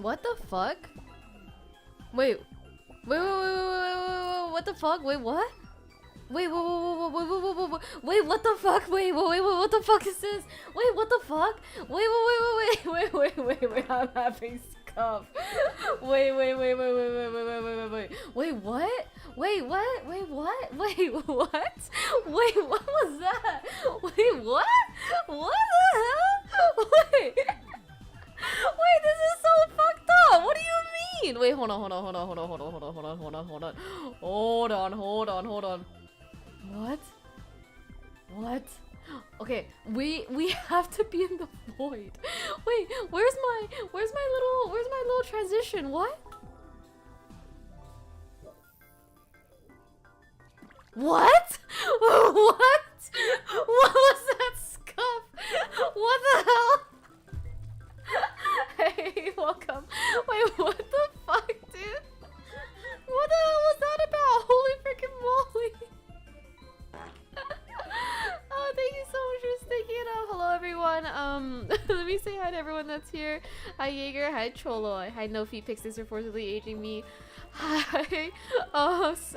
What the fuck? Wait. Wait, what the fuck? Wait, what? Wait, wait, what the fuck? Wait, what the fuck is this? Wait, what the fuck? Wait, I'm having scuff. Wait, what? Wait, what? Wait, what? Wait, what? Wait, what was that? Wait, what? What the hell? Wait. Wait, this is so fucked up. What do you mean? Wait, hold on. What? What? Okay, we have to be in the void. Wait, where's my little transition? What? What? What? What was that scuff? What the hell? Hey, welcome. Wait, what the fuck, dude? What the hell was that about? Holy freaking moly. Oh, thank you so much for sticking it out. Hello, everyone. Let me say hi to everyone that's here. Hi, Jaeger. Hi, Cholo. Hi, No Feet Pixies for forcibly aging me. Hi,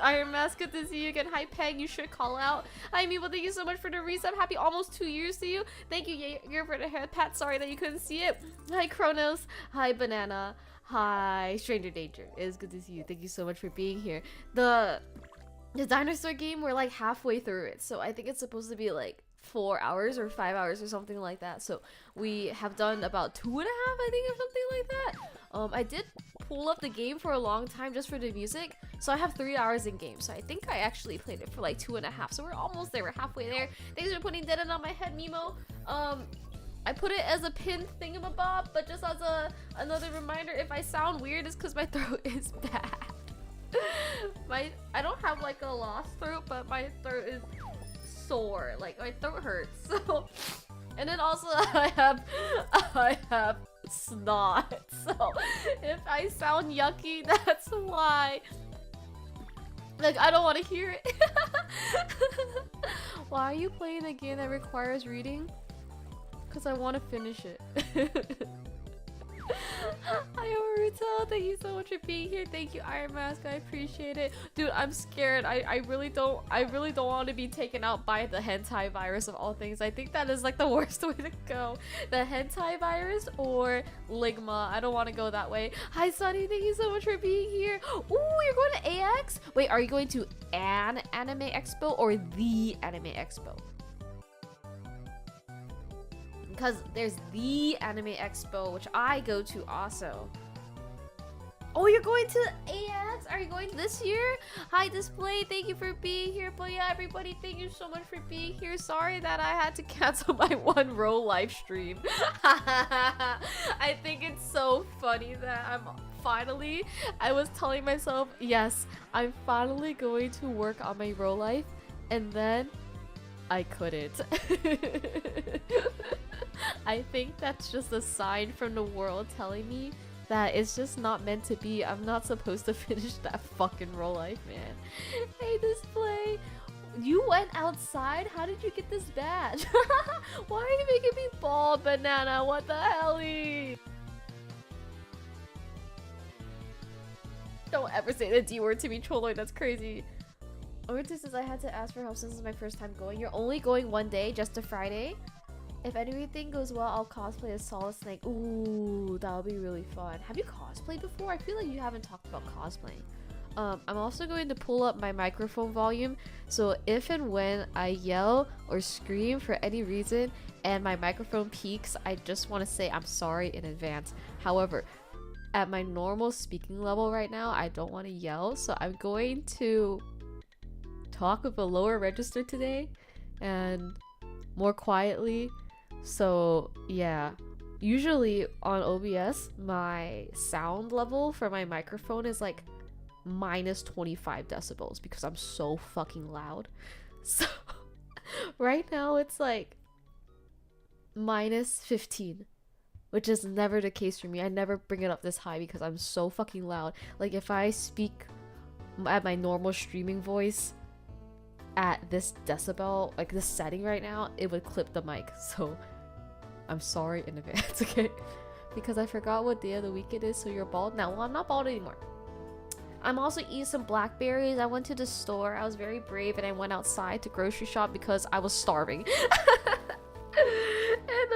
Iron Mask, good to see you again. Hi, Peg, you should call out. Hi, Meeple, thank you so much for the resub. Happy almost 2 years to you. Thank you, Jaeger, for the hair pat. Sorry that you couldn't see it. Hi, Kronos. Hi, Banana. Hi, Stranger Danger. It is good to see you. Thank you so much for being here. The dinosaur game, we're like halfway through it, so I think it's supposed to be like 4 hours or 5 hours or something like that. So we have done about 2.5, I think, or something like that. I did pull up the game for a long time just for the music, so I have 3 hours in game. So I think I actually played it for like 2.5. So we're almost there. We're halfway there. Thanks for putting Dead End on my head, Mimo. I put it as a pin thingamabob, but just as another reminder, if I sound weird, it's because my throat is bad. I don't have like a lost throat, but my throat is sore. Like my throat hurts. So, and then also I have snot. So if I sound yucky, that's why. Like I don't want to hear it. Why are you playing a game that requires reading? Because I want to finish it. Hi, Oruto. Thank you so much for being here. Thank you, Iron Mask. I appreciate it. Dude, I'm scared. I really don't want to be taken out by the hentai virus of all things. I think that is like the worst way to go. The hentai virus or Ligma. I don't want to go that way. Hi, Sunny. Thank you so much for being here. Ooh, you're going to AX? Wait, are you going to an anime expo or the anime expo? Because there's the Anime Expo, which I go to also. Oh, you're going to AX? Are you going this year? Hi, Display. Thank you for being here. But yeah, everybody, thank you so much for being here. Sorry that I had to cancel my one row live stream. I think it's so funny that I was telling myself, yes, I'm finally going to work on my row life. And then I couldn't. I think that's just a sign from the world telling me that it's just not meant to be. I'm not supposed to finish that fucking roll life, man. Hey, Display. You went outside? How did you get this badge? Why are you making me bald, Banana? What the hell? Don't ever say the D word to me, Trolloy. That's crazy. Ortiz says I had to ask for help since it's my first time going. You're only going one day, just a Friday? If anything goes well, I'll cosplay as Solid Snake. Ooh, that'll be really fun. Have you cosplayed before? I feel like you haven't talked about cosplaying. I'm also going to pull up my microphone volume, so if and when I yell or scream for any reason and my microphone peaks, I just want to say I'm sorry in advance. However, at my normal speaking level right now, I don't want to yell, so I'm going to talk with a lower register today and more quietly. So yeah, usually on OBS my sound level for my microphone is like minus 25 decibels because I'm so fucking loud. So right now it's like minus 15, which is never the case for me. I never bring it up this high because I'm so fucking loud. Like if I speak at my normal streaming voice at this decibel, like this setting right now, it would clip the mic. So I'm sorry in advance, okay? because I forgot what day of the week it is, so you're bald now. Well, I'm not bald anymore. I'm also eating some blackberries. I went to the store. I was very brave and I went outside to grocery shop because I was starving. And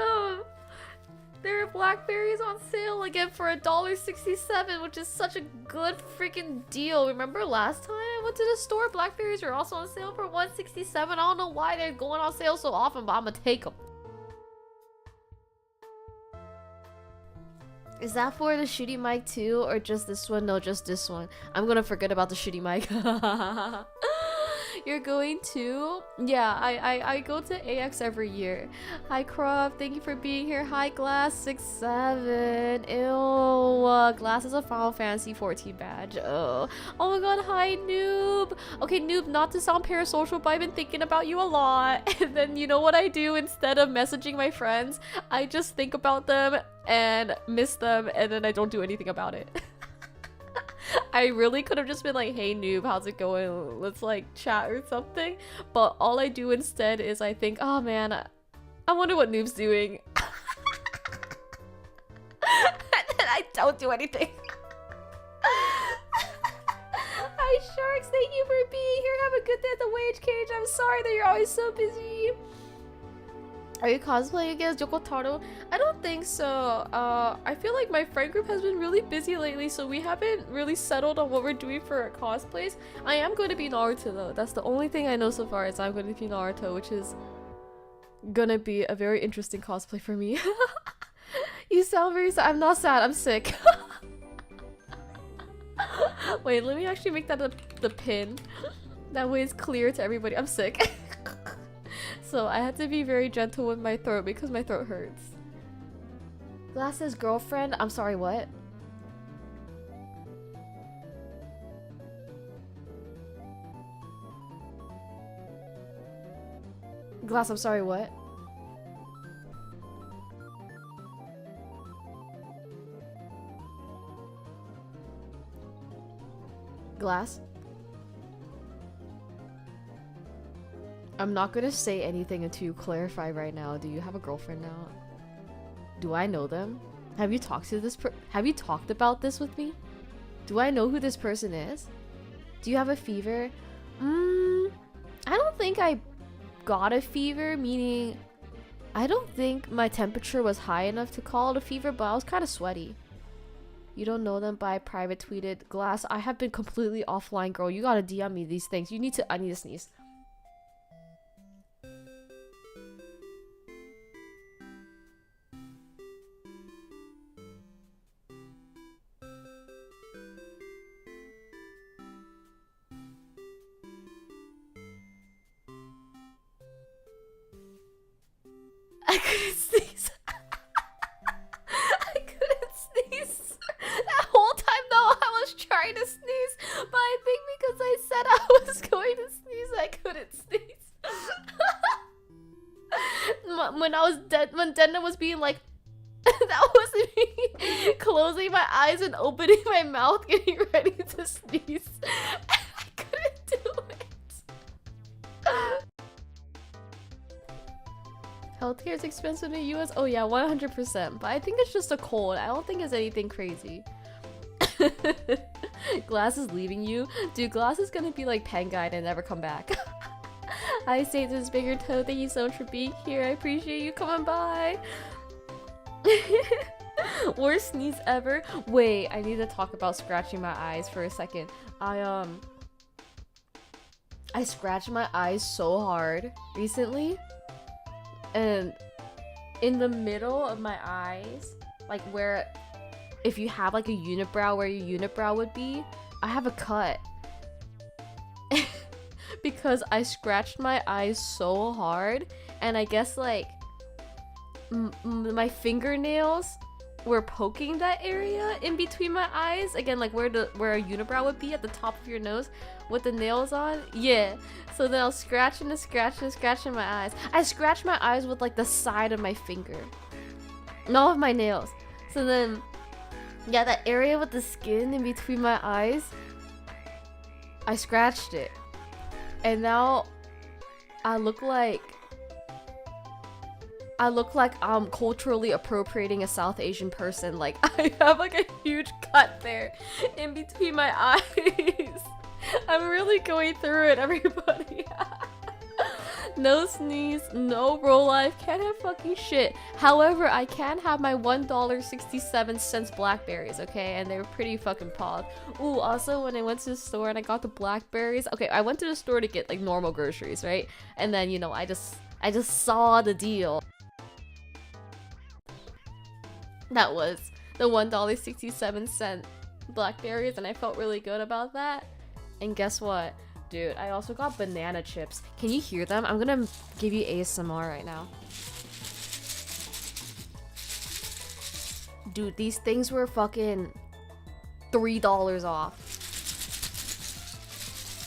there are blackberries on sale again for $1.67, which is such a good freaking deal. Remember last time I went to the store, blackberries were also on sale for $1.67. I don't know why they're going on sale so often, but I'm gonna take them. Is that for the shitty mic too, or just this one? No, just this one. I'm gonna forget about the shitty mic. You're going to? Yeah, I go to AX every year. Hi Croft, thank you for being here. Hi Glass67. Ew, Glass is a Final Fantasy 14 badge. Oh my god, hi Noob. Okay, Noob, not to sound parasocial, but I've been thinking about you a lot. And then you know what I do instead of messaging my friends? I just think about them and miss them, and then I don't do anything about it. I really could have just been like, hey noob, how's it going? Let's like chat or something. But all I do instead is I think, oh man, I wonder what noob's doing. And then I don't do anything. Hi Sharks, thank you for being here. Have a good day at the wage cage. I'm sorry that you're always so busy. Are you cosplaying as Yoko Taro? I don't think so. I feel like my friend group has been really busy lately, so we haven't really settled on what we're doing for our cosplays. I am going to be Naruto though. That's the only thing I know so far is I'm going to be Naruto, which is gonna be a very interesting cosplay for me. You sound very sad. I'm not sad, I'm sick. Wait, let me actually make that the pin. That way it's clear to everybody. I'm sick. So I had to be very gentle with my throat because my throat hurts. Glass's girlfriend? I'm sorry, what? Glass, I'm sorry, what? Glass? I'm not gonna say anything until you clarify right now. Do you have a girlfriend now? Do I know them? Have you talked to this have you talked about this with me? Do I know who this person is? Do you have a fever? I don't think I got a fever, meaning I don't think my temperature was high enough to call it a fever, but I was kind of sweaty. You don't know them, but I private tweeted. Glass, I have been completely offline, girl. You gotta DM me these things. I need to sneeze. I couldn't sneeze. I couldn't sneeze. That whole time though, I was trying to sneeze, but I think because I said I was going to sneeze, I couldn't sneeze. When Denda was being like, that wasn't me closing my eyes and opening my mouth, getting ready to sneeze. I couldn't do it. Healthcare is expensive in the US? Oh yeah, 100%. But I think it's just a cold. I don't think it's anything crazy. Glass is leaving you? Dude, Glass is gonna be like Penguin and never come back. I say this bigger toe. Thank you so much for being here. I appreciate you coming by. Worst sneeze ever? Wait, I need to talk about scratching my eyes for a second. I scratched my eyes so hard recently. And in the middle of my eyes, like where, if you have like a unibrow where your unibrow would be, I have a cut. Because I scratched my eyes so hard, and I guess like my fingernails were poking that area in between my eyes. Again, like where a unibrow would be at the top of your nose with the nails on. Yeah. So then I was scratching my eyes. I scratched my eyes with like the side of my finger. Not with my nails. So then, yeah, that area with the skin in between my eyes, I scratched it. And now I look like I look like I'm culturally appropriating a South Asian person. Like, I have like a huge cut there in between my eyes. I'm really going through it, everybody. No sneeze, no roll life, can't have fucking shit. However, I can have my $1.67 blackberries, okay? And they're pretty fucking pog. Ooh, also when I went to the store and I got the blackberries, okay, I went to the store to get like normal groceries, right? And then, you know, I just saw the deal. That was the $1.67 blackberries, and I felt really good about that. And guess what? Dude, I also got banana chips. Can you hear them? I'm gonna give you ASMR right now. Dude, these things were fucking $3 off.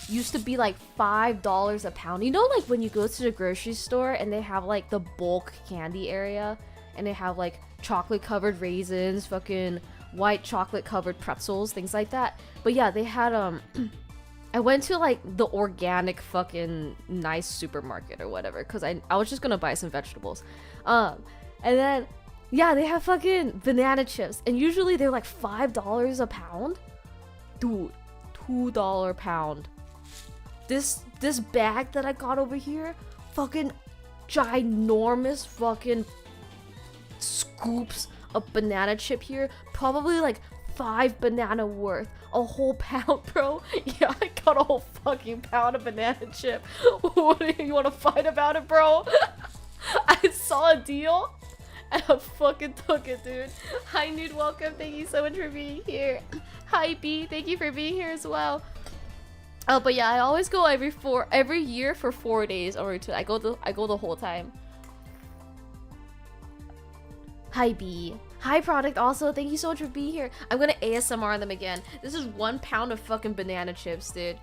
Used to be like $5 a pound. You know, like when you go to the grocery store and they have like the bulk candy area and they have like chocolate covered raisins, fucking white chocolate covered pretzels, things like that. But yeah, they had I went to like the organic fucking nice supermarket or whatever because I was just gonna buy some vegetables. And then yeah, they have fucking banana chips and usually they're like $5 a pound. Dude, $2 a pound. This bag that I got over here, fucking ginormous fucking scoops of banana chip here, probably like 5 banana worth, a whole pound, bro. Yeah, I got a whole fucking pound of banana chip. What do you want to fight about it, bro? I saw a deal and I fucking took it, dude. Hi Nude, welcome, thank you so much for being here. Hi B, thank you for being here as well. Oh, but yeah, I always go every year for 4 days or two. I go the whole time. Hi B. Hi Product also, thank you so much for being here. I'm gonna ASMR on them again. This is 1 pound of fucking banana chips, dude.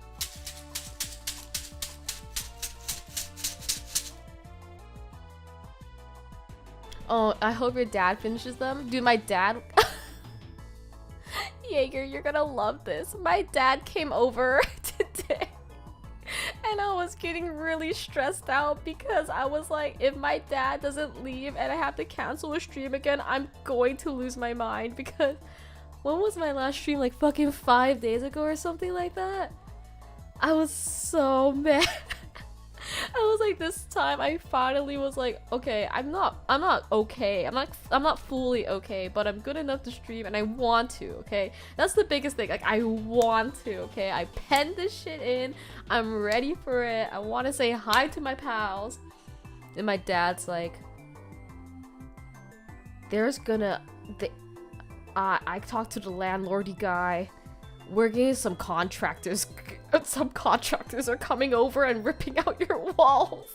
Oh, I hope your dad finishes them. Dude, my dad... Jaeger, you're gonna love this. My dad came over today. And I was getting really stressed out because I was like, if my dad doesn't leave and I have to cancel a stream again, I'm going to lose my mind. Because when was my last stream? Like fucking 5 days ago or something like that? I was so mad. I was like, this time I finally was like, okay, I'm not okay. I'm not fully okay, but I'm good enough to stream and I want to, okay? That's the biggest thing. Like, I want to, okay? I penned this shit in. I'm ready for it. I want to say hi to my pals. And my dad's like, I talked to the landlordy guy. We're getting some contractors. Some contractors are coming over and ripping out your walls.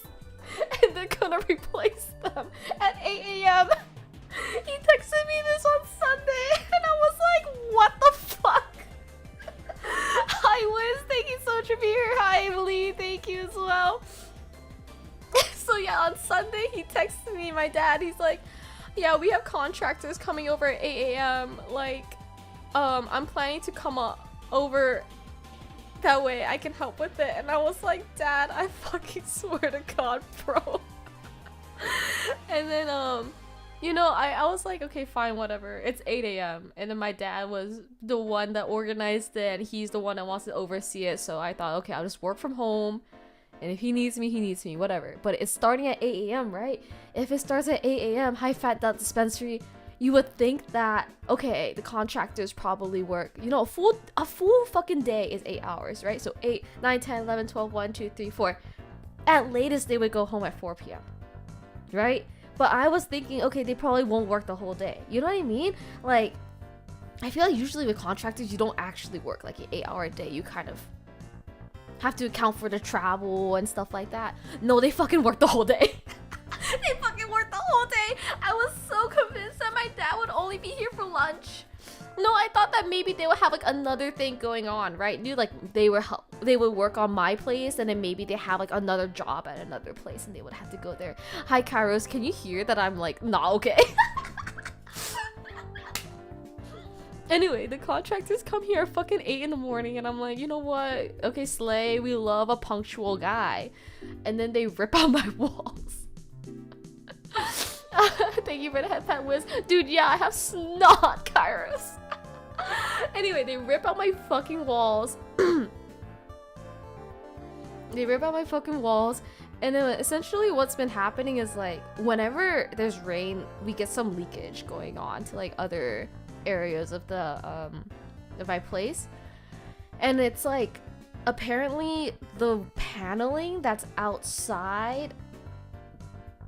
And they're gonna replace them at 8 a.m. He texted me this on Sunday. And I was like, what the fuck? Hi Wiz, thank you so much for being here. Hi Emily, thank you as well. So yeah, on Sunday he texted me, my dad. He's like, yeah, we have contractors coming over at 8 a.m. Like, I'm planning to come over that way I can help with it. And I was like, Dad, I fucking swear to God, bro. And then you know, I was like, okay, fine, whatever, it's 8 a.m. and then my dad was the one that organized it and he's the one that wants to oversee it, so I thought, okay, I'll just work from home and if he needs me, whatever. But it's starting at 8 a.m. right? If it starts at 8 a.m. High Fat Dot Dispensary, you would think that, okay, the contractors probably work, you know, a full fucking day is 8 hours, right? So 8, 9, 10, 11, 12, 1, 2, 3, 4. At latest, they would go home at 4 p.m., right? But I was thinking, okay, they probably won't work the whole day. You know what I mean? Like, I feel like usually with contractors, you don't actually work like an 8-hour day. You kind of have to account for the travel and stuff like that. No, they fucking work the whole day. They fucking worked the whole day. I was so convinced that my dad would only be here for lunch. No, I thought that maybe they would have like another thing going on, right? Dude, like they would work on my place and then maybe they have like another job at another place and they would have to go there. Hi Kairos, can you hear that I'm like not okay? Anyway, the contractors come here at fucking 8 in the morning and I'm like, you know what? Okay, Slay, we love a punctual guy. And then they rip out my walls. Thank you for the head pat, Wiz. Dude, yeah, I have snot, Kairos. Anyway, they rip out my fucking walls. They rip out my fucking walls. And then essentially what's been happening is like whenever there's rain, we get some leakage going on to like other areas of the of my place. And it's like apparently the paneling that's outside,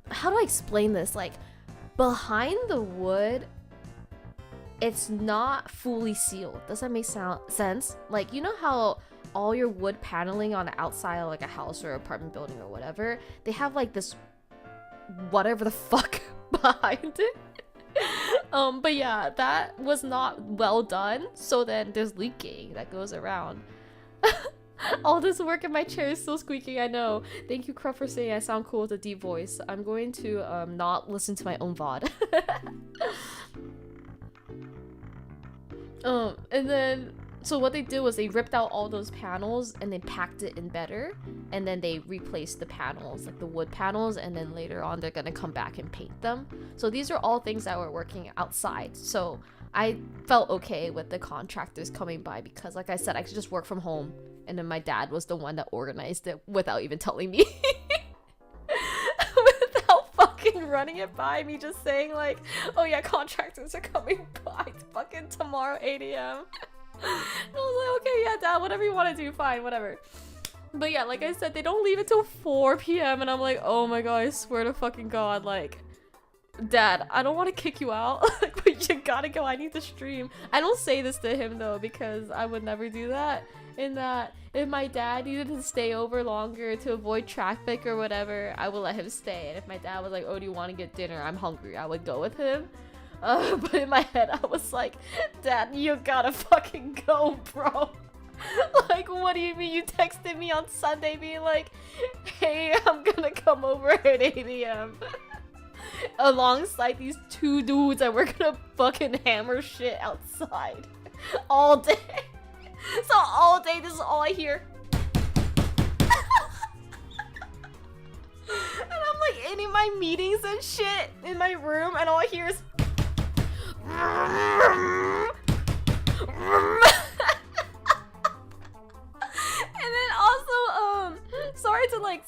how do I explain this? Like behind the wood, it's not fully sealed. Does that make sense? Like, you know how all your wood paneling on the outside of like a house or apartment building or whatever, they have like this whatever the fuck behind it. But yeah, that was not well done. So then there's leaking that goes around. All this work in my chair is still squeaking, I know. Thank you, Cruff, for saying I sound cool with a deep voice. I'm going to not listen to my own VOD. And then so what they did was they ripped out all those panels and they packed it in better, and then they replaced the panels, like the wood panels, and then later on they're gonna come back and paint them. So these are all things that were working outside. So I felt okay with the contractors coming by because, like I said, I could just work from home, and then my dad was the one that organized it without even telling me. Without fucking running it by me, just saying like, oh yeah, contractors are coming by fucking tomorrow 8 a.m. I was like, okay, yeah, Dad, whatever you want to do, fine, whatever. But yeah, like I said, they don't leave until 4 p.m. and I'm like, oh my god, I swear to fucking god, like, Dad, I don't want to kick you out, like, but you gotta go, I need to stream. I don't say this to him though, because I would never do that. In that, if my dad needed to stay over longer to avoid traffic or whatever, I would let him stay. And if my dad was like, oh, do you want to get dinner? I'm hungry, I would go with him. But in my head, I was like, Dad, you gotta fucking go, bro. Like, what do you mean? You texted me on Sunday being like, hey, I'm gonna come over at 8 a.m. alongside these 2 dudes and we're gonna fucking hammer shit outside all day. So all day, this is all I hear. And I'm like in my meetings and shit in my room, and all I hear is and then also, sorry to like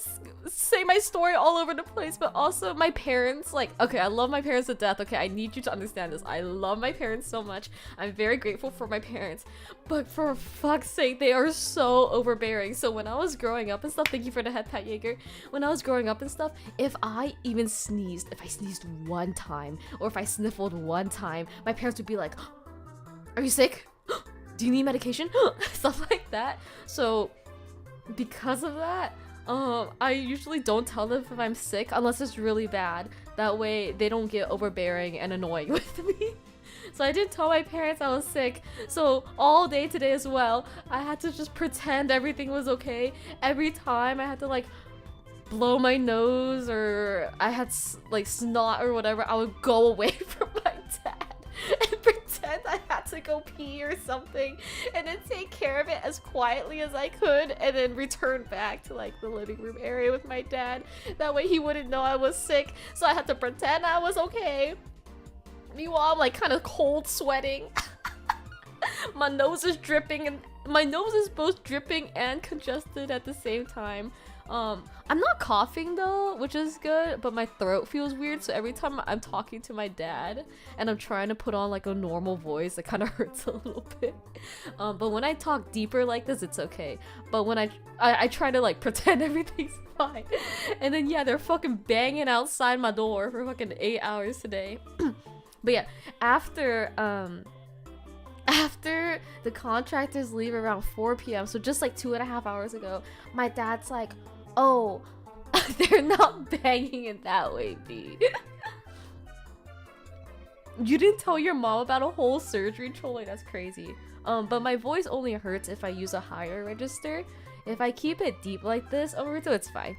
say my story all over the place, but also my parents, like, okay, I love my parents to death. Okay, I need you to understand this. I love my parents so much. I'm very grateful for my parents, but for fuck's sake, they are so overbearing. So when I was growing up and stuff, thank you for the head pat, Jaeger. When I was growing up and stuff, if I even sneezed, if I sneezed one time, or if I sniffled one time, my parents would be like, are you sick? Do you need medication? Stuff like that. So because of that, I usually don't tell them if I'm sick unless it's really bad. That way they don't get overbearing and annoying with me. So I didn't tell my parents I was sick. So all day today as well, I had to just pretend everything was okay. Every time I had to like blow my nose or I had like snot or whatever, I would go away from my dad and pretend I had to go pee or something, and then take care of it as quietly as I could, and then return back to like the living room area with my dad. That way he wouldn't know I was sick, so I had to pretend I was okay. Meanwhile, I'm like kind of cold sweating. My nose is dripping, and my nose is both dripping and congested at the same time. I'm not coughing though, which is good, but my throat feels weird, so every time I'm talking to my dad and I'm trying to put on like a normal voice, it kind of hurts a little bit. But when I talk deeper like this, it's okay. But when I try to like pretend everything's fine. And then yeah, they're fucking banging outside my door for fucking 8 hours today. But yeah, after the contractors leave around 4 p.m, so just like 2.5 hours ago, my dad's like, oh, they're not banging it that way, B. You didn't tell your mom about a whole surgery? Trolling, that's crazy. But my voice only hurts if I use a higher register. If I keep it deep like this, Naruto, it's fine.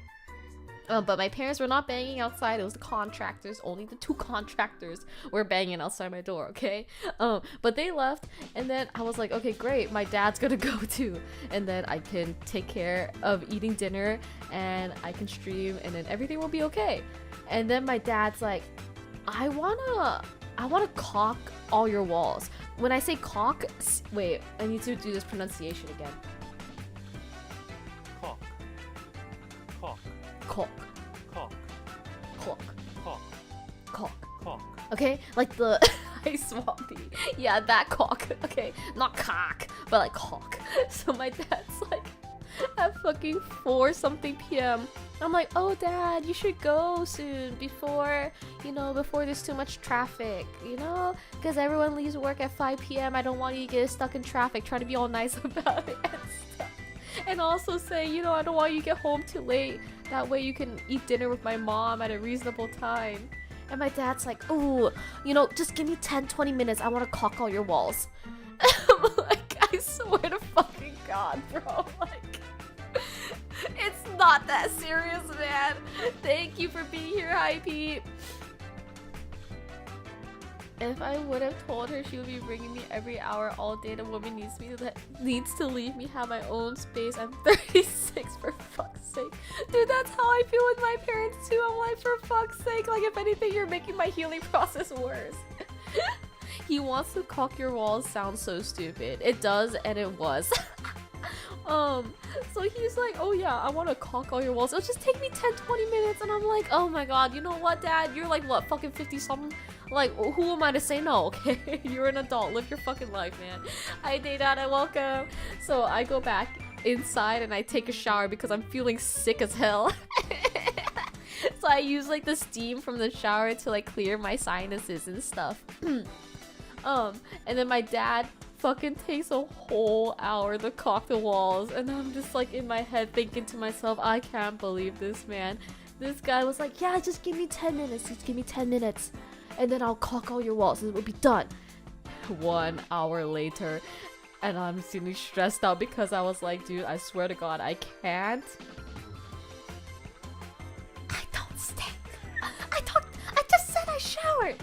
But my parents were not banging outside. It was the contractors. Only the 2 contractors were banging outside my door, okay? But they left, and then I was like, okay, great, my dad's gonna go too. And then I can take care of eating dinner, and I can stream, and then everything will be okay. And then my dad's like, I wanna caulk all your walls. When I say caulk, wait, I need to do this pronunciation again. Caulk. Caulk. Caulk. Caulk. Caulk. Caulk. Caulk. Caulk. Okay, like the ice swampy. Yeah, that caulk. Okay, not cock, but like caulk. So my dad's like at fucking 4 something p.m. I'm like, oh dad, you should go soon before, before there's too much traffic, because everyone leaves work at 5 p.m. I don't want you to get stuck in traffic, trying to be all nice about it and stuff. And also say, I don't want you to get home too late. That way you can eat dinner with my mom at a reasonable time. And my dad's like, oh, just give me 10-20 minutes. I want to caulk all your walls. I'm like, I swear to fucking God, bro. Like, it's not that serious, man. Thank you for being here, Hi Pete. If I would have told her she would be ringing me every hour all day, the woman needs to leave me have my own space. I'm 36, for fuck's sake. Dude, that's how I feel with my parents too. I'm like, for fuck's sake, like if anything, you're making my healing process worse. He wants to caulk your walls sounds so stupid. It does, and it was. So he's like, oh yeah, I want to caulk all your walls. It'll just take me 10-20 minutes. And I'm like, oh my god, you know what, dad? You're like, what, fucking 50 something? Like, who am I to say no, okay? You're an adult. Live your fucking life, man. Hi, Daytona, welcome. So I go back inside and I take a shower because I'm feeling sick as hell. So I use like the steam from the shower to like clear my sinuses and stuff. And then my dad fucking takes a whole hour to caulk the walls, and I'm just like in my head thinking to myself, I can't believe this, man. This guy was like, yeah, just give me 10 minutes, just give me 10 minutes, and then I'll caulk all your walls and it will be done. 1 hour later, and I'm feeling stressed out because I was like, dude, I swear to God, I can't. I don't stink. I just said I showered.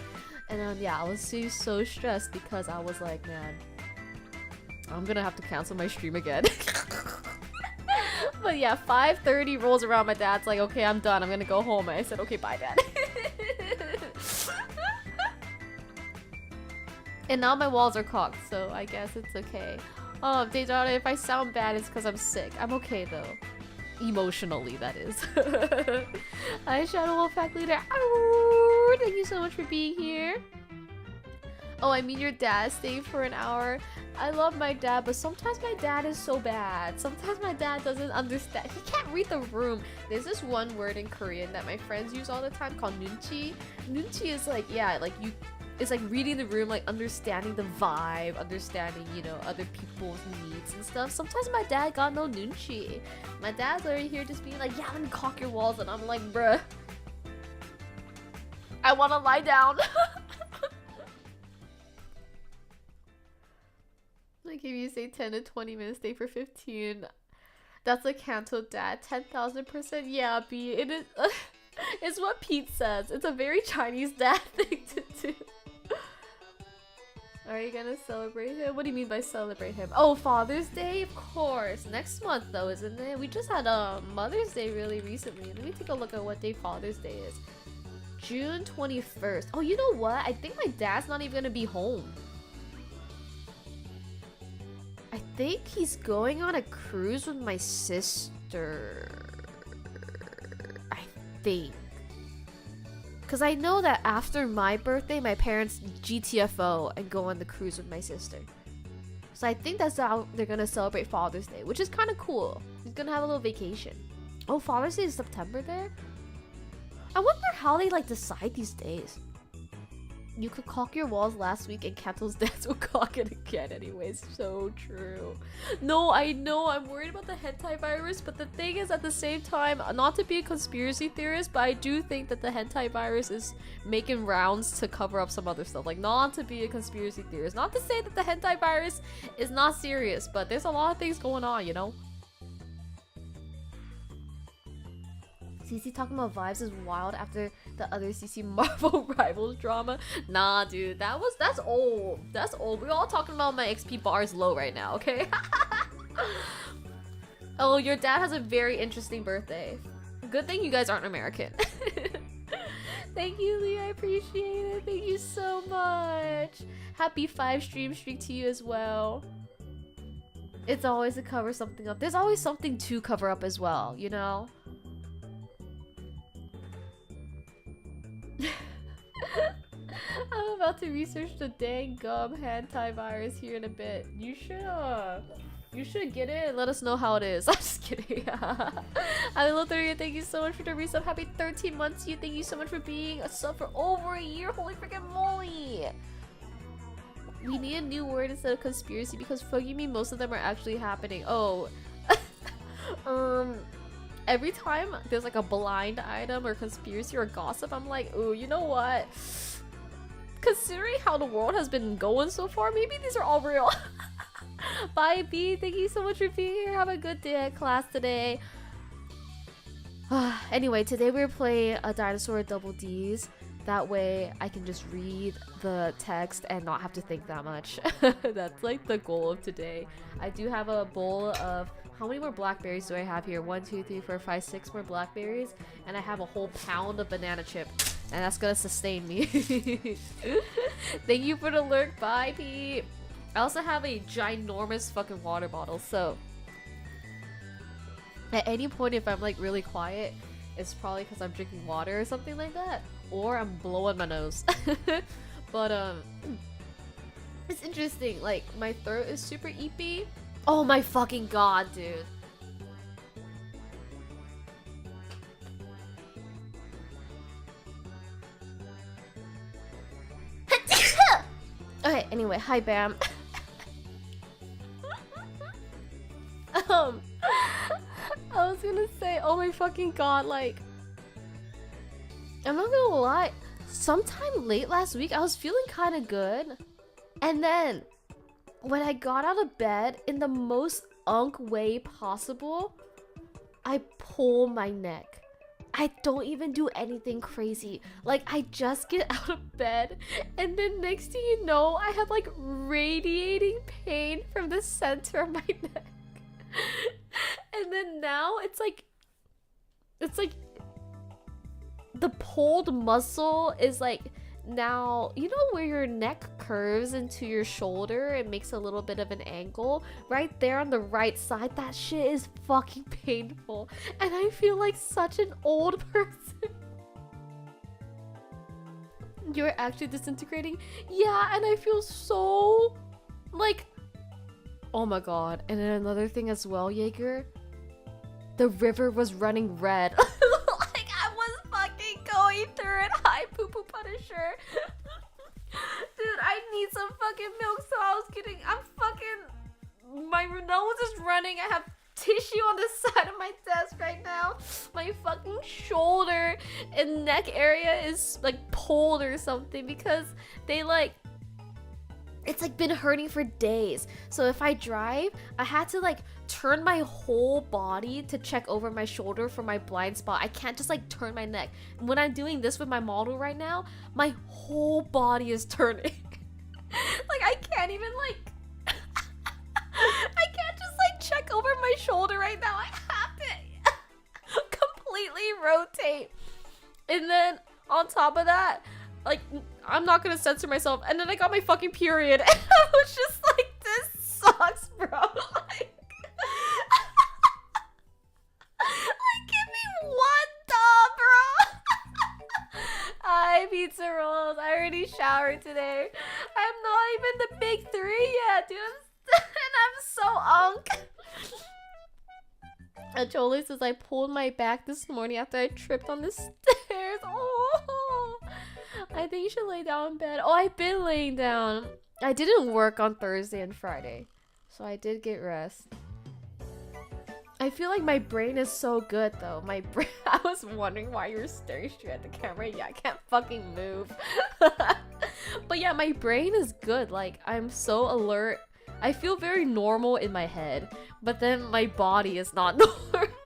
And then, yeah, I was so stressed because I was like, man, I'm gonna have to cancel my stream again. But yeah, 5:30 rolls around, my dad's like, okay, I'm done, I'm gonna go home. And I said, okay, bye, dad. And now my walls are caulked, so I guess it's okay. Oh, Daytona, if I sound bad, it's because I'm sick. I'm okay, though. Emotionally, that is. Hi, Shadow Wolf Pack Leader. Ow, thank you so much for being here. Oh, I mean your dad stayed for an hour. I love my dad, but sometimes my dad is so bad. Sometimes my dad doesn't understand. He can't read the room. There's this one word in Korean that my friends use all the time called nunchi. Nunchi is like, yeah, like it's like reading the room, like understanding the vibe, understanding, other people's needs and stuff. Sometimes my dad got no nunchi. My dad's already here just being like, yeah, let me caulk your walls, and I'm like, bruh, I wanna lie down. Like if you say 10 to 20 minutes, stay for 15. That's a canceled dad. 10,000%. Yeah, B. It is. It's what Pete says. It's a very Chinese dad thing to do. Are you gonna celebrate him? What do you mean by celebrate him? Oh, Father's Day? Of course. Next month though, isn't it? We just had Mother's Day really recently. Let me take a look at what day Father's Day is. June 21st. Oh, you know what? I think my dad's not even gonna be home. I think he's going on a cruise with my sister. I think. Because I know that after my birthday, my parents GTFO and go on the cruise with my sister. So I think that's how they're going to celebrate Father's Day, which is kind of cool. He's going to have a little vacation. Oh, Father's Day is September there? I wonder how they decide these days. You could caulk your walls last week and Kato's dads will caulk it again anyways. So true. No, I know. I'm worried about the hentai virus, but the thing is at the same time, not to be a conspiracy theorist, but I do think that the hentai virus is making rounds to cover up some other stuff. Like, not to be a conspiracy theorist. Not to say that the hentai virus is not serious, but there's a lot of things going on, CC talking about vibes is wild after the other CC Marvel Rivals drama. Nah, dude, that's old. That's old. We're all talking about my XP bars low right now, okay? Oh, your dad has a very interesting birthday. Good thing you guys aren't American. Thank you, Lee. I appreciate it. Thank you so much. Happy 5 stream streak to you as well. It's always to cover something up. There's always something to cover up as well, you know? I'm about to research the dang gum hentai virus here in a bit. You should get it and let us know how it is. I'm just kidding. I love 30. Thank you so much for the resub. Happy 13 months to you. Thank you so much for being a sub for over a year. Holy freaking moly. We need a new word instead of conspiracy because fuck you mean most of them are actually happening. Oh. Every time there's like a blind item or conspiracy or gossip, I'm like, ooh, you know what? Considering how the world has been going so far, maybe these are all real. Bye, B. Thank you so much for being here. Have a good day at class today. Anyway, today we're playing a dinosaur double D's. That way I can just read the text and not have to think that much. That's like the goal of today. I do have a bowl of... How many more blackberries do I have here? 1, 2, 3, 4, 5, 6 more blackberries. And I have a whole pound of banana chip. And that's gonna sustain me. Thank you for the lurk. Bye, Pete. I also have a ginormous fucking water bottle. So at any point if I'm like really quiet, it's probably because I'm drinking water or something like that. Or I'm blowing my nose. But it's interesting. Like my throat is super eepy. Oh my fucking god, dude. Okay, anyway, hi Bam. I was gonna say, oh my fucking god, like I'm not gonna lie, sometime late last week I was feeling kind of good, and then when I got out of bed in the most way possible, I pull my neck. I don't even do anything crazy. Like, I just get out of bed, and then next thing you know, I have like radiating pain from the center of my neck. And then now it's like the pulled muscle is like, now, you know where your neck curves into your shoulder and makes a little bit of an angle? Right there on the right side, that shit is fucking painful. And I feel like such an old person. You're actually disintegrating? Yeah, and I feel so, like, oh my god. And then another thing as well, Jaeger. The river was running red. Going through it. Hi, Poo Poo Punisher. Dude, I need some fucking milk, so I was kidding. My nose is running. I have tissue on the side of my desk right now. My fucking shoulder and neck area is like pulled or something because they like, it's like been hurting for days. So if I drive, I had to like turn my whole body to check over my shoulder for my blind spot. I can't just like turn my neck. When I'm doing this with my model right now, my whole body is turning. Like I can't even like I can't just like check over my shoulder right now. I have to completely rotate. And then on top of that, like, I'm not gonna censor myself. And then I got my fucking period. And I was just like, this sucks, bro. Like, give me one dog, bro. Hi, pizza rolls. I already showered today. I'm not even the big 3 yet, dude. And I'm so unk. Jolie says I pulled my back this morning after I tripped on the stairs. Oh, I think you should lay down in bed. Oh, I've been laying down. I didn't work on Thursday and Friday, so I did get rest. I feel like my brain is so good though. My brain. I was wondering why you were staring straight at the camera. Yeah, I can't fucking move. But yeah, my brain is good. Like, I'm so alert. I feel very normal in my head, but then my body is not normal.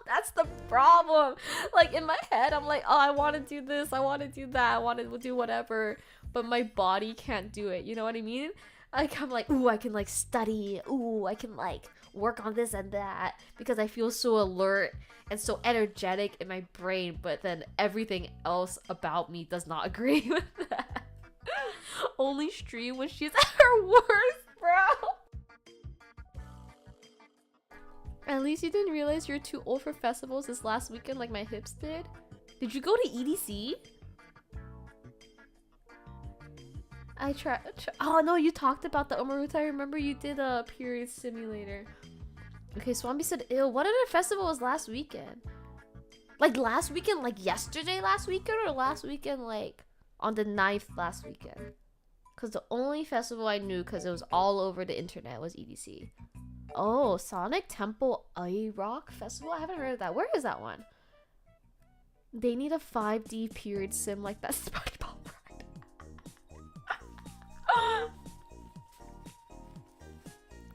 That's the problem. Like, in my head, I'm like, oh, I want to do this, I want to do that, I want to do whatever, but my body can't do it. You know what I mean? Like, I'm like, ooh, I can like study. Ooh, I can like work on this and that because I feel so alert and so energetic in my brain, but then everything else about me does not agree with that. Only stream when she's at her worst, bro. At least you didn't realize you're too old for festivals this last weekend like my hips did. Did you go to EDC? I tried. Oh no, you talked about the Omaruta. I remember you did a period simulator. Okay, Swampy said, ew, what other festival was last weekend? Like last weekend, like yesterday last weekend, or last weekend, like on the 9th last weekend? Because the only festival I knew, because it was all over the internet, was EDC. Oh, Sonic Temple I-Rock Festival? I haven't heard of that. Where is that one? They need a 5D period sim like that SpongeBob ride.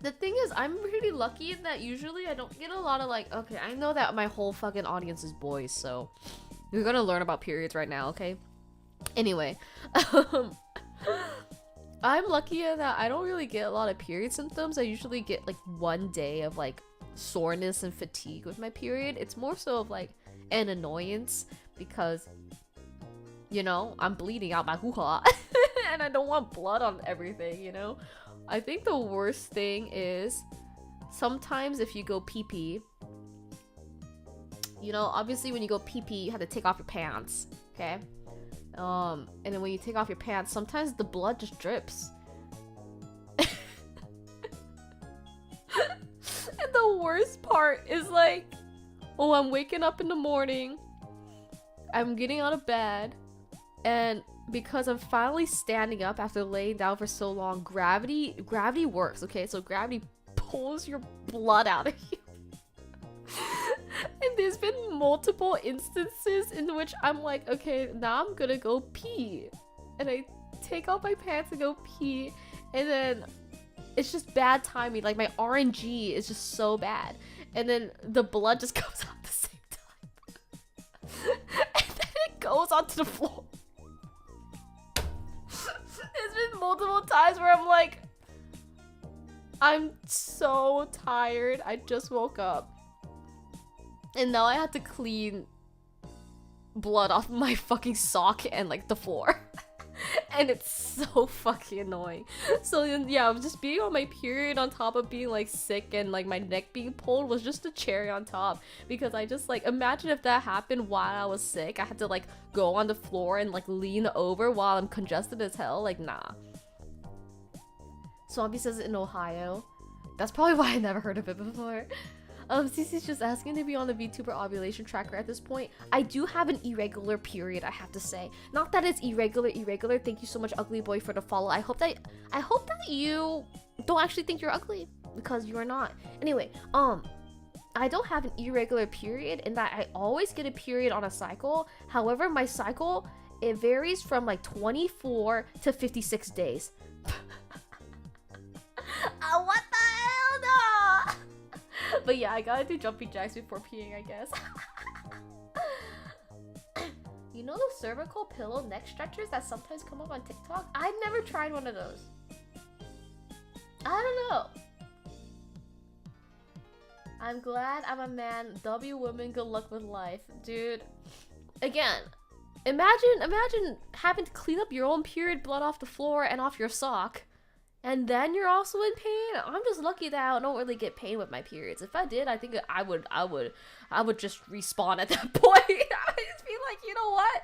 The thing is, I'm pretty lucky in that usually I don't get a lot of like, okay, I know that my whole fucking audience is boys, so you're gonna learn about periods right now, okay? Anyway, I'm lucky in that I don't really get a lot of period symptoms. I usually get like 1 day of like soreness and fatigue with my period. It's more so of like an annoyance because, you know, I'm bleeding out my hoo-ha and I don't want blood on everything, you know? I think the worst thing is sometimes if you go pee-pee, you know, obviously when you go pee-pee, you have to take off your pants, okay? And then when you take off your pants, sometimes the blood just drips. And the worst part is like, oh, I'm waking up in the morning, I'm getting out of bed, and because I'm finally standing up after laying down for so long, gravity works, okay? So gravity pulls your blood out of you. And there's been multiple instances in which I'm like, okay, now I'm gonna go pee. And I take off my pants and go pee, and then it's just bad timing. Like my RNG is just so bad. And then the blood just comes out at the same time. And then it goes onto the floor. There's been multiple times where I'm like, I'm so tired. I just woke up. And now I have to clean blood off my fucking sock and like the floor. And it's so fucking annoying. So then, yeah, just being on my period on top of being like sick and like my neck being pulled was just a cherry on top. Because I just like, imagine if that happened while I was sick. I had to like go on the floor and like lean over while I'm congested as hell. Like, nah. Swampy says it in Ohio. That's probably why I never heard of it before. Cece's just asking to be on the VTuber ovulation tracker at this point. I do have an irregular period, I have to say. Not that it's irregular. Thank you so much, Ugly Boy, for the follow. I hope that you don't actually think you're ugly, because you are not. Anyway, I don't have an irregular period in that I always get a period on a cycle. However, my cycle, it varies from like 24 to 56 days. What the hell, no? But yeah, I gotta do jumping jacks before peeing, I guess. You know those cervical pillow neck stretchers that sometimes come up on TikTok? I've never tried one of those. I don't know. I'm glad I'm a man. W women, good luck with life. Dude, again, imagine having to clean up your own period blood off the floor and off your sock. And then you're also in pain. I'm just lucky that I don't really get pain with my periods. If I did, I think I would just respawn at that point. I would just be like, you know what?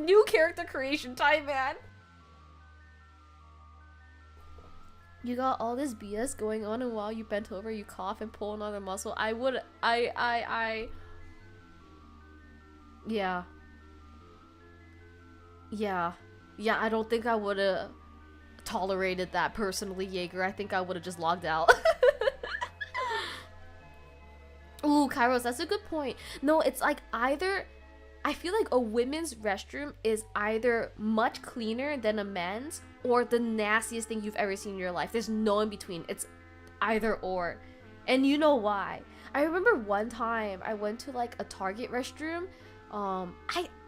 New character creation time, man. You got all this BS going on, and while you bent over, you cough and pull another muscle. Yeah. I don't think I would've tolerated that personally, Jaeger. I think I would have just logged out. Ooh, Kairos, that's a good point. No, it's like either, I feel like a women's restroom is either much cleaner than a men's or the nastiest thing you've ever seen in your life. There's no in between. It's either or. And you know why. I remember one time I went to like a Target restroom.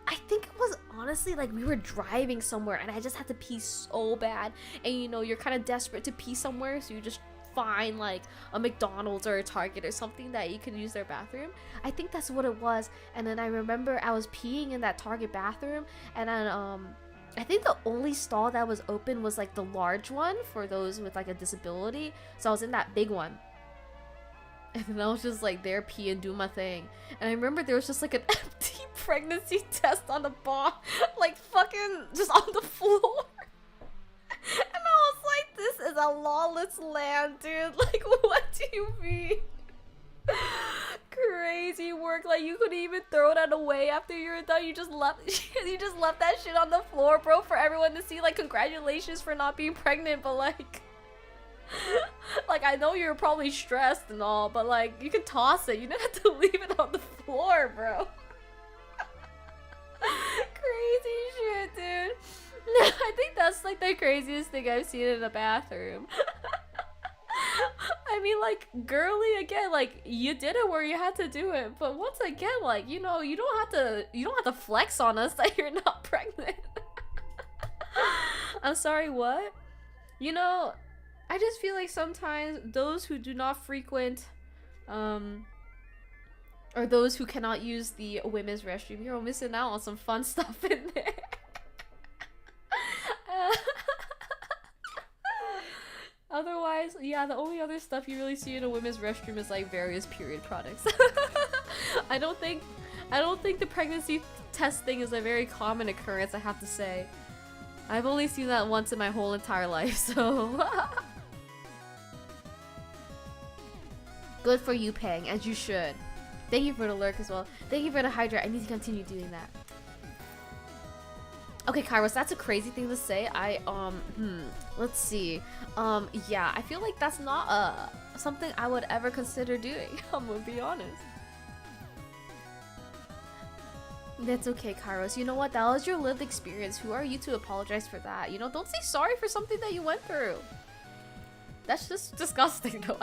I think it was honestly like we were driving somewhere and I just had to pee so bad, and you know, you're kind of desperate to pee somewhere, so you just find like a McDonald's or a Target or something that you can use their bathroom. I think that's what it was. And then I remember I was peeing in that Target bathroom, and then I think the only stall that was open was like the large one for those with like a disability. So I was in that big one. And then I was just like there peeing, doing my thing. And I remember there was just like an empty pregnancy test on the bar, like fucking just on the floor. And I was like, this is a lawless land, dude. Like, what do you mean? Crazy work. Like, you couldn't even throw that away after you were done. You just left that shit on the floor, bro, for everyone to see. Like, congratulations for not being pregnant, but like like, I know you're probably stressed and all, but like, you can toss it. You didn't have to leave it on the floor, bro. Crazy shit, dude. I think that's like the craziest thing I've seen in a bathroom. I mean, like, girly again, like, you did it where you had to do it, but once again, like, you know, you don't have to flex on us that you're not pregnant. I'm sorry, what? You know, I just feel like sometimes those who do not frequent or those who cannot use the women's restroom, you're missing out on some fun stuff in there. Otherwise, yeah, the only other stuff you really see in a women's restroom is like various period products. I don't think the pregnancy test thing is a very common occurrence, I have to say. I've only seen that once in my whole entire life, so good for you, Pang, as you should. Thank you for the lurk as well. Thank you for the hydrate. I need to continue doing that. Okay, Kairos, that's a crazy thing to say. Let's see. Yeah, I feel like that's not something I would ever consider doing. I'm gonna be honest. That's okay, Kairos. You know what? That was your lived experience. Who are you to apologize for that? You know, don't say sorry for something that you went through. That's just disgusting, though.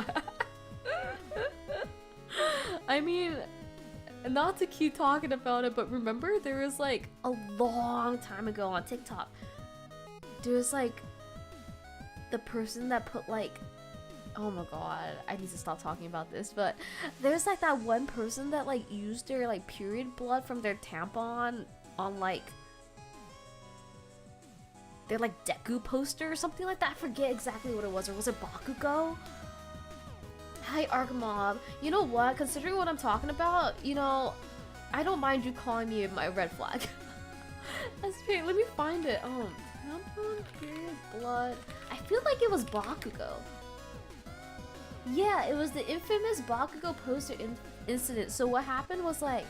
I mean, not to keep talking about it, but remember there was like a long time ago on TikTok, there was like the person that put like, oh my god, I need to stop talking about this, but there's like that one person that like used their like period blood from their tampon on like their like Deku poster or something like that. I forget exactly what it was, or was it Bakugo? Hi, Archmob. You know what? Considering what I'm talking about, you know, I don't mind you calling me my red flag. Let me find it. Tampon, period, blood. I feel like it was Bakugo. Yeah, it was the infamous Bakugo poster incident. So what happened was like,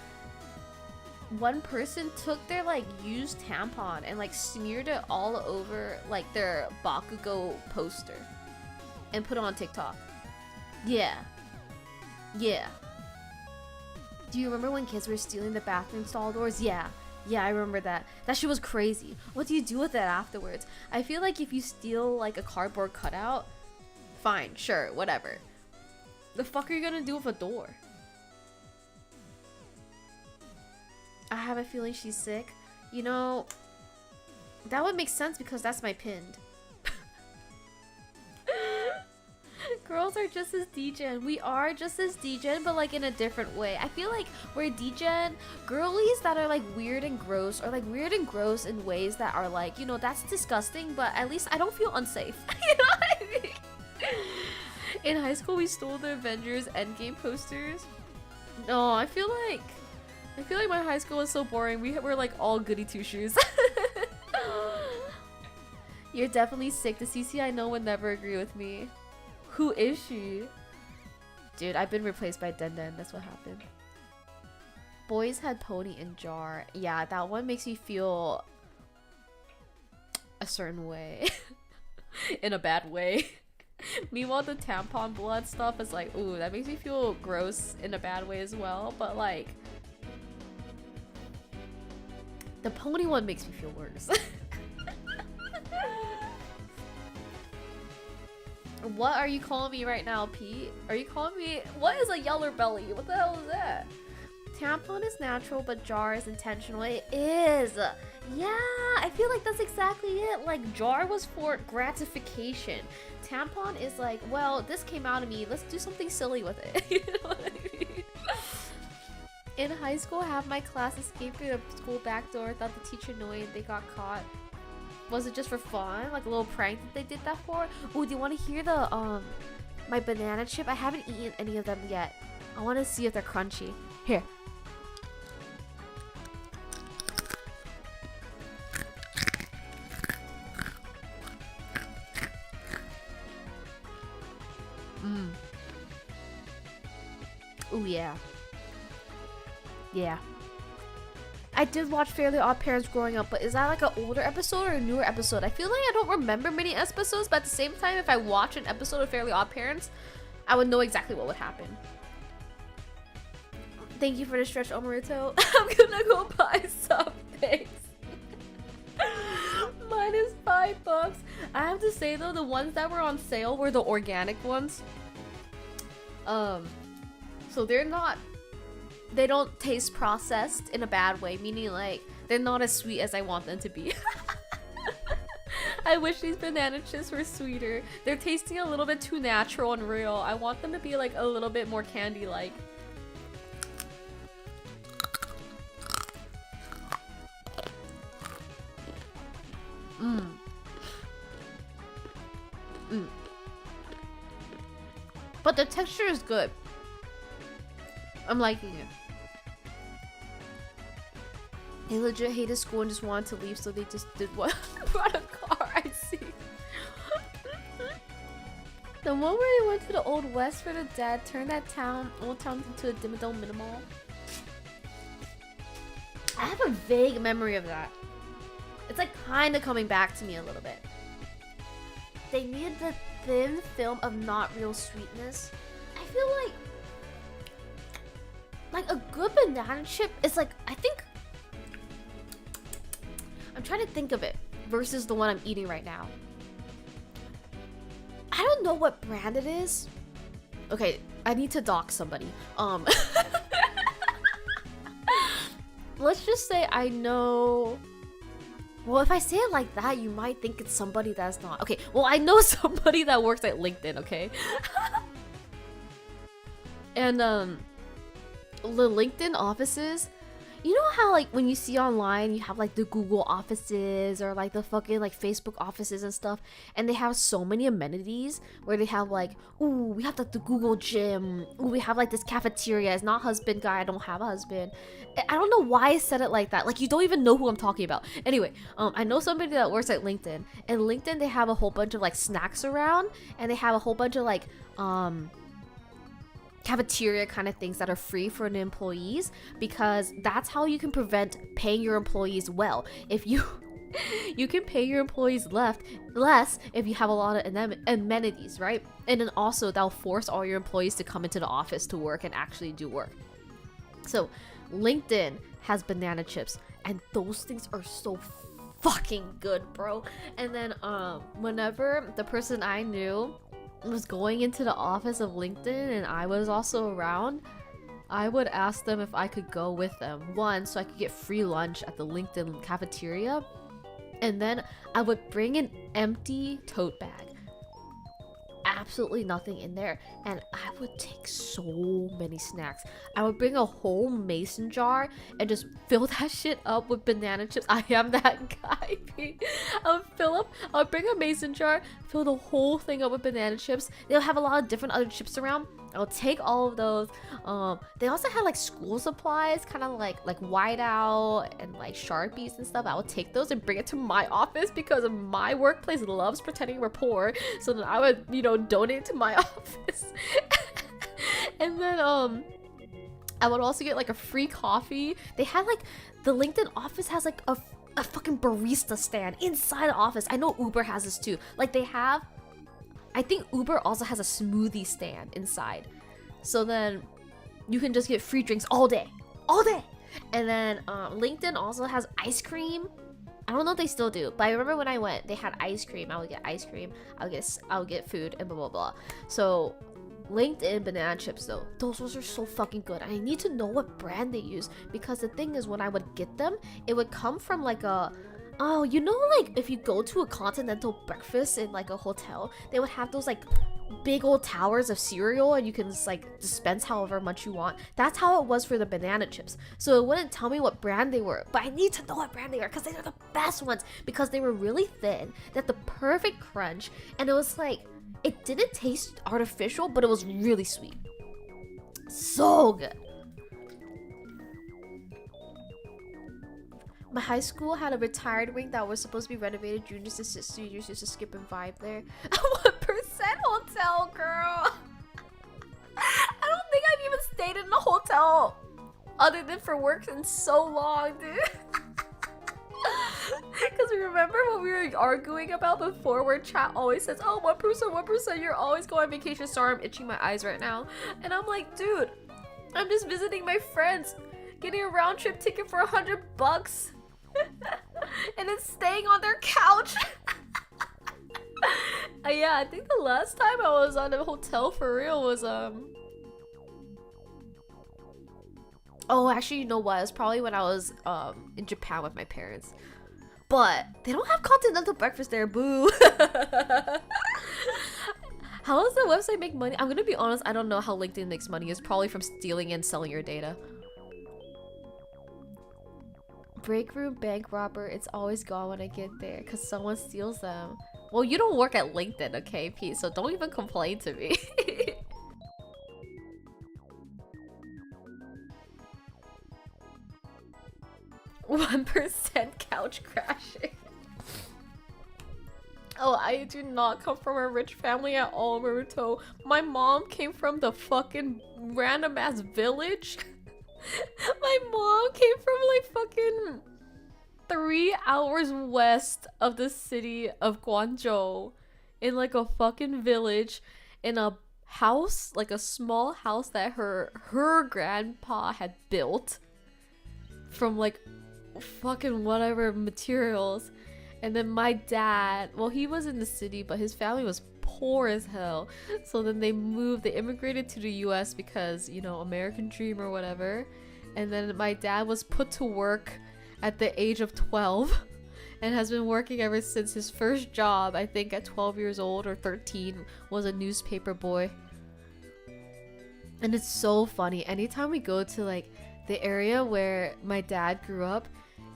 one person took their like used tampon and like smeared it all over like their Bakugo poster and put it on TikTok. Yeah. Yeah. Do you remember when kids were stealing the bathroom stall doors? Yeah. Yeah, I remember that. That shit was crazy. What do you do with that afterwards? I feel like if you steal like a cardboard cutout, fine, sure, whatever. The fuck are you gonna do with a door? I have a feeling she's sick. You know, that would make sense because that's my pinned. Girls are just as degen. We are just as degen, but like in a different way. I feel like we're degen. Girlies that are like weird and gross, or like weird and gross in ways that are like, you know, that's disgusting, but at least I don't feel unsafe. You know what I mean? In high school, we stole the Avengers Endgame posters. No, I feel like my high school was so boring. We were like all goody two shoes. You're definitely sick. The CC I know would never agree with me. Who is she? Dude, I've been replaced by Den Den. That's what happened. Boys had pony in jar. Yeah, that one makes me feel a certain way. In a bad way. Meanwhile, the tampon blood stuff is like, ooh, that makes me feel gross in a bad way as well. But like, the pony one makes me feel worse. What are you calling me right now, Pete? Are you calling me? What is a yeller belly? What the hell is that? Tampon is natural, but jar is intentional. It is. Yeah, I feel like that's exactly it. Like, jar was for gratification. Tampon is like, well, this came out of me. Let's do something silly with it. You know what I mean? In high school, half my class escaped through the school back door. Thought the teacher knew it. They got caught. Was it just for fun? Like a little prank that they did that for? Ooh, do you want to hear the my banana chip? I haven't eaten any of them yet. I want to see if they're crunchy. Here. Ooh, yeah. Yeah. I did watch Fairly Odd Parents growing up, but is that like an older episode or a newer episode? I feel like I don't remember many episodes, but at the same time, if I watch an episode of Fairly Odd Parents, I would know exactly what would happen. Thank you for the stretch, Omaruto. I'm gonna go buy some things. Mine is $5. I have to say though, the ones that were on sale were the organic ones. So they don't taste processed in a bad way, meaning like they're not as sweet as I want them to be. I wish these banana chips were sweeter. They're tasting a little bit too natural and real. I want them to be like a little bit more candy-like. But the texture is good. I'm liking it. They legit hated school and just wanted to leave, so they just did what? Brought a car, I see. The one where they went to the Old West for the dead turned that old town into a Dimmadome minimal. I have a vague memory of that. It's like kind of coming back to me a little bit. They needed the thin film of not real sweetness. I feel like a good banana chip is like, I think, I'm trying to think of it versus the one I'm eating right now. I don't know what brand it is. Okay, I need to dox somebody. Let's just say I know. Well, if I say it like that, you might think it's somebody that's not. Okay, well, I know somebody that works at LinkedIn, okay? And, the LinkedIn offices, you know how, like, when you see online, you have, like, the Google offices or, like, the fucking, like, Facebook offices and stuff, and they have so many amenities where they have, like, ooh, we have, like, the Google gym, ooh, we have, like, this cafeteria. It's not husband guy, I don't have a husband. I don't know why I said it like that. Like, you don't even know who I'm talking about. Anyway, I know somebody that works at LinkedIn, and LinkedIn, they have a whole bunch of, like, snacks around, and they have a whole bunch of, like, cafeteria kind of things that are free for the employees, because that's how you can prevent paying your employees well. If you can pay your employees less if you have a lot of amenities, right? And then also that'll force all your employees to come into the office to work and actually do work. So LinkedIn has banana chips, and those things are so fucking good, bro. And then whenever the person I knew was going into the office of LinkedIn and I was also around, I would ask them if I could go with them. One, so I could get free lunch at the LinkedIn cafeteria, and then I would bring an empty tote bag. Absolutely nothing in there, and I would take so many snacks. I would bring a whole mason jar and just fill that shit up with banana chips. I am that guy. I would bring a mason jar, fill the whole thing up with banana chips. They'll have a lot of different other chips around. I'll take all of those. They also had like school supplies, kind of like whiteout and like Sharpies and stuff. I would take those and bring it to my office because my workplace loves pretending we're poor. So then I would, donate to my office. And then I would also get like a free coffee. They had like, the LinkedIn office has like a fucking barista stand inside the office. I know Uber has this too. Like they have, I think Uber also has a smoothie stand inside. So then you can just get free drinks all day. And then LinkedIn also has ice cream. I don't know if they still do, but I remember when I went, they had ice cream. I would get ice cream. I would get food and blah blah blah. So LinkedIn banana chips though, those ones are so fucking good. I need to know what brand they use, because the thing is, when I would get them, it would come from like a, oh, you know, like if you go to a continental breakfast in like a hotel, they would have those like big old towers of cereal, and you can just like dispense however much you want. That's how it was for the banana chips. So it wouldn't tell me what brand they were, but I need to know what brand they were, because they are the best ones, because they were really thin, they had the perfect crunch, and it was like, it didn't taste artificial, but it was really sweet. So good. My high school had a retired wing that was supposed to be renovated. Juniors and seniors used to skip and vibe there. 1% hotel, girl. I don't think I've even stayed in a hotel other than for work in so long, dude. Because remember what we were arguing about before, where chat always says, oh, 1%, you're always going on vacation. Sorry, I'm itching my eyes right now. And I'm like, dude, I'm just visiting my friends, getting a round trip ticket for $100 and then staying on their couch. Yeah, I think the last time I was on a hotel for real was oh, actually, you know what? It was probably when I was in Japan with my parents. But they don't have continental breakfast there, boo. How does the website make money? I'm gonna be honest, I don't know how LinkedIn makes money. It's probably from stealing and selling your data. Break room bank robber. It's always gone when I get there because someone steals them. Well, you don't work at LinkedIn, okay, Pete? So don't even complain to me. 1% couch crashing. Oh, I do not come from a rich family at all, Naruto. My mom came from the fucking random ass village. My mom came from like fucking 3 hours west of the city of Guangzhou, in like a fucking village, in a house, like a small house that her grandpa had built from like fucking whatever materials. And then my dad, well, he was in the city, but his family was poor as hell. So then they immigrated to the US because, you know, American dream or whatever. And then my dad was put to work at the age of 12 and has been working ever since. His first job, I think at 12 years old or 13, was a newspaper boy. And it's so funny. Anytime we go to like the area where my dad grew up,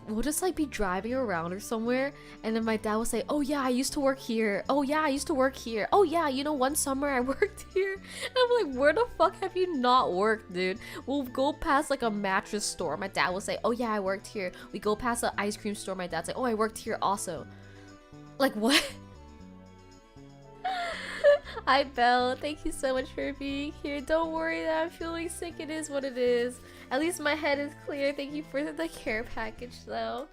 we'll just like be driving around or somewhere, and then my dad will say, oh yeah, I used to work here. Oh yeah, I used to work here. Oh yeah, you know, one summer I worked here. And I'm like, where the fuck have you not worked, dude? We'll go past like a mattress store. My dad will say, oh yeah, I worked here. We go past an ice cream store. My dad's like, oh, I worked here also. Like, what? Hi Belle, thank you so much for being here. Don't worry that I'm feeling sick. It is what it is. At least my head is clear. Thank you for the care package though.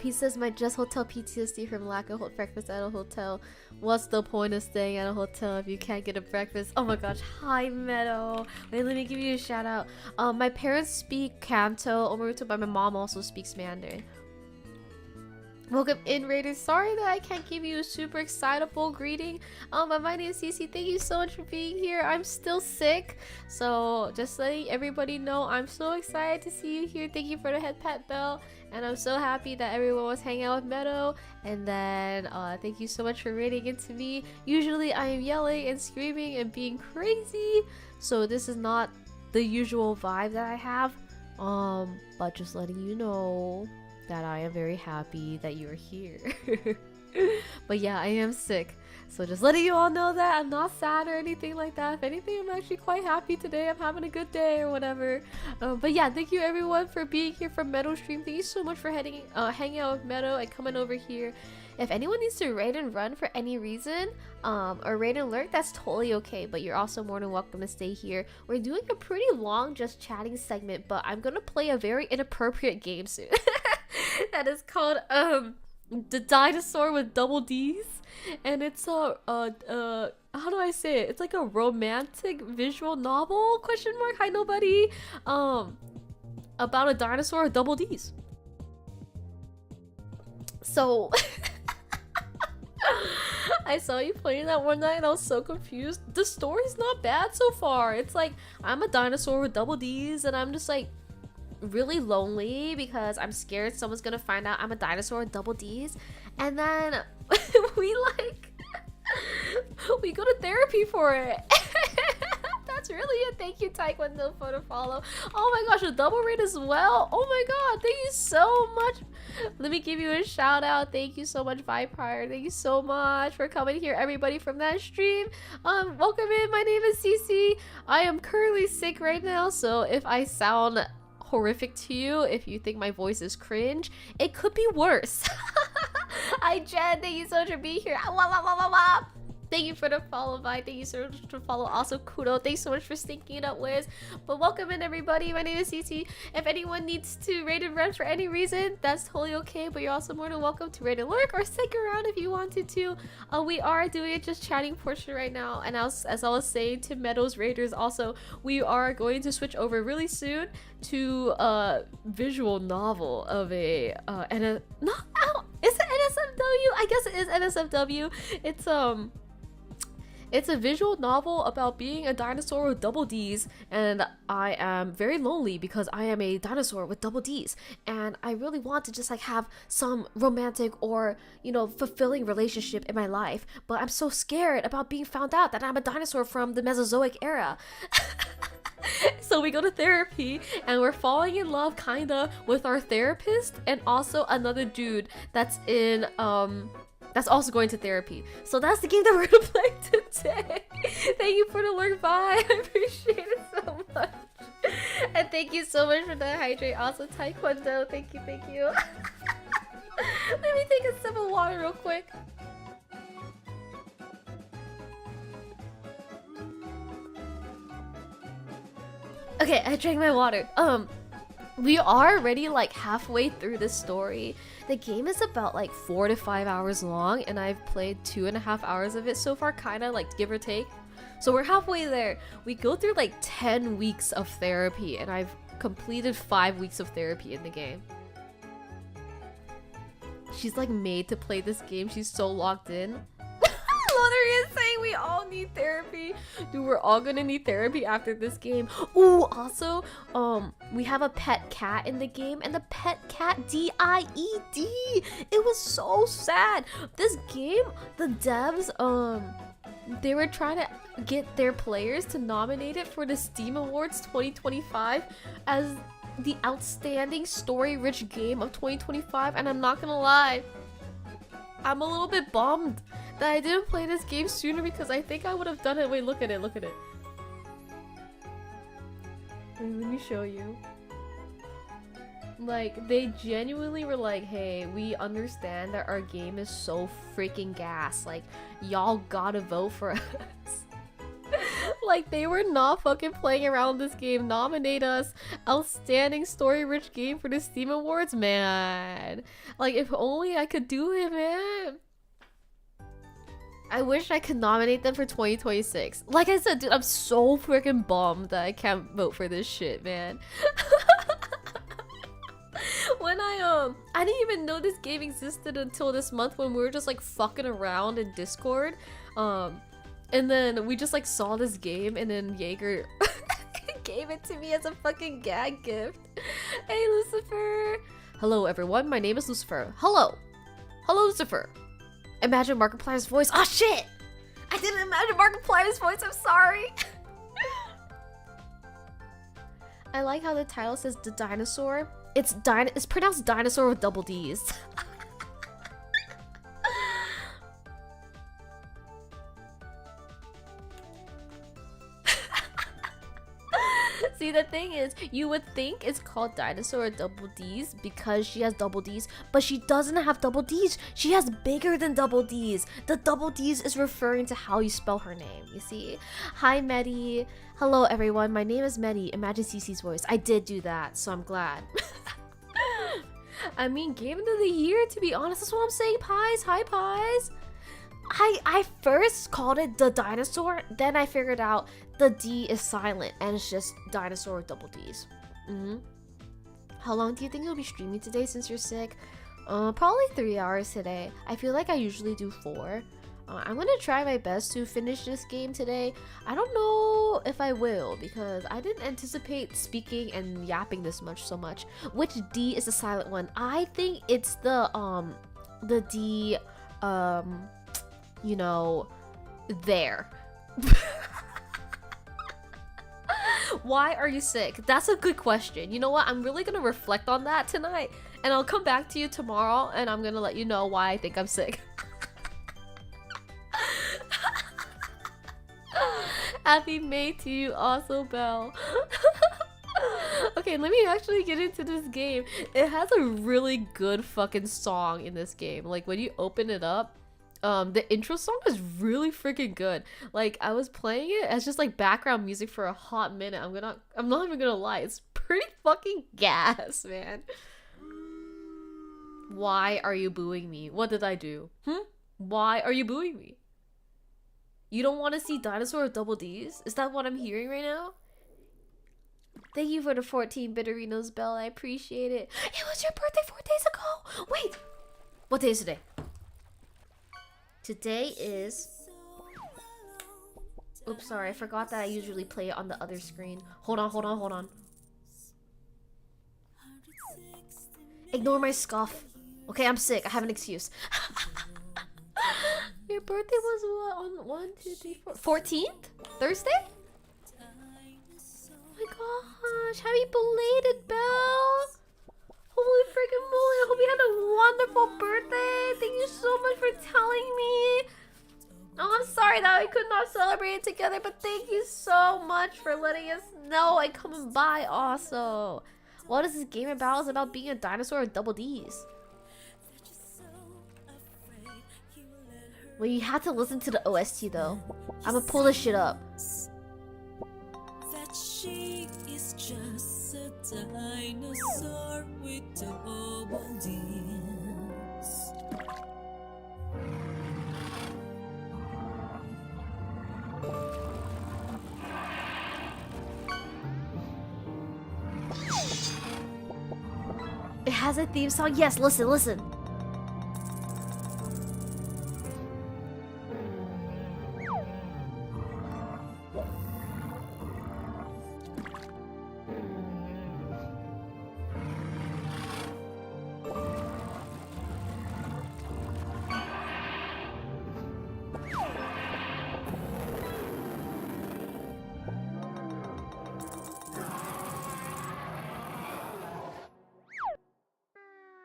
He says, my just hotel PTSD from lack of breakfast at a hotel. What's the point of staying at a hotel if you can't get a breakfast? Oh my gosh. Hi Meadow. Wait, let me give you a shout out. My parents speak Kanto, Omaruto, but my mom also speaks Mandarin. Welcome in, Raiders. Sorry that I can't give you a super excitable greeting. But my name is Cece. Thank you so much for being here. I'm still sick, so just letting everybody know I'm so excited to see you here. Thank you for the head pat bell, and I'm so happy that everyone was hanging out with Meadow. And then thank you so much for raiding into me. Usually I am yelling and screaming and being crazy, so this is not the usual vibe that I have. But just letting you know that I am very happy that you're here. But yeah, I am sick, so just letting you all know that I'm not sad or anything like that. If anything, I'm actually quite happy today. I'm having a good day or whatever. But yeah, thank you everyone for being here from Meadow Stream. Thank you so much for hanging out with Meadow and coming over here. If anyone needs to raid and run for any reason, or raid and lurk, that's totally okay, but you're also more than welcome to stay here. We're doing a pretty long just chatting segment, but I'm gonna play a very inappropriate game soon. That is called The Dinosaur with Double D's, and it's a how do I say it? It's like a romantic visual novel, question mark, hi nobody, about a dinosaur with double D's. So I saw you playing that one night and I was so confused. The story's not bad so far. It's like I'm a dinosaur with double D's and I'm just like really lonely because I'm scared someone's gonna find out I'm a dinosaur with double D's. And then we we go to therapy for it. That's really it. Thank you, Taekwondo, for the follow. Oh my gosh, a double rate as well. Oh my god, thank you so much. Let me give you a shout out. Thank you so much, Viprior. Thank you so much for coming here, everybody, from that stream. Welcome in. My name is Cece. I am currently sick right now, so if I sound horrific to you, if you think my voice is cringe, it could be worse. Hi, Jen. Thank you so much for being here. Thank you for the follow, Vi. Thank you so much for the follow. Also, Kudo. Thanks so much for stinking it up, Wiz. But welcome in, everybody. My name is Cece. If anyone needs to raid and run for any reason, that's totally okay. But you're also more than welcome to raid and lurk or stick around if you wanted to. We are doing a just chatting portion right now. And as I was saying to Meadows Raiders, also, we are going to switch over really soon to a visual novel of a is it NSFW? I guess it is NSFW. It's a visual novel about being a dinosaur with double D's, and I am very lonely because I am a dinosaur with double D's, and I really want to just like have some romantic or, you know, fulfilling relationship in my life, but I'm so scared about being found out that I'm a dinosaur from the Mesozoic era. So we go to therapy and we're falling in love kinda with our therapist and also another dude that's in that's also going to therapy. So that's the game that we're gonna play today. Thank you for the lurk, bye. I appreciate it so much. And thank you so much for the hydrate. Also, Taekwondo. Thank you, thank you. Let me take a sip of water real quick. Okay, I drank my water. We are already like halfway through the story. The game is about like 4 to 5 hours long, and I've played 2.5 hours of it so far, kind of like give or take. So we're halfway there. We go through like 10 weeks of therapy, and I've completed 5 weeks of therapy in the game. She's like made to play this game. She's so locked in. Lottery is saying we all need therapy. Dude, we're all gonna need therapy after this game. Ooh, also, we have a pet cat in the game, and the pet cat D-I-E-D. It was so sad. This game, the devs, they were trying to get their players to nominate it for the Steam Awards 2025 as the outstanding story-rich game of 2025, and I'm not gonna lie, I'm a little bit bummed that I didn't play this game sooner because I think I would have done it. Wait, look at it, look at it. Wait, let me show you. Like, they genuinely were like, hey, we understand that our game is so freaking gas. Like, y'all gotta vote for us. Like, they were not fucking playing around this game. Nominate us. Outstanding story-rich game for the Steam Awards, man. Like, if only I could do it, man. I wish I could nominate them for 2026. Like I said, dude, I'm so freaking bummed that I can't vote for this shit, man. When I didn't even know this game existed until this month when we were just like fucking around in Discord. And then we just like saw this game, and then Jaeger gave it to me as a fucking gag gift. Hey, Lucifer. Hello, everyone. My name is Lucifer. Hello. Hello, Lucifer. Imagine Markiplier's voice. Oh shit! I didn't imagine Markiplier's voice. I'm sorry. I like how the title says the dinosaur. It's pronounced dinosaur with double D's. See, the thing is, you would think it's called dinosaur with double D's because she has double D's, but she doesn't have double D's. She has bigger than double D's. The double D's is referring to how you spell her name, you see? Hi, Medi. Hello, everyone. My name is Medi. Imagine Cece's voice. I did do that, so I'm glad. I mean, game of the year, to be honest. That's what I'm saying, Pies. Hi, Pies. I first called it the dinosaur, then I figured out the D is silent and it's just dinosaur with double D's. How long do you think you'll be streaming today since you're sick? Probably 3 hours today. I feel like I usually do 4. I'm gonna try my best to finish this game today. I don't know if I will because I didn't anticipate speaking and yapping this so much. Which D is the silent one? I think it's the D, you know, there. Why are you sick? That's a good question. You know what? I'm really gonna reflect on that tonight, and I'll come back to you tomorrow, and I'm gonna let you know why I think I'm sick. Happy May to you also, Belle. Okay, let me actually get into this game. It has a really good fucking song in this game. Like when you open it up, the intro song is really freaking good. Like I was playing it as just like background music for a hot minute. I'm not even gonna lie, it's pretty fucking gas, man. Why are you booing me? What did I do? Why are you booing me? You don't want to see Dinosaur with double D's? Is that what I'm hearing right now? Thank you for the 14 Bitterinos, Belle. I appreciate it. It was your birthday 4 days ago. Wait. What day is today? Today is... Oops, sorry. I forgot that I usually play it on the other screen. Hold on. Ignore my scoff. Okay, I'm sick. I have an excuse. Your birthday was what? On 1, 2, 3, 4... 14th? Thursday? Oh my gosh. Happy belated, Belle. Holy freaking moly. I hope you had a wonderful birthday. Thank you so much for telling me. Oh, I'm sorry that we could not celebrate it together, but thank you so much for letting us know and coming by also. What is this game about? It's about being a dinosaur with double D's. Well, you had to listen to the OST though. I'm gonna pull this shit up. That she is just a dinosaur with double D's. It has a theme song. Yes, listen.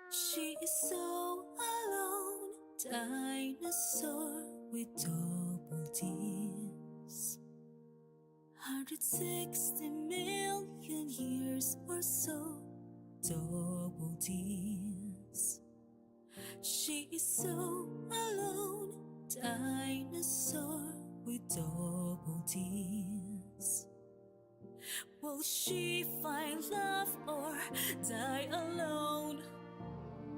She is so alone, dinosaur with double D's. 160 million years or so, double D's. She is so alone, dinosaur with double D's. Will she find love or die alone?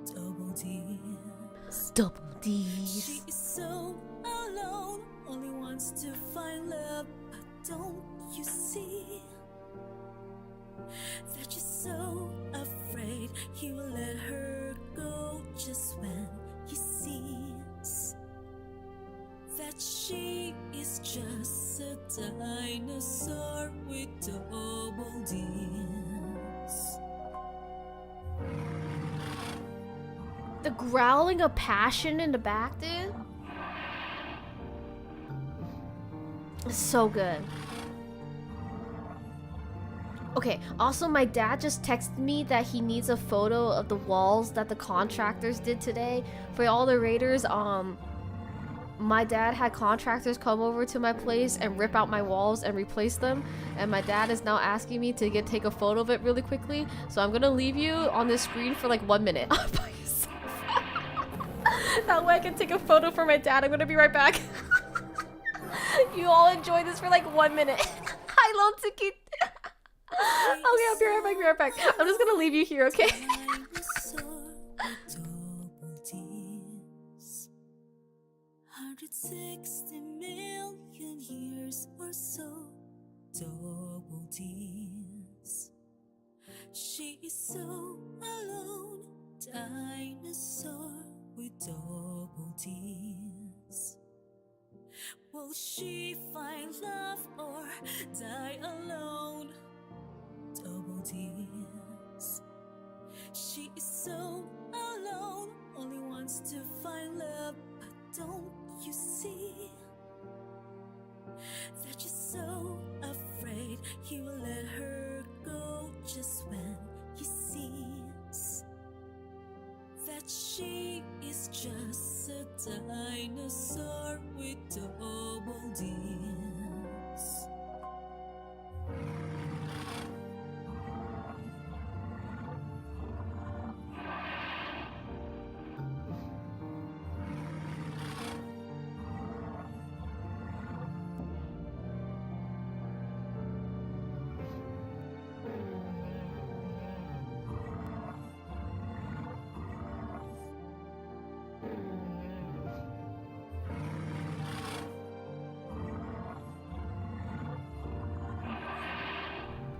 Double D's. Double D's. She is so alone, only wants to find love, but don't you see that you're so afraid he will let her go just when he sees that she is just a dinosaur with double D's. The growling of passion in the back, dude. It's so good. Okay, also my dad just texted me that he needs a photo of the walls that the contractors did today. For all the raiders, my dad had contractors come over to my place and rip out my walls and replace them. And my dad is now asking me to take a photo of it really quickly. So I'm gonna leave you on this screen for like 1 minute. By yourself. That way I can take a photo for my dad. I'm gonna be right back. You all enjoy this for like 1 minute. Hi, Lone Tiki. Okay, I'll be right back. I'm just gonna leave you here, okay? Dinosaur with double D's. 160 million years or so, double D's. She is so alone, dinosaur with double D's. Will she find love or die alone? Double D's. She is so alone, only wants to find love, but don't you see that she's so afraid he will let her go just when he sees that she is just a dinosaur with double D's.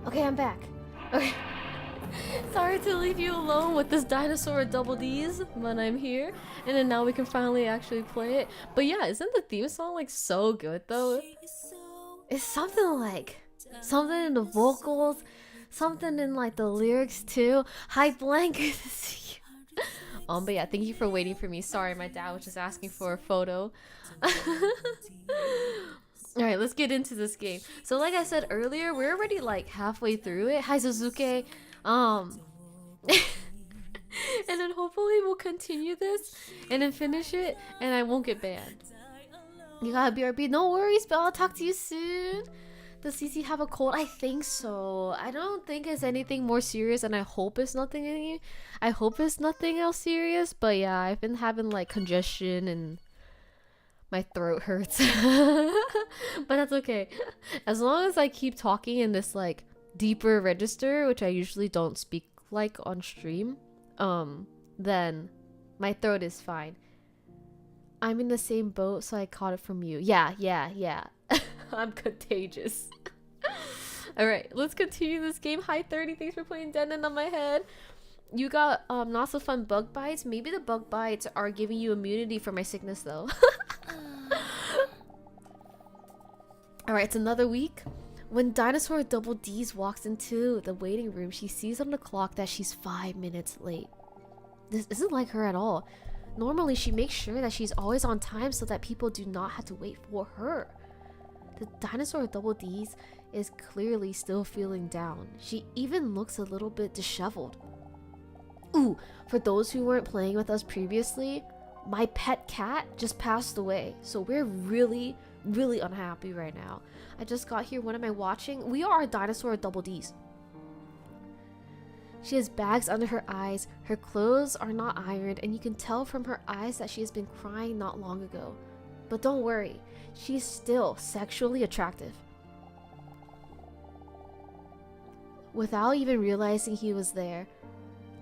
Okay, I'm back. Okay. Sorry to leave you alone with this dinosaur with double D's, but I'm here. And then now we can finally actually play it. But yeah, isn't the theme song like so good though? She is so It's something in the vocals, something in like the lyrics too. Hi Blank, good to see you. But yeah, thank you for waiting for me. Sorry, my dad was just asking for a photo. Alright, let's get into this game. So like I said earlier, we're already like halfway through it. Hi Suzuki. And then hopefully we'll continue this and then finish it and I won't get banned. You got a BRB? No worries, but I'll talk to you soon. Does CC have a cold? I think so. I don't think it's anything more serious and I hope it's nothing else serious, but yeah, I've been having like congestion and my throat hurts. But that's okay. As long as I keep talking in this like deeper register, which I usually don't speak like on stream, then my throat is fine. I'm in the same boat, so I caught it from you. Yeah. I'm contagious. Alright, let's continue this game. Hi 30, thanks for playing Denon on my head. You got not so fun bug bites. Maybe the bug bites are giving you immunity for my sickness though. Alright, it's another week. When Dinosaur Double D's walks into the waiting room, she sees on the clock that she's 5 minutes late. This isn't like her at all. Normally, she makes sure that she's always on time so that people do not have to wait for her. The Dinosaur Double D's is clearly still feeling down. She even looks a little bit disheveled. Ooh, for those who weren't playing with us previously, my pet cat just passed away, so we're really unhappy right now. I just got here. What am I watching? We are a Dinosaur Double D's. She has bags under her eyes, her clothes are not ironed, and you can tell from her eyes that she has been crying not long ago. But don't worry, she's still sexually attractive. Without even realizing he was there,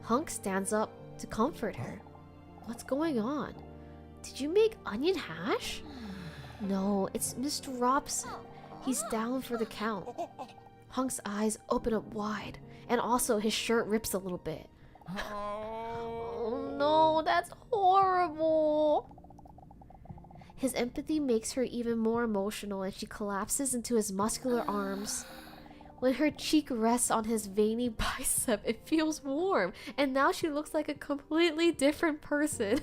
Hunk stands up to comfort her. What's going on? Did you make onion hash? No, it's Mr. Robson. He's down for the count. Hunk's eyes open up wide, and also his shirt rips a little bit. Oh no, that's horrible. His empathy makes her even more emotional and she collapses into his muscular arms. When her cheek rests on his veiny bicep, it feels warm, and now she looks like a completely different person.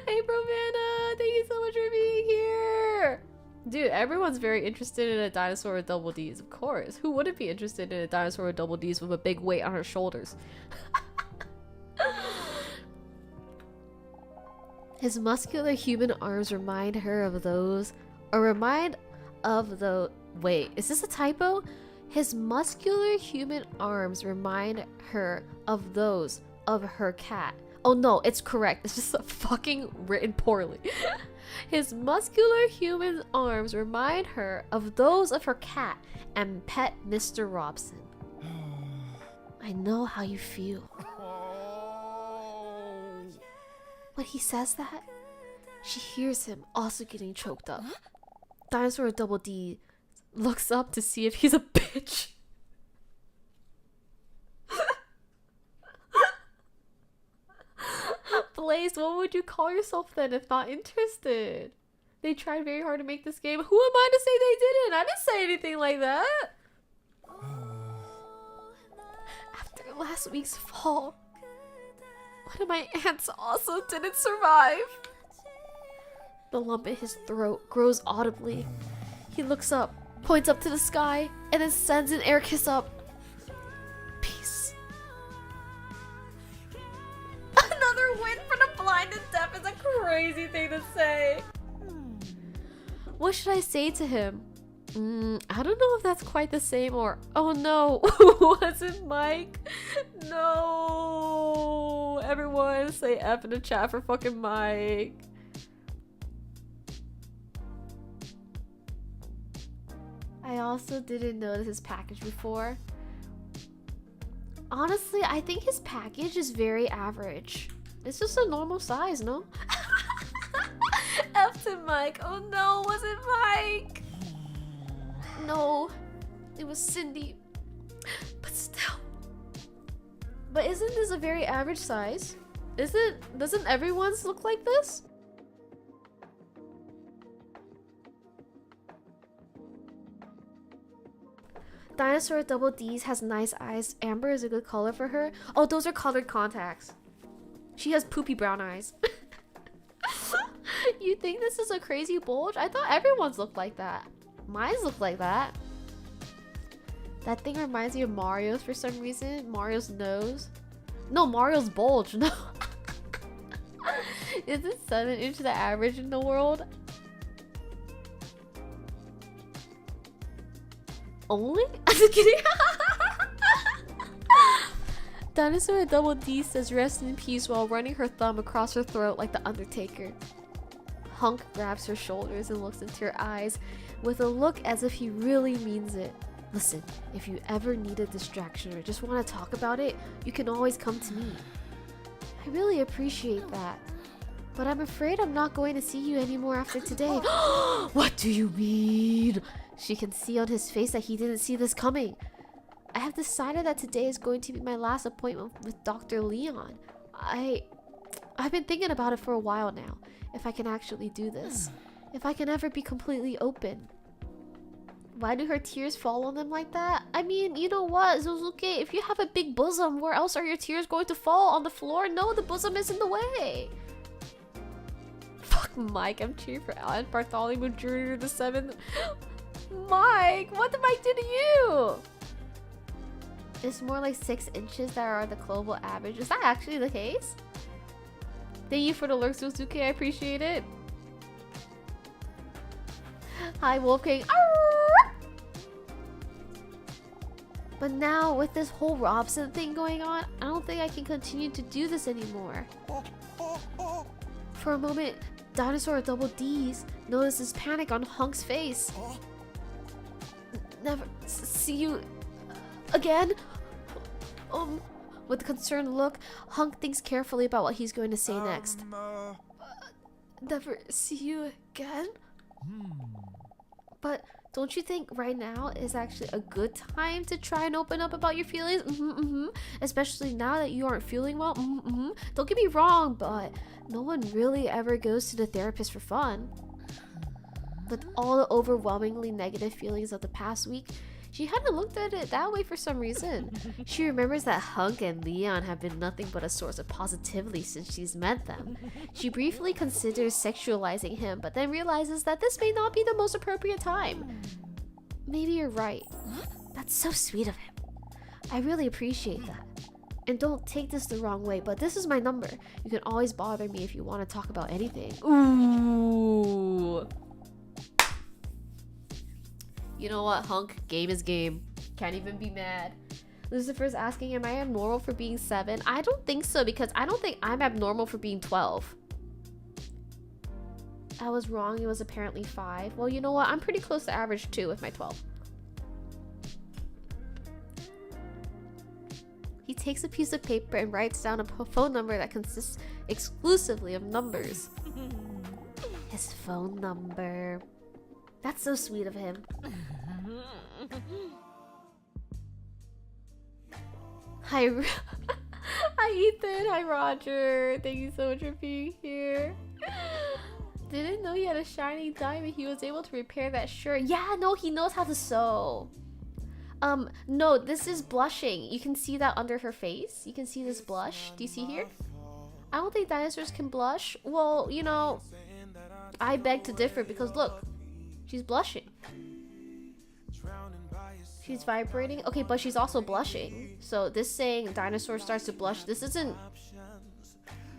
Hey Brovana, thank you so much for being here! Dude, everyone's very interested in a dinosaur with double D's, of course. Who wouldn't be interested in a dinosaur with double D's with a big weight on her shoulders? His muscular human arms remind her of those... Wait, is this a typo? His muscular human arms remind her of those of her cat. Oh no, it's correct. It's just fucking written poorly. His muscular human arms remind her of those of her cat and pet Mr. Robson. I know how you feel. When he says that, she hears him also getting choked up. Dinosaur Double D looks up to see if he's a bitch. Blaze, what would you call yourself then if not interested? They tried very hard to make this game. Who am I to say they didn't? I didn't say anything like that. After last week's fall, one of my aunts also didn't survive. The lump in his throat grows audibly. He looks up, points up to the sky, and then sends an air kiss up. Peace. Another win for the blind and deaf is a crazy thing to say. What should I say to him? I don't know if that's quite the same or... Oh no, was it Mike? No. Everyone say F in the chat for fucking Mike. I also didn't notice his package before. Honestly, I think his package is very average. It's just a normal size, no? F to Mike. Oh no, was it Mike? No, it was Cindy. But still. But isn't this a very average size? Doesn't everyone's look like this? Dinosaur Double D's has nice eyes. Amber is a good color for her. Oh, those are colored contacts. She has poopy brown eyes. You think this is a crazy bulge? I thought everyone's looked like that. Mine's look like that. That thing reminds me of Mario's for some reason. Mario's nose. No, Mario's bulge. No. Isn't 7 inch the average in the world? Only? I'm just kidding. Dinosaur Double D says rest in peace while running her thumb across her throat like the Undertaker. Hunk grabs her shoulders and looks into her eyes with a look as if he really means it. Listen, if you ever need a distraction or just want to talk about it, you can always come to me. I really appreciate that. But I'm afraid I'm not going to see you anymore after today. What do you mean? She can see on his face that he didn't see this coming. I have decided that today is going to be my last appointment with Dr. Leon. I've been thinking about it for a while now. If I can actually do this. If I can ever be completely open. Why do her tears fall on them like that? I mean, you know what, Suzuki? If you have a big bosom, where else are your tears going to fall? On the floor? No, the bosom is in the way. Fuck Mike, I'm cheering for Alan Bartholomew Jr. the 7th. Mike, what did Mike do to you? It's more like 6 inches that are the global average. Is that actually the case? Thank you for the lurk, Suzuki. I appreciate it. Hi, Wolf King. Arr! But now, with this whole Robson thing going on, I don't think I can continue to do this anymore. For a moment, Dinosaur Double D's notices panic on Hunk's face. Never see you again? With a concerned look, Hunk thinks carefully about what he's going to say next. Never see you again? But don't you think right now is actually a good time to try and open up about your feelings? Especially now that you aren't feeling well? Don't get me wrong, but no one really ever goes to the therapist for fun. With all the overwhelmingly negative feelings of the past week, she hadn't looked at it that way for some reason. She remembers that Hunk and Leon have been nothing but a source of positivity since she's met them. She briefly considers sexualizing him, but then realizes that this may not be the most appropriate time. Maybe you're right. That's so sweet of him. I really appreciate that. And don't take this the wrong way, but this is my number. You can always bother me if you want to talk about anything. Ooh. You know what, Hunk? Game is game. Can't even be mad. Lucifer's asking, am I abnormal for being 7? I don't think so, because I don't think I'm abnormal for being 12. I was wrong, it was apparently 5. Well, you know what? I'm pretty close to average too with my 12. He takes a piece of paper and writes down a phone number that consists exclusively of numbers. His phone number. That's so sweet of him. Hi, hi Ethan. Hi Roger. Thank you so much for being here. Didn't know he had a shiny diamond. He was able to repair that shirt. Yeah, no, he knows how to sew. No, this is blushing. You can see that under her face. You can see this blush. Do you see here? I don't think dinosaurs can blush. Well, you know, I beg to differ because look, she's blushing. She's vibrating. Okay, but she's also blushing. So this saying dinosaur starts to blush, this isn't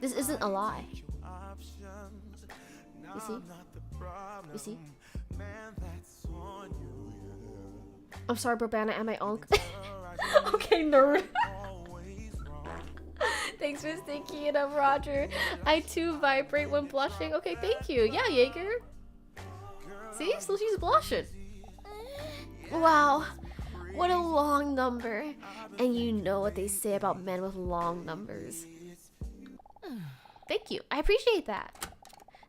a lie. You see? You see? I'm sorry, Brabana and my unk. Okay, nerd. Thanks for sticking it up, Roger. I too vibrate when blushing. Okay, thank you. Yeah, Jaeger. See? So she's blushing. Wow. What a long number. And you know what they say about men with long numbers. Thank you. I appreciate that.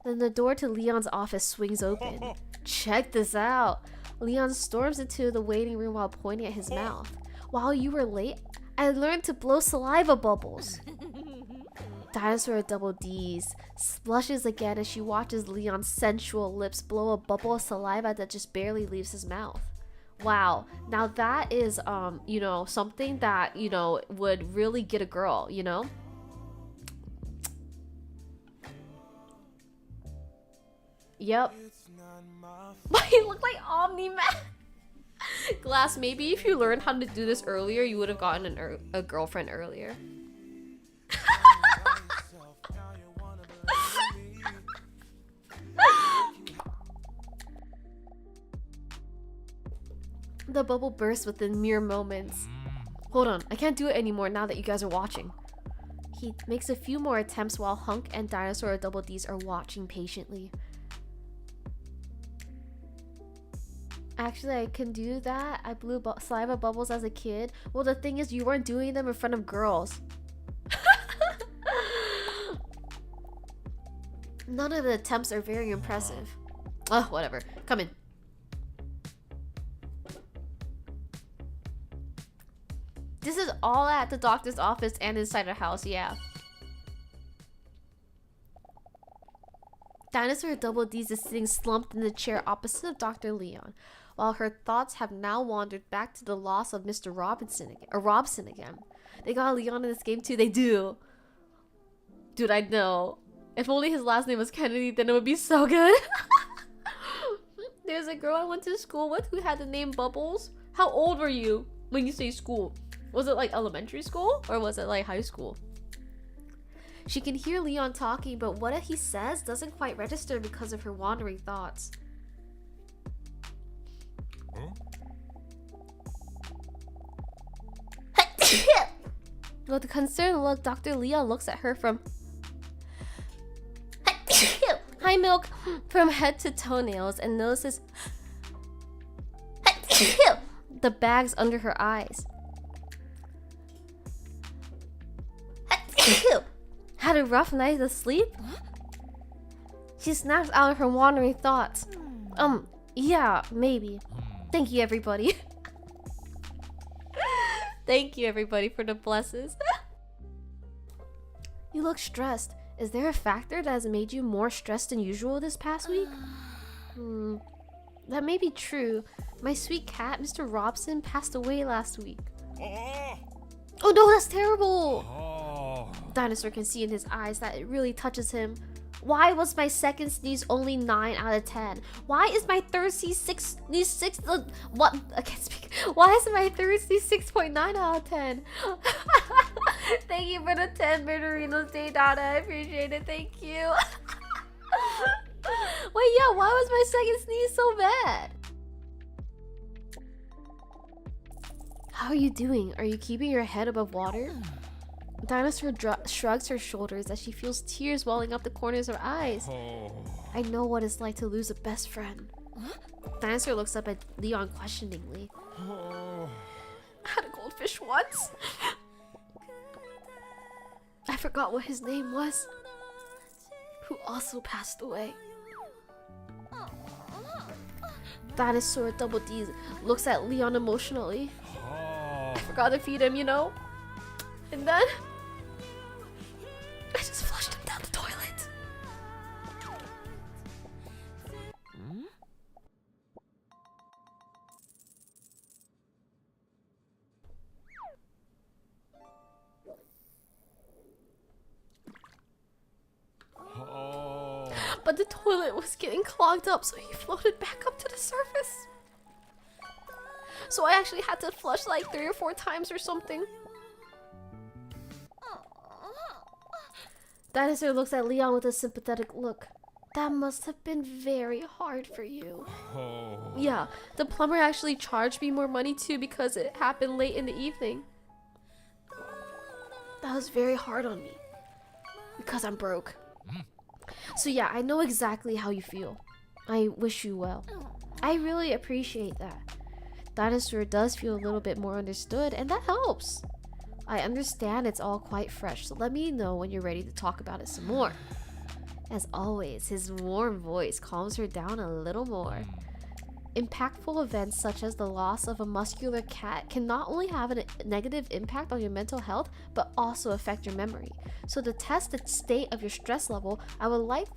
Then the door to Leon's office swings open. Check this out. Leon storms into the waiting room while pointing at his mouth. While you were late, I learned to blow saliva bubbles. Dinosaur Double D's blushes again as she watches Leon's sensual lips blow a bubble of saliva that just barely leaves his mouth. Wow, now that is, you know, something that, you know, would really get a girl, you know? Yep. Why you look like Omni-Man? Glass, maybe if you learned how to do this earlier, you would have gotten a girlfriend earlier. The bubble bursts within mere moments. Hold on, I can't do it anymore now that you guys are watching. He makes a few more attempts while Hunk and Dinosaur Double D's are watching patiently. Actually, I can do that. I blew saliva bubbles as a kid. Well, the thing is, you weren't doing them in front of girls. None of the attempts are very impressive. Oh, whatever. Come in. This is all at the doctor's office and inside her house, yeah. Dinosaur Double D's is sitting slumped in the chair opposite of Dr. Leon, while her thoughts have now wandered back to the loss of Mr. Robson again. They got Leon in this game too, they do. Dude, I know. If only his last name was Kennedy, then it would be so good. There's a girl I went to school with who had the name Bubbles. How old were you when you say school? Was it like elementary school or was it like high school? She can hear Leon talking, but what he says doesn't quite register because of her wandering thoughts. Huh? With a concerned look, Dr. Leon looks at her from high milk from head to toenails and notices the bags under her eyes. Had a rough night of sleep? She snaps out of her wandering thoughts. Yeah, maybe. Thank you, everybody. Thank you, everybody, for the blesses. You look stressed. Is there a factor that has made you more stressed than usual this past week? That may be true. My sweet cat, Mr. Robson, passed away last week. Oh no, that's terrible! Dinosaur can see in his eyes that it really touches him. Why was my second sneeze only 9 out of 10? Why is my third sneeze 6? What? I can't speak. Why is my third sneeze 6.9 out of 10? Thank you for the 10 Bitterinos Day, Donna. I appreciate it. Thank you. Wait, yeah, why was my second sneeze so bad? How are you doing? Are you keeping your head above water? Dinosaur shrugs her shoulders as she feels tears welling up the corners of her eyes. I know what it's like to lose a best friend. Dinosaur looks up at Leon questioningly. I had a goldfish once. I forgot what his name was. Who also passed away. Dinosaur Double D looks at Leon emotionally. I forgot to feed him, you know? And then I just flushed him down the toilet. but the toilet was getting clogged up, so he floated back up to the surface. So I actually had to flush like 3 or 4 times or something. Dinosaur looks at Leon with a sympathetic look. That must have been very hard for you. Yeah, the plumber actually charged me more money too because it happened late in the evening. That was very hard on me. Because I'm broke. So yeah, I know exactly how you feel. I wish you well. I really appreciate that. Dinosaur does feel a little bit more understood, and that helps. I understand it's all quite fresh, so let me know when you're ready to talk about it some more. As always, his warm voice calms her down a little more. Impactful events such as the loss of a muscular cat can not only have a negative impact on your mental health, but also affect your memory. So to test the state of your stress level, I would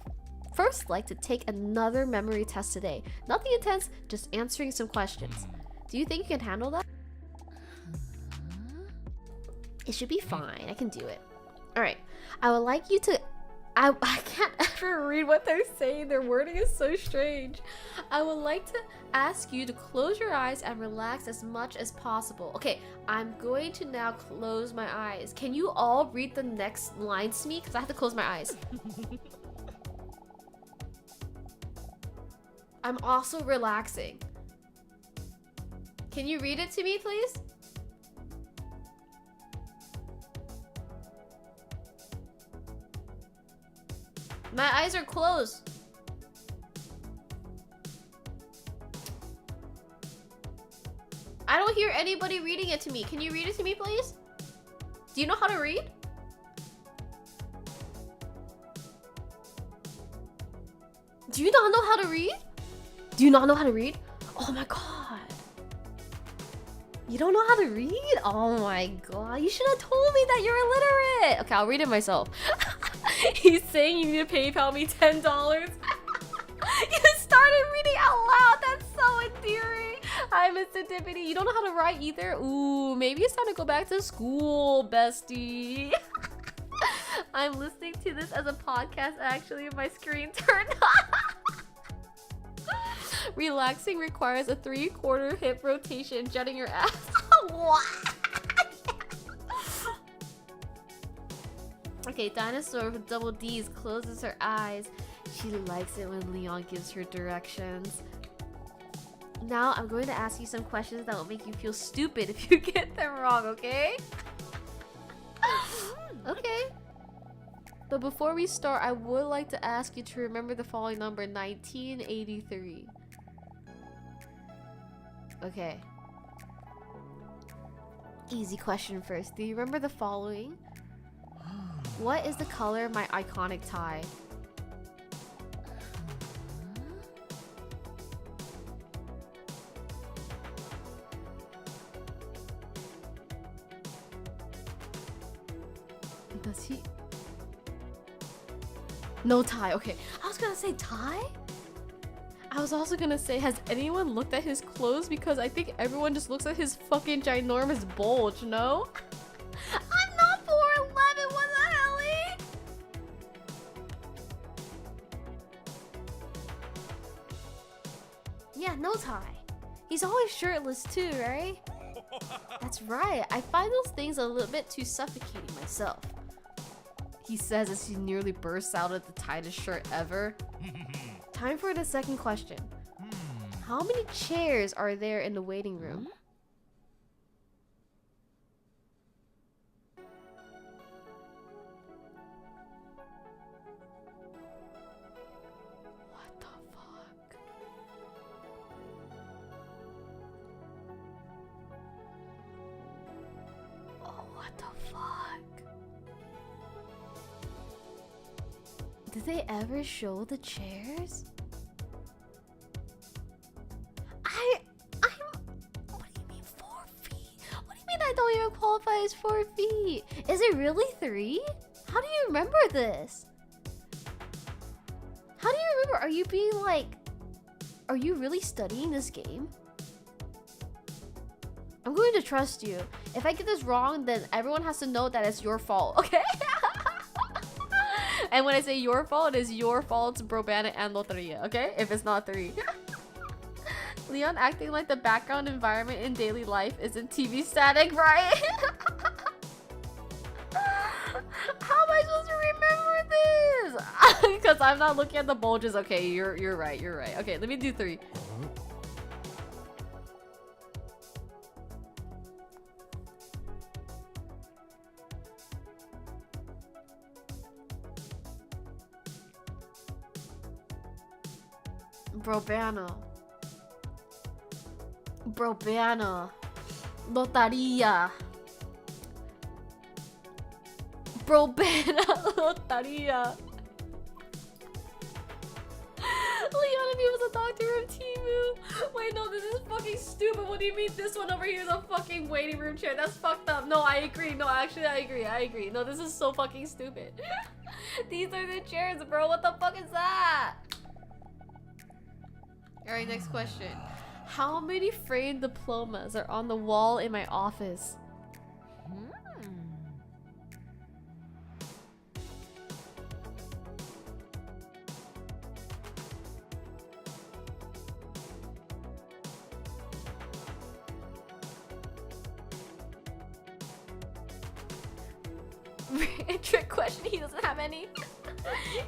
first like to take another memory test today. Nothing intense, just answering some questions. Do you think you can handle that? It should be fine. I can do it. Alright. I would like you to... I can't ever read what they're saying. Their wording is so strange. I would like to ask you to close your eyes and relax as much as possible. Okay, I'm going to now close my eyes. Can you all read the next lines to me? Because I have to close my eyes. I'm also relaxing. Can you read it to me, please? My eyes are closed. I don't hear anybody reading it to me. Can you read it to me, please? Do you know how to read? Do you not know how to read? Do you not know how to read? Oh my god. You don't know how to read? Oh my god. You should have told me that you're illiterate. Okay, I'll read it myself. He's saying you need to PayPal me $10. You started reading out loud. That's so endearing. Hi, Mr. Dippity. You don't know how to write either? Ooh, maybe it's time to go back to school, bestie. I'm listening to this as a podcast. Actually, my screen turned on. Relaxing requires a 3/4 hip rotation, jutting your ass. What? Okay, Dinosaur with double D's closes her eyes. She likes it when Leon gives her directions. Now I'm going to ask you some questions that will make you feel stupid if you get them wrong, okay? Okay. But before we start, I would like to ask you to remember the following number, 1983. Okay. Easy question first. Do you remember the following? What is the color of my iconic tie? Does he? No tie. Okay. I was gonna say tie? I was also gonna say, has anyone looked at his clothes? Because I think everyone just looks at his fucking ginormous bulge, no? I'm not 4'11", what the hell? Yeah, no tie. He's always shirtless too, right? That's right. I find those things a little bit too suffocating myself. He says as he nearly bursts out of the tightest shirt ever. Time for the second question. How many chairs are there in the waiting room? What the fuck? Oh, what the fuck? Did they ever show the chairs? What do you mean 4 feet? What do you mean I don't even qualify as 4 feet? Is it really 3? How do you remember this? How do you remember? Are you being like... Are you really studying this game? I'm going to trust you. If I get this wrong, then everyone has to know that it's your fault, okay? And when I say your fault, it is your fault, Brobana and Loteria, okay? If it's not 3. Leon acting like the background environment in daily life isn't TV static, right? How am I supposed to remember this? Because I'm not looking at the bulges. Okay, you're right, you're right. Okay, let me do 3. Brobana. Loteria. Brobana. Loteria. Leon and he was a doctor of Timu. Wait, no, this is fucking stupid. What do you mean this one over here is a fucking waiting room chair? That's fucked up. No, I agree. No, actually, I agree. No, this is so fucking stupid. These are the chairs, bro. What the fuck is that? Alright, next question. How many framed diplomas are on the wall in my office? Trick question, he doesn't have any.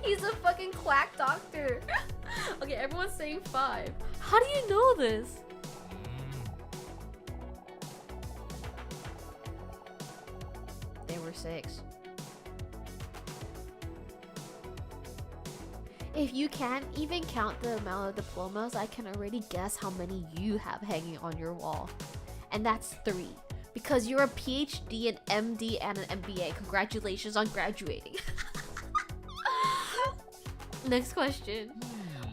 He's a fucking quack doctor. Okay, everyone's saying 5. How do you know this? They were 6. If you can't even count the amount of diplomas, I can already guess how many you have hanging on your wall. And that's 3. Because you're a PhD, an MD, and an MBA. Congratulations on graduating. Next question.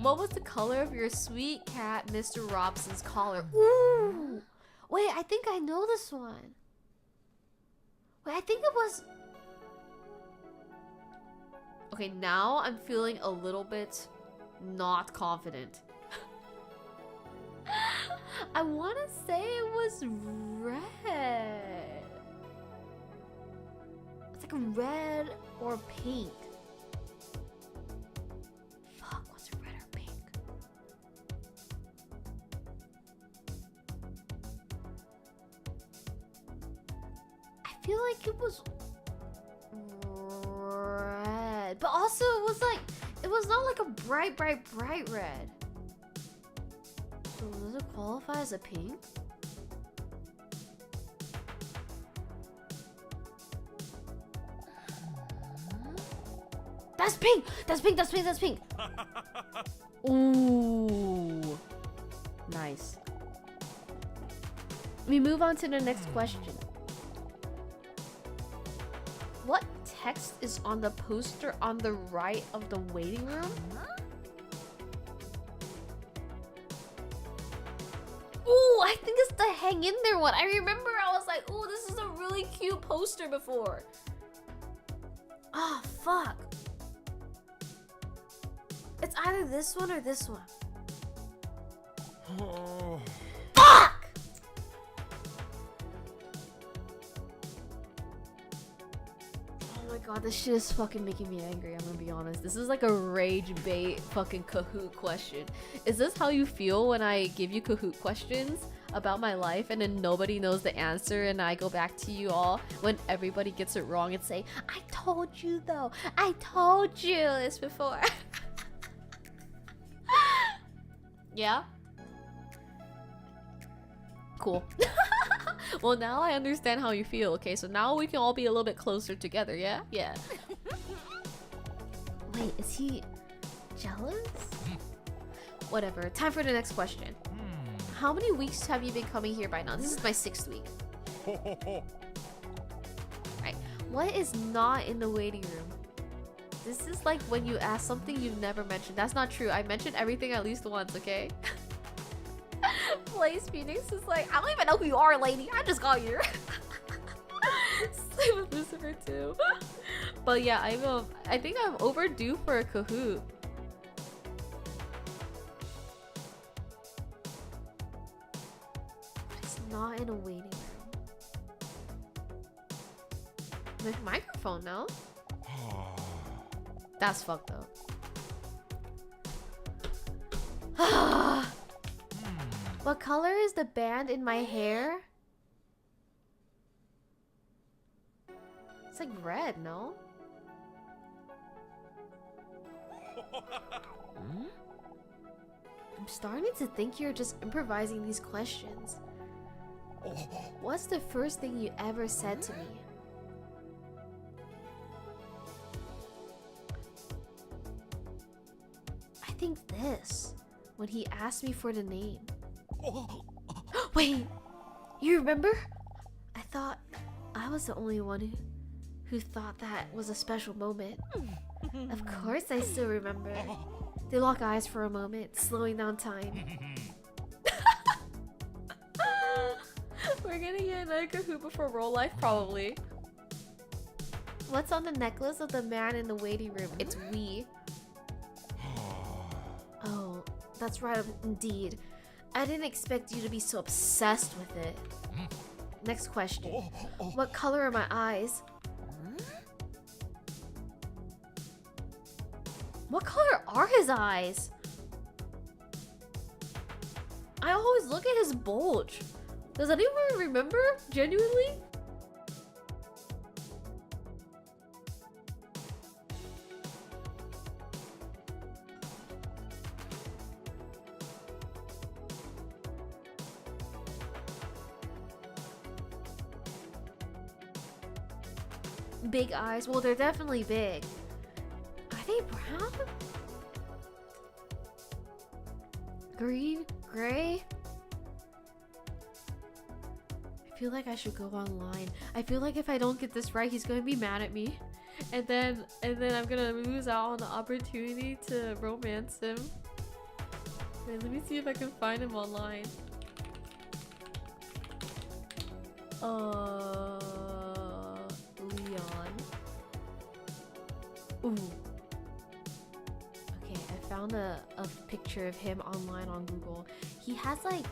What was the color of your sweet cat, Mr. Robson's collar? Ooh! Wait, I think I know this one. Wait, I think it was... Okay, now I'm feeling a little bit not confident. I want to say it was red. It's like red or pink. Fuck, was it red or pink? I feel like it was red. But also it was like, it was not like a bright red. So does it qualify as a pink? That's pink! That's pink! Ooh. Nice. We move on to the next question. What text is on the poster on the right of the waiting room? Ooh, I think it's the hang in there one. I remember I was like, ooh, this is a really cute poster before. Oh, fuck. It's either this one or this one. Fuck! Oh my god, this shit is fucking making me angry, I'm gonna be honest. This is like a rage bait fucking Kahoot question. Is this how you feel when I give you Kahoot questions about my life and then nobody knows the answer and I go back to you all when everybody gets it wrong and say, I told you though, I told you this before. Yeah? Cool. Well, now I understand how you feel, okay? So now we can all be a little bit closer together, yeah? Yeah. Wait, is he jealous? Whatever. Time for the next question. How many weeks have you been coming here by now? This is my 6th week. Right. What is not in the waiting room? This is like when you ask something you've never mentioned. That's not true. I mentioned everything at least once, okay? Blaze Phoenix is like, I don't even know who you are, lady. I just got here. Same with Lucifer too. But yeah, I think I'm overdue for a Kahoot. It's not in a waiting room. The microphone, no? That's fucked up. What color is the band in my hair? It's like red, no? I'm starting to think you're just improvising these questions. What's the first thing you ever said to me? I think this, when he asked me for the name. Wait, you remember? I thought I was the only one who thought that was a special moment. Of course I still remember. They lock eyes for a moment, slowing down time. We're gonna get another Kahoot for Roll Life, probably. What's on the necklace of the man in the waiting room? It's we. Oh, that's right, indeed. I didn't expect you to be so obsessed with it. Next question. What color are my eyes? What color are his eyes? I always look at his bulge. Does anyone remember? Genuinely? Big eyes. Well, they're definitely big. Are they brown? Green? Gray? I feel like I should go online. I feel like if I don't get this right, he's gonna be mad at me. And then I'm gonna lose out on the opportunity to romance him. Wait, let me see if I can find him online. Leon. Ooh. Okay, I found a picture of him online on Google. He has like,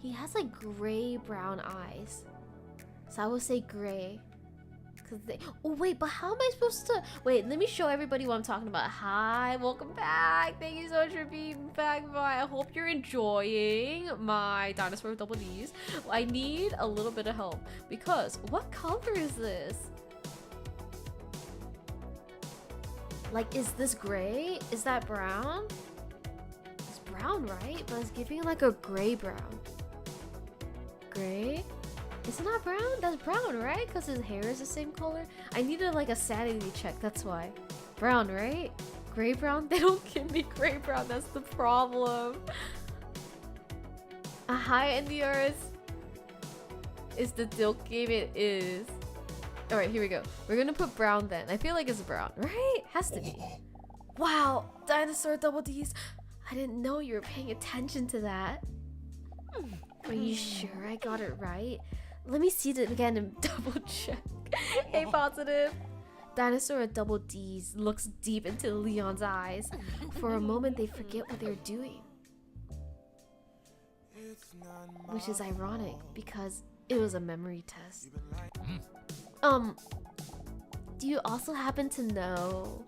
he has like gray brown eyes. So I will say gray. Oh wait, but how am I supposed to? Wait, let me show everybody what I'm talking about. Hi, welcome back. Thank you so much for being back. I hope you're enjoying my Dinosaur with Double D's. I need a little bit of help because what color is this? Like, is this gray? Is that brown? It's brown, right? But it's giving like a gray brown. Gray? Isn't that brown? That's brown, right? Because his hair is the same color. I needed like a sanity check, that's why. Brown, right? Gray brown? They don't give me gray brown, that's the problem. A high NDRs is the Dilk game, it is. Alright, here we go. We're gonna put brown then. I feel like it's brown, right? Has to be. Wow, Dinosaur Double D's. I didn't know you were paying attention to that. Are you sure I got it right? Let me see it again and double check. Hey, Positive. Dinosaur with Double D's looks deep into Leon's eyes. For a moment, they forget what they're doing. Which is ironic because it was a memory test. Do you also happen to know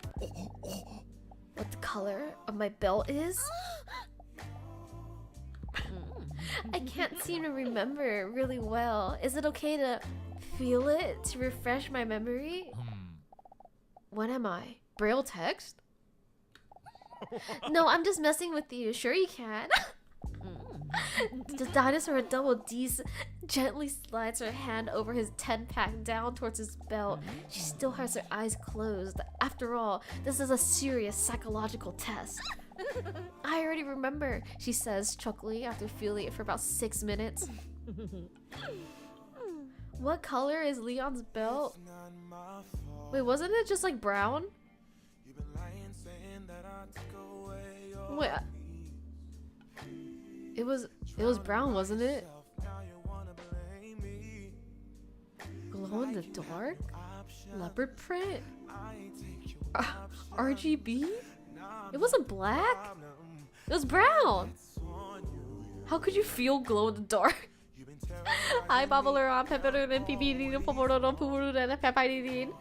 what the color of my belt is? I can't seem to remember really well. Is it okay to feel it to refresh my memory? What am I? Braille text? No, I'm just messing with you. Sure you can. The Dinosaur with Double D's gently slides her hand over his 10-pack down towards his belt. She still has her eyes closed. After all, this is a serious psychological test. I already remember, she says, chuckling after feeling it for about 6 minutes. What color is Leon's belt? Wait, wasn't it just like brown? Wait, it was brown, wasn't it? Glow in the dark? Leopard print? RGB? It wasn't black? It was brown! How could you feel glow in the dark? Hi, Babaluron, Pepperin, PPD, Pomodoro, Puru, and Pepidin.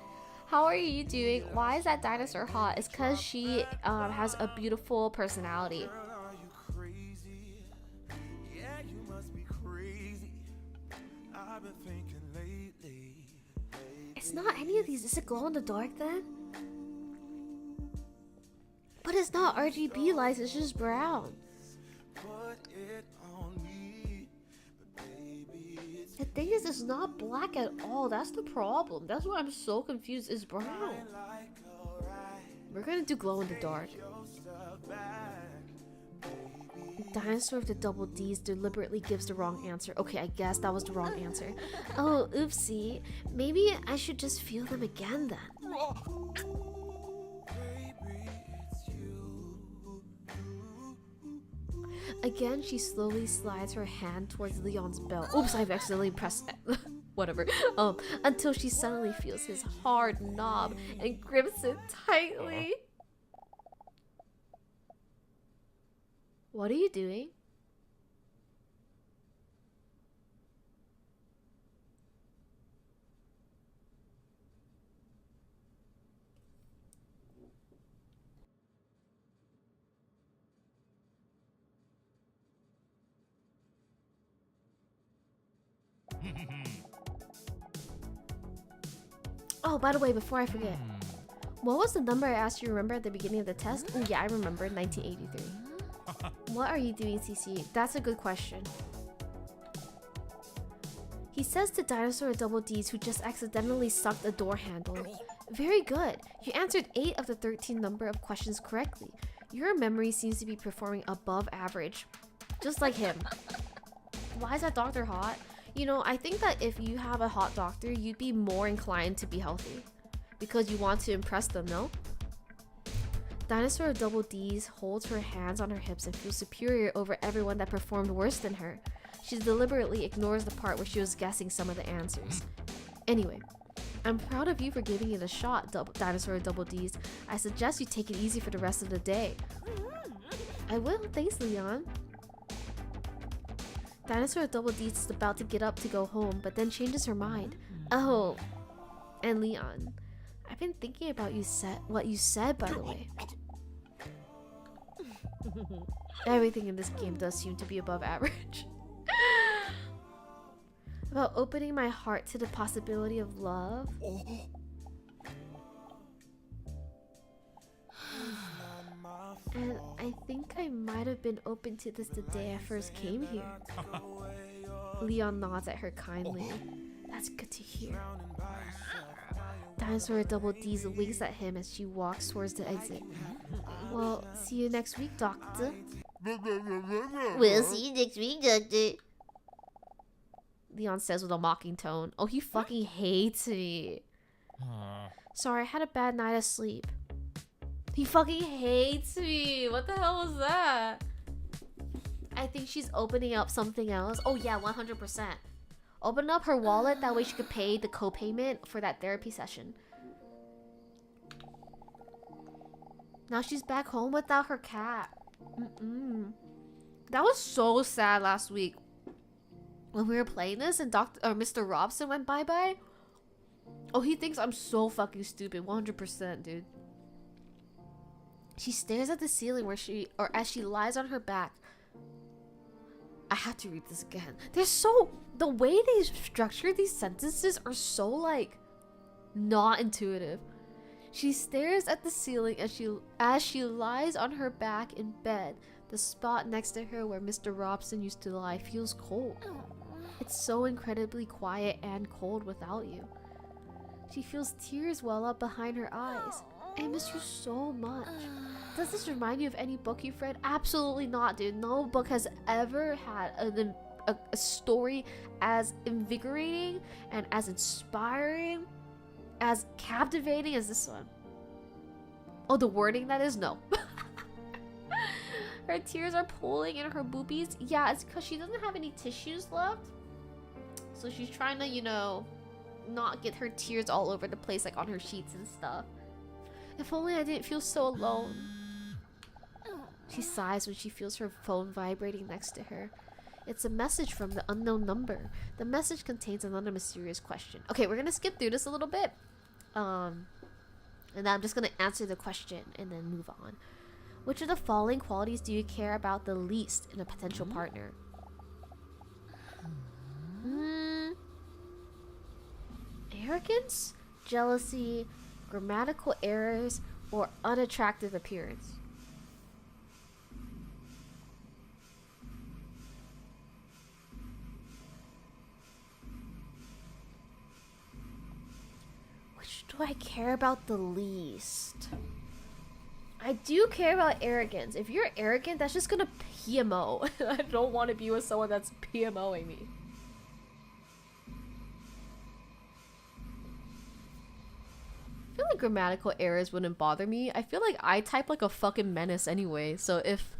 How are you doing? Why is that dinosaur hot? It's because she has a beautiful personality. It's not any of these. Is it glow in the dark then? But it's not RGB lights, it's just brown. The thing is, it's not black at all. That's the problem. That's why I'm so confused. It's brown. We're gonna do glow in the dark. Dinosaur with the double D's deliberately gives the wrong answer. Okay, I guess that was the wrong answer. Oh, oopsie. Maybe I should just feel them again then. Again, she slowly slides her hand towards Leon's belt. Oops, I've accidentally pressed whatever. Until she suddenly feels his hard knob and grips it tightly. What are you doing? Oh, by the way, before I forget, what was the number I asked you to remember at the beginning of the test? Oh yeah, I remember, 1983. What are you doing, CC? That's a good question. He says to Dinosaur with double D's who just accidentally sucked a door handle. Very good. You answered 8 of the 13 number of questions correctly. Your memory seems to be performing above average. Just like him. Why is that doctor hot? You know, I think that if you have a hot doctor, you'd be more inclined to be healthy. Because you want to impress them, no? Dinosaur with double D's holds her hands on her hips and feels superior over everyone that performed worse than her. She deliberately ignores the part where she was guessing some of the answers. Anyway, I'm proud of you for giving it a shot, Dinosaur with double D's. I suggest you take it easy for the rest of the day. I will, thanks Leon. Dinosaur with double D's is about to get up to go home, but then changes her mind. Oh, and Leon, I've been thinking about what you said, by the way. Everything in this game does seem to be above average. About opening my heart to the possibility of love. And I think I might have been open to this the day I first came here. Leon nods at her kindly. That's good to hear. Dinosaur with double D's winks at him as she walks towards the exit. Well, see you next week, Doctor. We'll see you next week, Doctor. Leon says with a mocking tone. Oh, he fucking hates me. Sorry, I had a bad night of sleep. He fucking hates me. What the hell was that? I think she's opening up something else. Oh yeah, 100%. Open up her wallet, that way she could pay the co-payment for that therapy session. Now she's back home without her cat. That was so sad last week. When we were playing this and Mr. Robson went bye-bye. Oh, he thinks I'm so fucking stupid. 100%, dude. She stares at the ceiling as she lies on her back. I have to read this again. The way they structure these sentences are so, like, not intuitive. She stares at the ceiling as she lies on her back in bed. The spot next to her where Mr. Robson used to lie feels cold. It's so incredibly quiet and cold without you. She feels tears well up behind her eyes. I miss you so much. Does this remind you of any book you've read? Absolutely not, dude. No book has ever had a story as invigorating and as inspiring, as captivating as this one. Oh, the wording that is? No. Her tears are pooling in her boobies. Yeah, it's because she doesn't have any tissues left. So she's trying to, you know, not get her tears all over the place, like on her sheets and stuff. If only I didn't feel so alone. She sighs when she feels her phone vibrating next to her. It's a message from the unknown number. The message contains another mysterious question. Okay, we're gonna skip through this a little bit. And then I'm just gonna answer the question and then move on. Which of the following qualities do you care about the least in a potential partner? Arrogance, jealousy, grammatical errors, or unattractive appearance? Which do I care about the least? I do care about arrogance. If you're arrogant, that's just gonna PMO. I don't want to be with someone that's PMOing me. I feel like grammatical errors wouldn't bother me. I feel like I type like a fucking menace anyway. So if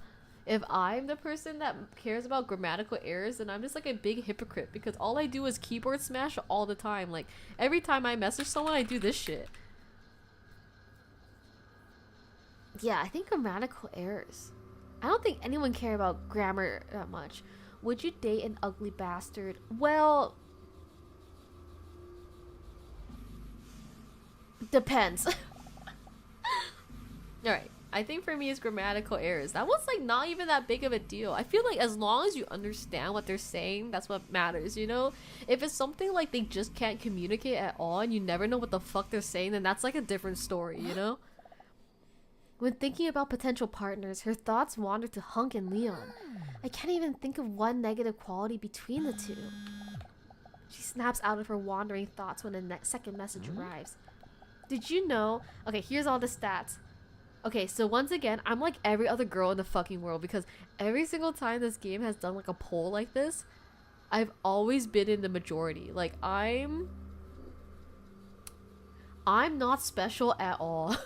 I'm the person that cares about grammatical errors, then I'm just like a big hypocrite because all I do is keyboard smash all the time. Like every time I message someone, I do this shit. Yeah, I think grammatical errors. I don't think anyone care about grammar that much. Would you date an ugly bastard? Well, depends. Alright, I think for me it's grammatical errors. That was like not even that big of a deal. I feel like as long as you understand what they're saying, that's what matters, you know? If it's something like they just can't communicate at all and you never know what the fuck they're saying, then that's like a different story, you know? When thinking about potential partners, her thoughts wander to Hunk and Leon. I can't even think of one negative quality between the two. She snaps out of her wandering thoughts when the second message arrives. Did you know? Okay, here's all the stats. Okay, so once again, I'm like every other girl in the fucking world because every single time this game has done like a poll like this, I've always been in the majority. Like I'm not special at all.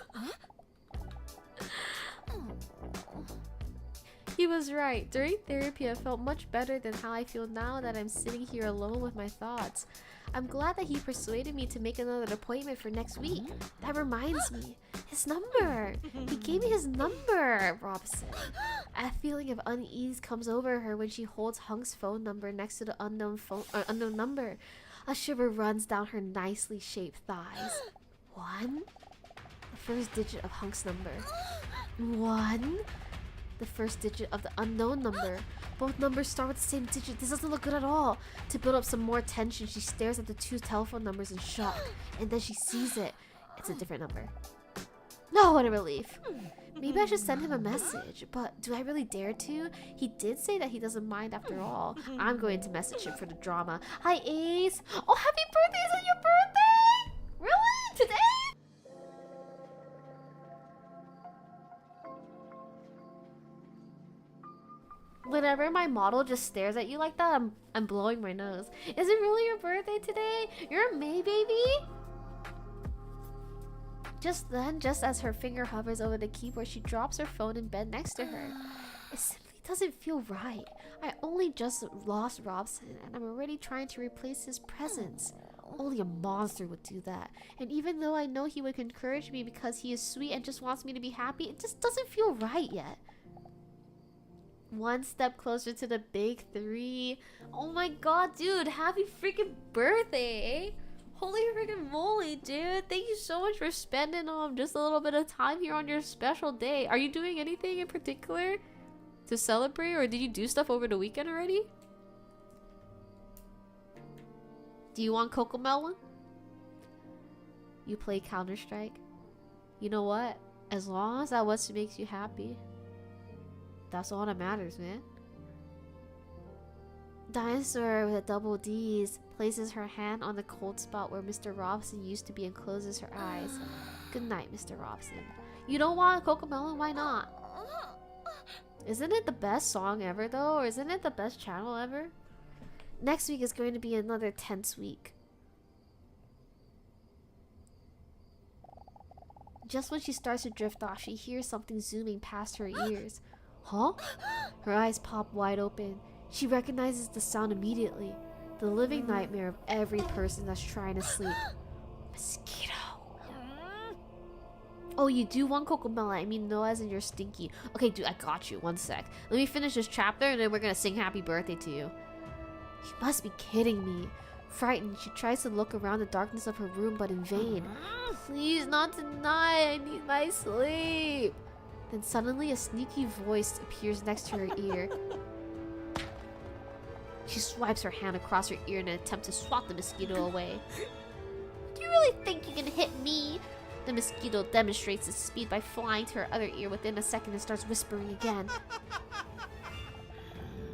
He was right. During therapy, I felt much better than how I feel now that I'm sitting here alone with my thoughts. I'm glad that he persuaded me to make another appointment for next week. That reminds me. His number! He gave me his number, Rob said. A feeling of unease comes over her when she holds Hunk's phone number next to the unknown number. A shiver runs down her nicely shaped thighs. 1? The first digit of Hunk's number. 1? The first digit of the unknown number. Both numbers start with the same digit. This doesn't look good at all. To build up some more tension, she stares at the two telephone numbers in shock. And then she sees it. It's a different number. No, what a relief. Maybe I should send him a message, but do I really dare to? He did say that he doesn't mind after all. I'm going to message him for the drama. Hi, Ace. Oh, happy birthday! Is it your birthday? Really? Today? Whenever my model just stares at you like that, I'm blowing my nose. Is it really your birthday today? You're a May baby? Just then, just as her finger hovers over the keyboard, she drops her phone in bed next to her. It simply doesn't feel right. I only just lost Robson, and I'm already trying to replace his presence. Only a monster would do that. And even though I know he would encourage me because he is sweet and just wants me to be happy, it just doesn't feel right yet. One step closer to the big 3. Oh my god, dude, happy freaking birthday! Holy freaking moly, dude. Thank you so much for spending just a little bit of time here on your special day. Are you doing anything in particular to celebrate, or did you do stuff over the weekend already? Do you want Cocomelon? You play Counter-Strike? You know what? As long as that what makes you happy, that's all that matters, man. Dinosaur with a double D's places her hand on the cold spot where Mr. Robson used to be and closes her eyes. Good night, Mr. Robson. You don't want Cocomelon? Why not? Isn't it the best song ever though? Or isn't it the best channel ever? Next week is going to be another tense week. Just when she starts to drift off, she hears something zooming past her ears. Huh? Her eyes pop wide open. She recognizes the sound immediately. The living nightmare of every person that's trying to sleep. Mosquito. Oh, you do want Cocomelon? I mean, no, as in you're stinky. Okay, dude, I got you. One sec. Let me finish this chapter and then we're gonna sing happy birthday to you. You must be kidding me. Frightened, she tries to look around the darkness of her room, but in vain. Please, not tonight. I need my sleep. Then suddenly a sneaky voice appears next to her ear. She swipes her hand across her ear in an attempt to swat the mosquito away. Do you really think you can hit me? The mosquito demonstrates its speed by flying to her other ear within a second and starts whispering again.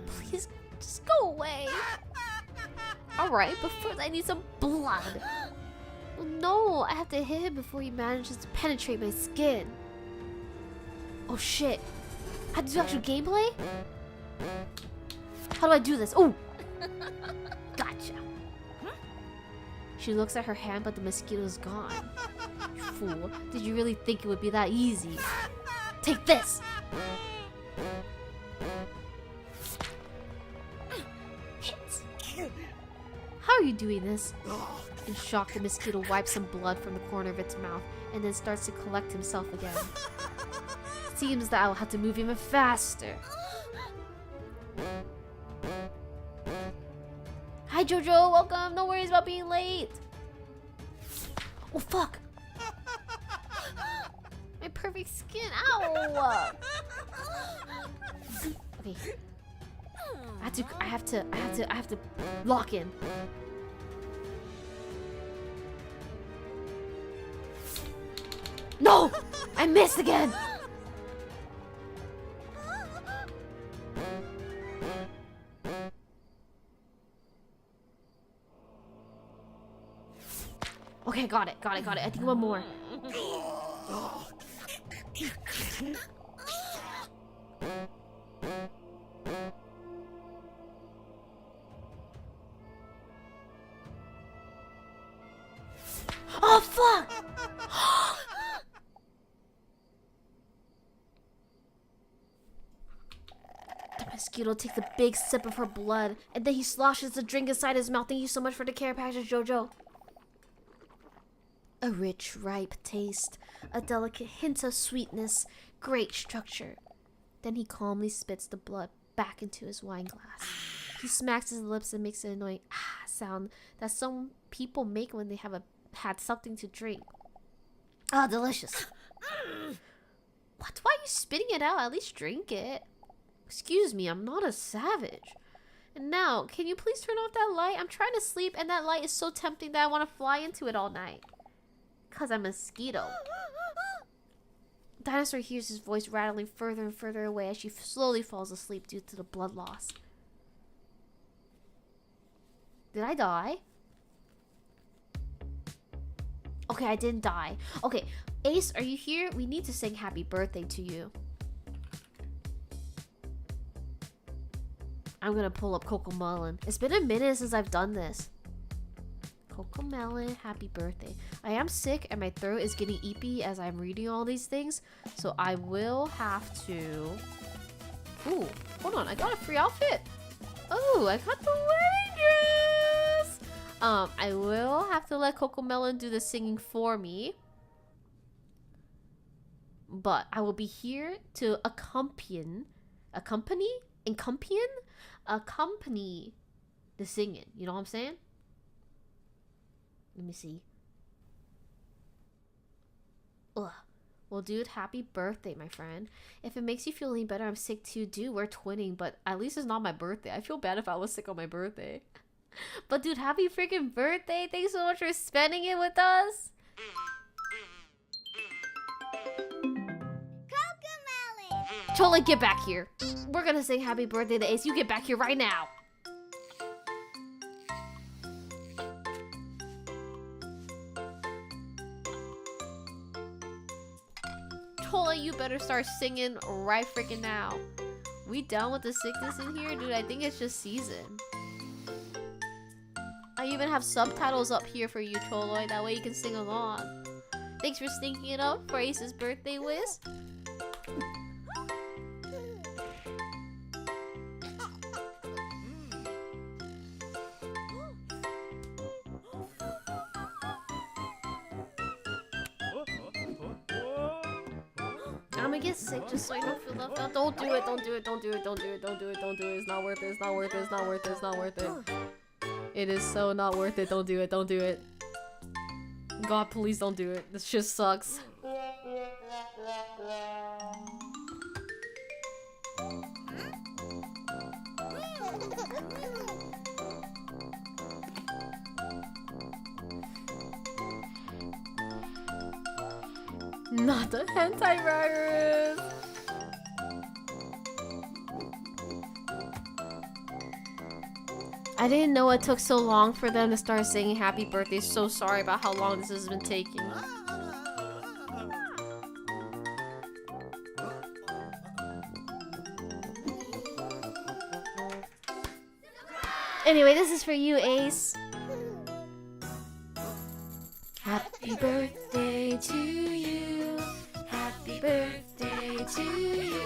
Please, just go away. Alright, but first I need some blood. Oh no, I have to hit him before he manages to penetrate my skin. Oh shit. I have to do actual gameplay? How do I do this? Oh! Gotcha. She looks at her hand, but the mosquito's gone. You fool. Did you really think it would be that easy? Take this! How are you doing this? In shock, the mosquito wipes some blood from the corner of its mouth and then starts to collect himself again. Seems that I'll have to move even faster. Hi Jojo, welcome. No worries about being late. Oh fuck! My perfect skin. Ow! Okay. I have to lock in. No! I missed again! Okay, got it. I think one more. Oh fuck! The mosquito takes a big sip of her blood, and then he sloshes the drink inside his mouth. Thank you so much for the care package, Jojo. A rich, ripe taste, a delicate hint of sweetness, great structure. Then he calmly spits the blood back into his wine glass. He smacks his lips and makes an annoying sound that some people make when they have had something to drink. Ah, delicious. What? Why are you spitting it out? At least drink it. Excuse me, I'm not a savage. And now, can you please turn off that light? I'm trying to sleep and that light is so tempting that I want to fly into it all night. Cause I'm a mosquito. Dinosaur hears his voice rattling further and further away as she slowly falls asleep due to the blood loss. Did I die? Okay, I didn't die. Okay, Ace, are you here? We need to sing happy birthday to you. I'm gonna pull up CoComelon. It's been a minute since I've done this. CoComelon, happy birthday. I am sick and my throat is getting eepy as I'm reading all these things, so I will have to... Ooh, hold on, I got a free outfit. Oh, I got the wedding dress. I will have to let CoComelon do the singing for me, but I will be here to accompany the singing. You know what I'm saying? Let me see. Ugh. Well, dude, happy birthday, my friend. If it makes you feel any better, I'm sick too. Dude, we're twinning, but at least it's not my birthday. I feel bad if I was sick on my birthday. But dude, happy freaking birthday. Thanks so much for spending it with us. CoComelon! Chola, get back here. We're gonna sing happy birthday to Ace. You get back here right now. Chola, you better start singing right freaking now. We done with the sickness in here? Dude, I think it's just season. I even have subtitles up here for you, Choloy. That way you can sing along. Thanks for sneaking it up for Ace's birthday, Wiz. I'm gonna get sick just so I don't feel left out. Don't do it, don't do it, don't do it, don't do it, don't do it, don't do it. It's not worth it, it's not worth it, it's not worth it, it's not worth it. It is so not worth it, don't do it, don't do it. God, please don't do it. This just sucks. Not the hentai virus. I didn't know it took so long for them to start singing happy birthday. So sorry about how long this has been taking. Anyway, this is for you, Ace. Happy birthday to you. Happy birthday to you.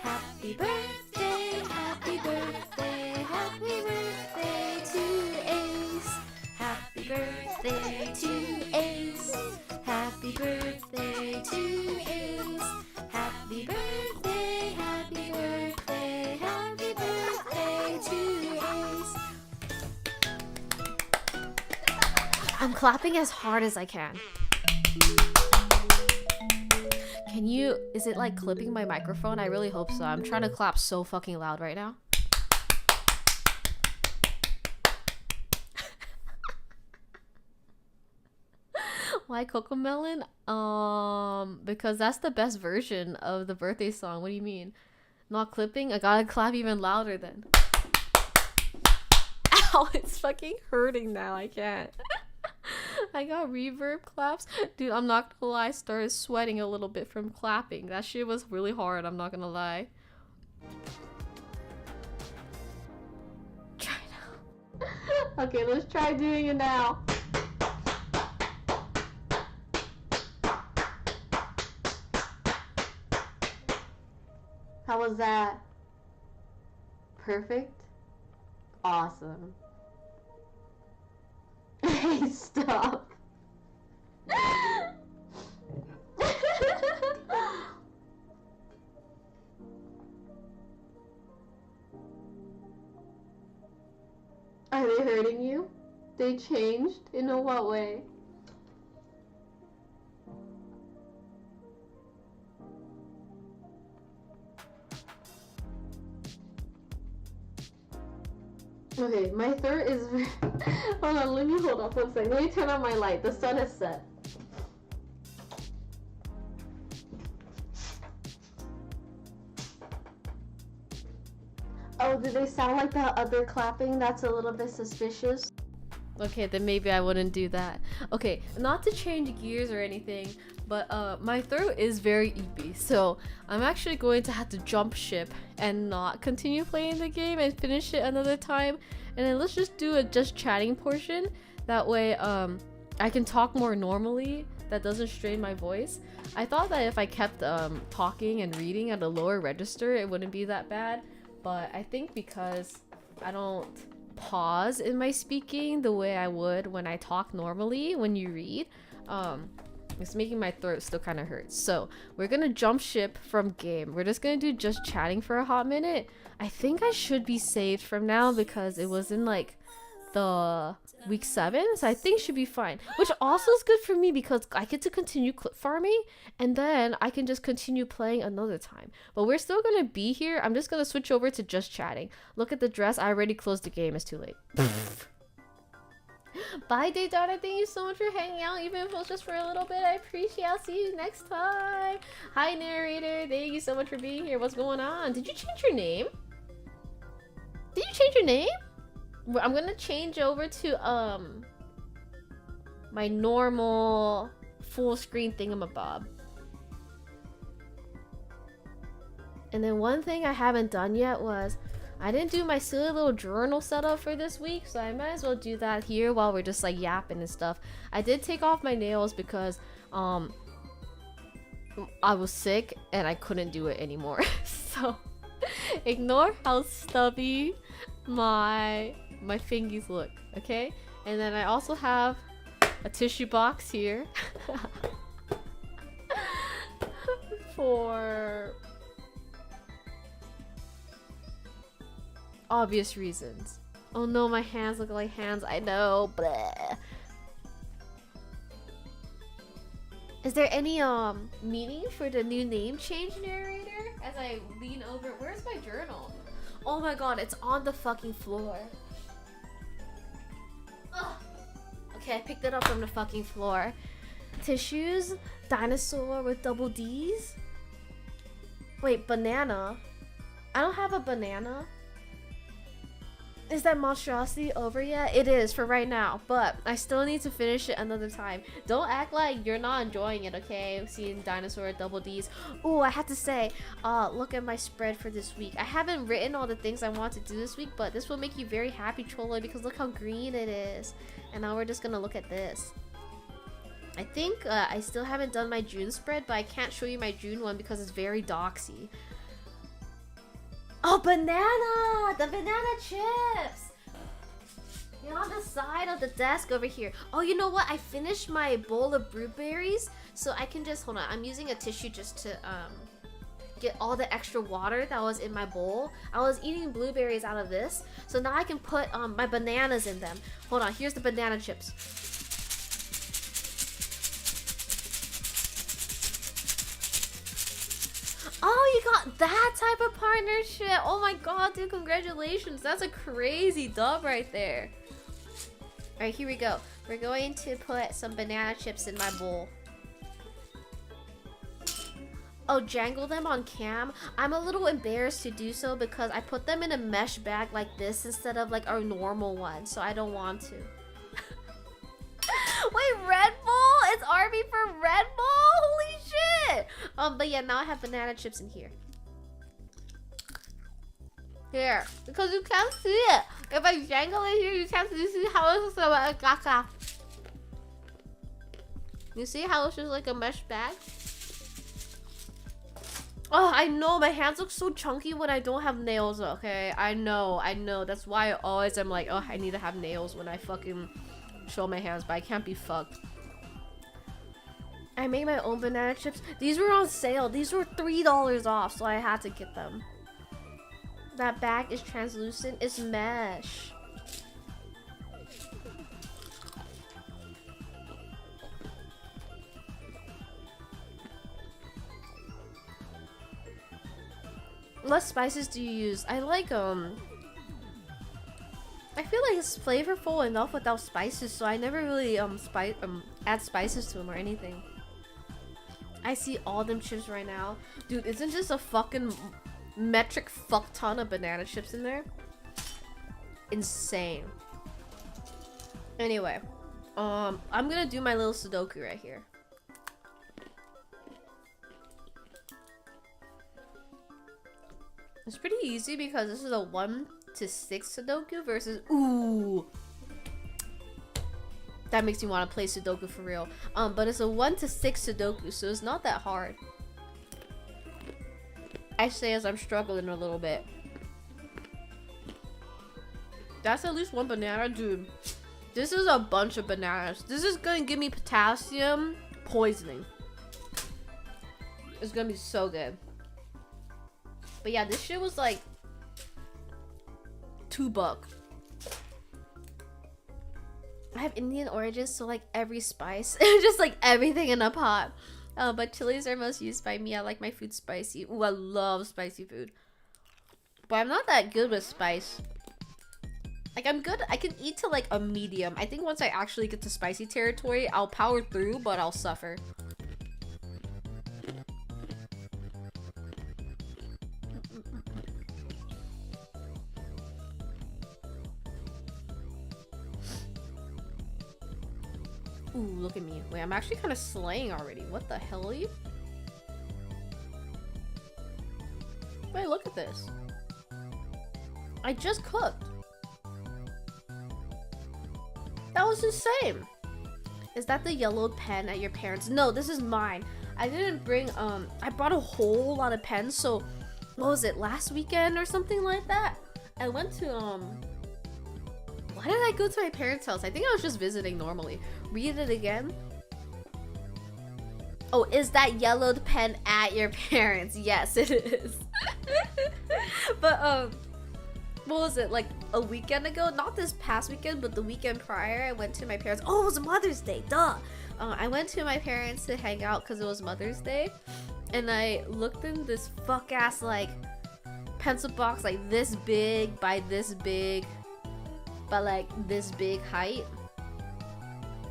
Happy birthday, happy birthday, happy birthday to Ace. Happy birthday to Ace. Happy birthday to Ace. Happy birthday, happy birthday, happy birthday to Ace. I'm clapping as hard as I can. Can you, is it like clipping my microphone? I really hope so. I'm trying to clap so fucking loud right now. Why Cocomelon? Because that's the best version of the birthday song. What do you mean? Not clipping? I gotta clap even louder then. Ow, it's fucking hurting now. I can't. I got reverb claps. Dude, I'm not gonna lie, I started sweating a little bit from clapping. That shit was really hard, I'm not gonna lie. Try now. Okay, let's try doing it now. How was that? Perfect? Awesome. Hey, stop. Are they hurting you? They changed? In a what way? Okay, my throat is hold on, let me hold off one second. Let me turn on my light. The sun is set. Oh, do they sound like that other clapping that's a little bit suspicious? Okay, then maybe I wouldn't do that. Okay, not to change gears or anything, but my throat is very eepy, so I'm actually going to have to jump ship and not continue playing the game and finish it another time. And then let's just do a just chatting portion. That way I can talk more normally. That doesn't strain my voice. I thought that if I kept talking and reading at a lower register, it wouldn't be that bad. But I think because I don't pause in my speaking the way I would when I talk normally when you read, it's making my throat still kind of hurt. So we're gonna jump ship from game. We're just gonna do just chatting for a hot minute. I think I should be saved from now because it was in like the week 7, so I think should be fine, which also is good for me because I get to continue clip farming and then I can just continue playing another time. But we're still gonna be here. I'm just gonna switch over to just chatting. Look at the dress. I already closed the game. It's too late. Bye, Daydaughter. Thank you so much for hanging out, even if it was just for a little bit. I appreciate it. I'll see you next time. Hi, narrator. Thank you so much for being here. What's going on? Did you change your name? Did you change your name? I'm gonna change over to my normal full screen thingamabob. And then one thing I haven't done yet was I didn't do my silly little journal setup for this week, so I might as well do that here while we're just like yapping and stuff. I did take off my nails because I was sick and I couldn't do it anymore. So ignore how stubby my fingies look, okay? And then I also have a tissue box here for obvious reasons. Oh no, my hands look like hands. I know. Bleh. Is there any meaning for the new name change narrator? As I lean over, where's my journal? Oh my god, it's on the fucking floor. Ugh. Okay, I picked it up from the fucking floor. Tissues, dinosaur with double D's. Wait, banana. I don't have a banana. Is that monstrosity over yet? It is for right now, but I still need to finish it another time. Don't act like you're not enjoying it, okay? Seeing dinosaur with double D's. Ooh, I have to say, look at my spread for this week. I haven't written all the things I want to do this week, but this will make you very happy, Cholo, because look how green it is. And now we're just gonna look at this. I think I still haven't done my June spread, but I can't show you my June one because it's very doxy. Oh, banana! The banana chips! You're on the side of the desk over here. Oh, you know what? I finished my bowl of blueberries, so I can just, hold on. I'm using a tissue just to get all the extra water that was in my bowl. I was eating blueberries out of this, so now I can put my bananas in them. Hold on, here's the banana chips. Oh, you got that type of partnership. Oh my god, dude, congratulations. That's a crazy dub right there. Alright, here we go. We're going to put some banana chips in my bowl. Oh, jangle them on cam? I'm a little embarrassed to do so because I put them in a mesh bag like this instead of like our normal one, so I don't want to. Wait, Red Bull? It's Arby for Red Bull? Holy shit! But yeah, now I have banana chips in here. Here, because you can't see it. If I jangle it here, you can't see how it's like a caca. You see how it's just like a mesh bag? Oh, I know, my hands look so chunky when I don't have nails, okay? I know. That's why I always am like, oh, I need to have nails when I fucking show my hands, but I can't be fucked. I made my own banana chips. These were on sale. These were $3 off, so I had to get them. That bag is translucent. It's mesh. What spices do you use? I like I feel like it's flavorful enough without spices, so I never really add spices to them or anything. I see all them chips right now. Dude, isn't this a fucking metric fuck ton of banana chips in there? Insane. Anyway, I'm gonna do my little Sudoku right here. It's pretty easy because this is a 1 to 6 Sudoku versus ooh. That makes me want to play Sudoku for real. But it's a 1 to 6 Sudoku, so it's not that hard. I say as I'm struggling a little bit. That's at least one banana, dude. This is a bunch of bananas. This is gonna give me potassium poisoning. It's gonna be so good. But yeah, this shit was like $2. I have Indian origins, so like every spice, just like everything in a pot. But chilies are most used by me. I like my food spicy. Ooh, I love spicy food. But I'm not that good with spice. Like I'm good, I can eat to like a medium. I think once I actually get to spicy territory, I'll power through, but I'll suffer. Ooh, look at me. Wait, I'm actually kind of slaying already. What the hell are you? Wait, look at this. I just cooked. That was insane. Is that the yellowed pen at your parents'? No, this is mine. I didn't bring, I brought a whole lot of pens, so, what was it, last weekend or something like that? I went to, why did I go to my parents' house? I think I was just visiting normally. Read it again. Oh, is that yellowed pen at your parents'? Yes, it is. But, what was it? Like, a weekend ago, not this past weekend, but the weekend prior, I went to my parents. Oh, it was Mother's Day, duh. I went to my parents to hang out because it was Mother's Day, and I looked in this fuck ass like pencil box, like this big by this big by like this big height,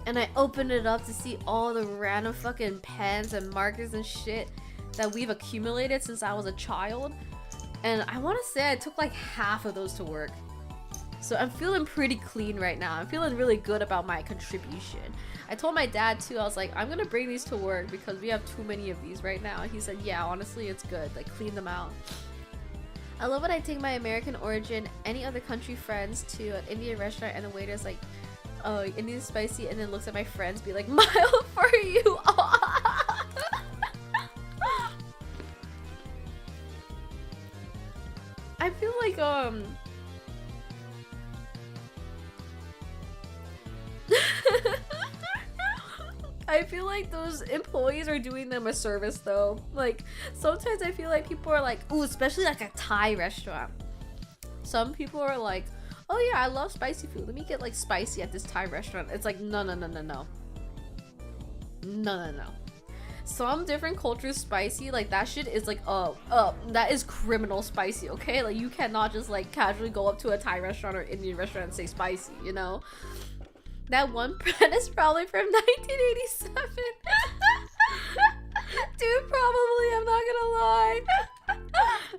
and I opened it up to see all the random fucking pens and markers and shit that we've accumulated since I was a child. And I want to say I took like half of those to work. So I'm feeling pretty clean right now. I'm feeling really good about my contribution. I told my dad too, I was like, I'm gonna bring these to work because we have too many of these right now. He said, yeah, honestly, it's good. Like, clean them out. I love when I take my American origin, any other country friends to an Indian restaurant and the waiter's like, oh, Indian spicy, and then looks at my friends, be like, mild for you. I feel like, I feel like those employees are doing them a service though. Like, sometimes I feel like people are like, ooh, especially like a Thai restaurant. Some people are like, oh yeah, I love spicy food. Let me get like spicy at this Thai restaurant. It's like, no. Some different cultures spicy, like that shit is like, that is criminal spicy, okay? Like, you cannot just like casually go up to a Thai restaurant or Indian restaurant and say spicy, you know? That one pen is probably from 1987. Dude, probably, I'm not gonna lie.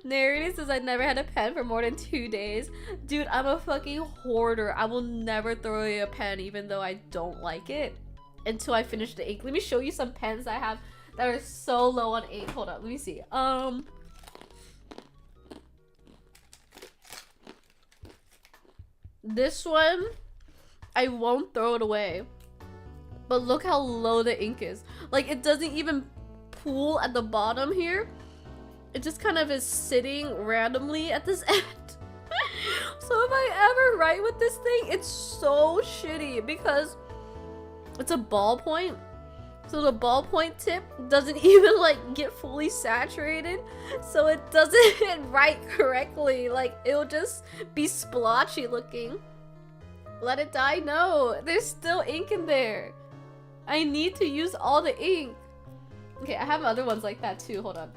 Narrator says I never had a pen for more than 2 days. Dude, I'm a fucking hoarder. I will never throw away a pen even though I don't like it until I finish the ink. Let me show you some pens I have that are so low on ink. Hold up, let me see. This one, I won't throw it away. But look how low the ink is. Like, it doesn't even pool at the bottom here. It just kind of is sitting randomly at this end. So if I ever write with this thing, it's so shitty because it's a ballpoint. So the ballpoint tip doesn't even like get fully saturated. So it doesn't write correctly. Like, it'll just be splotchy looking. Let it die? No, there's still ink in there. I need to use all the ink. Okay, I have other ones like that too. Hold on.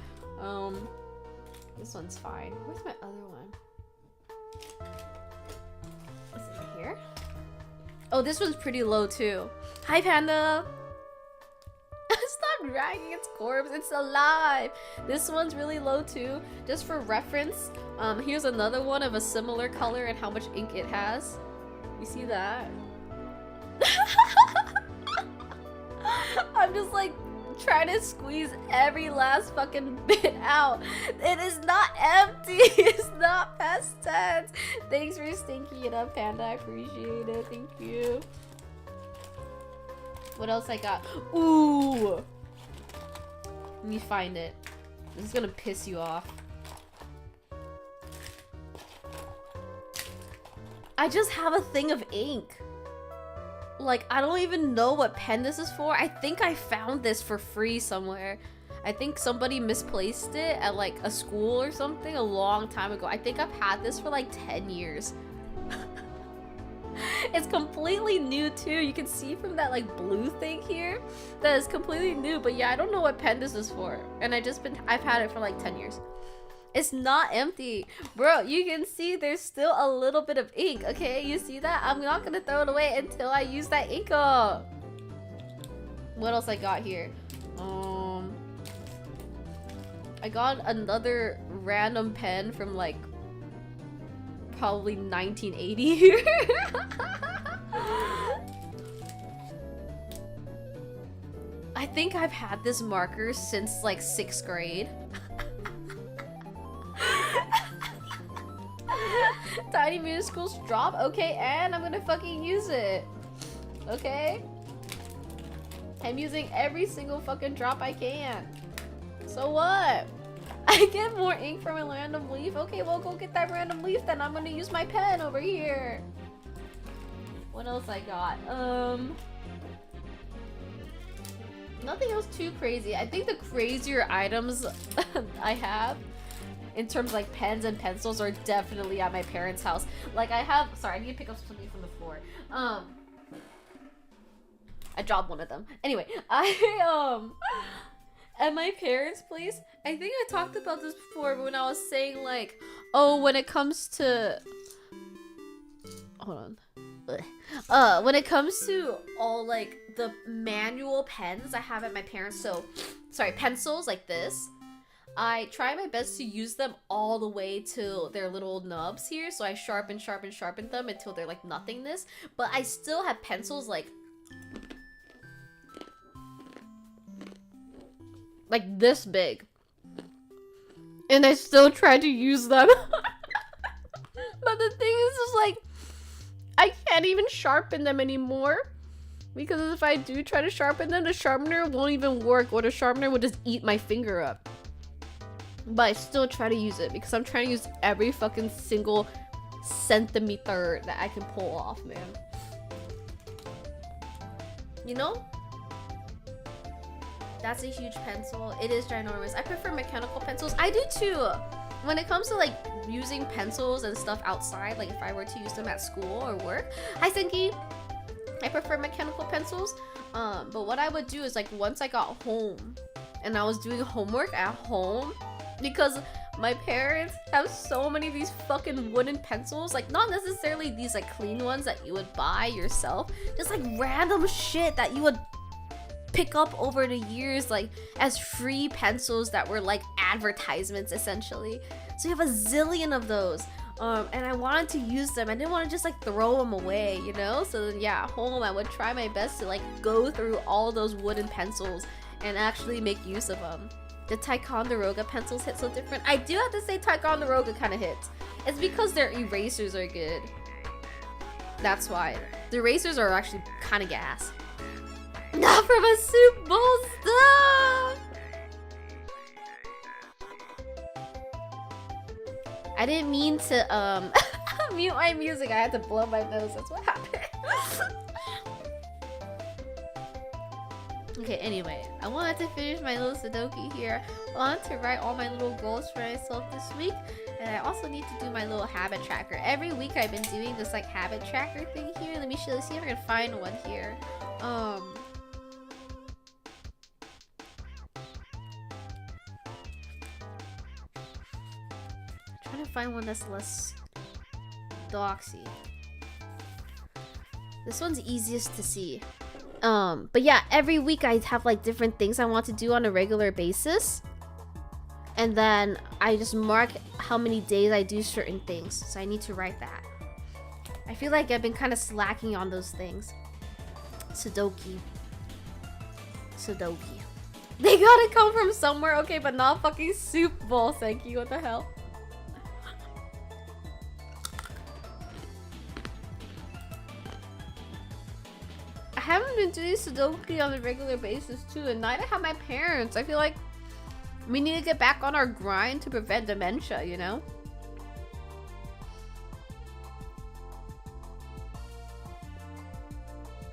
This one's fine. Where's my other one? Is it here? Oh, this one's pretty low too. Hi, Panda. Stop dragging its corpse. It's alive. This one's really low too. Just for reference, here's another one of a similar color and how much ink it has. You see that? I'm just like trying to squeeze every last fucking bit out. It is not empty. It's not past tense. Thanks for stinking it up, Panda. I appreciate it. Thank you. What else I got? Ooh. Let me find it. This is gonna piss you off. I just have a thing of ink. Like, I don't even know what pen this is for. I think I found this for free somewhere. I think somebody misplaced it at like a school or something a long time ago. I think I've had this for like 10 years. It's completely new too. You can see from that like blue thing here that is completely new. But yeah, I don't know what pen this is for. And I've had it for like 10 years. It's not empty. Bro, you can see there's still a little bit of ink, okay? You see that? I'm not gonna throw it away until I use that ink up. What else I got here? I got another random pen from like probably 1980 here. I think I've had this marker since like 6th grade. Tiny minuscules drop, okay, and I'm gonna fucking use it. Okay? I'm using every single fucking drop I can. So what? I get more ink from a random leaf. Okay, well, go get that random leaf then. I'm gonna use my pen over here. What else I got? Nothing else too crazy. I think the crazier items I have in terms of like pens and pencils are definitely at my parents' house. Like I have, sorry, I need to pick up something from the floor. I dropped one of them. Anyway, at my parents' place, I think I talked about this before when I was saying like, oh, when it comes to, hold on. When it comes to all like the manual pens I have at my parents, so sorry, pencils like this, I try my best to use them all the way to their little nubs here, so I sharpen them until they're like nothingness, but I still have pencils like this big, and I still try to use them. But the thing is like I can't even sharpen them anymore, because if I do try to sharpen them, the sharpener won't even work, or the sharpener will just eat my finger up. But I still try to use it because I'm trying to use every fucking single centimeter that I can pull off, man. You know? That's a huge pencil. It is ginormous. I prefer mechanical pencils. I do too. When it comes to like using pencils and stuff outside, like if I were to use them at school or work, hi Senki, I prefer mechanical pencils. But what I would do is like once I got home and I was doing homework at home, because my parents have so many of these fucking wooden pencils, like not necessarily these like clean ones that you would buy yourself, just like random shit that you would pick up over the years, like as free pencils that were like advertisements essentially. So you have a zillion of those, and I wanted to use them. I didn't want to just like throw them away, you know? So then yeah, at home I would try my best to like go through all those wooden pencils and actually make use of them. The Ticonderoga pencils hit so different. I do have to say Ticonderoga kind of hits. It's because their erasers are good. That's why. The erasers are actually kind of gas. Not from a soup bowl, stop! I didn't mean to mute my music. I had to blow my nose. That's what happened. Okay, anyway, I wanted to finish my little Sudoku here. I wanted to write all my little goals for myself this week, and I also need to do my little habit tracker. Every week I've been doing this like habit tracker thing here. Let me see if I can find one here. Trying to find one that's less doxy. This one's easiest to see. But yeah, every week I have like different things I want to do on a regular basis. And then I just mark how many days I do certain things. So I need to write that. I feel like I've been kind of slacking on those things. Sudoku. They gotta come from somewhere, okay, but not fucking soup bowl, thank you, what the hell? I haven't been doing Sudoku on a regular basis too, and neither have my parents. I feel like we need to get back on our grind to prevent dementia, you know?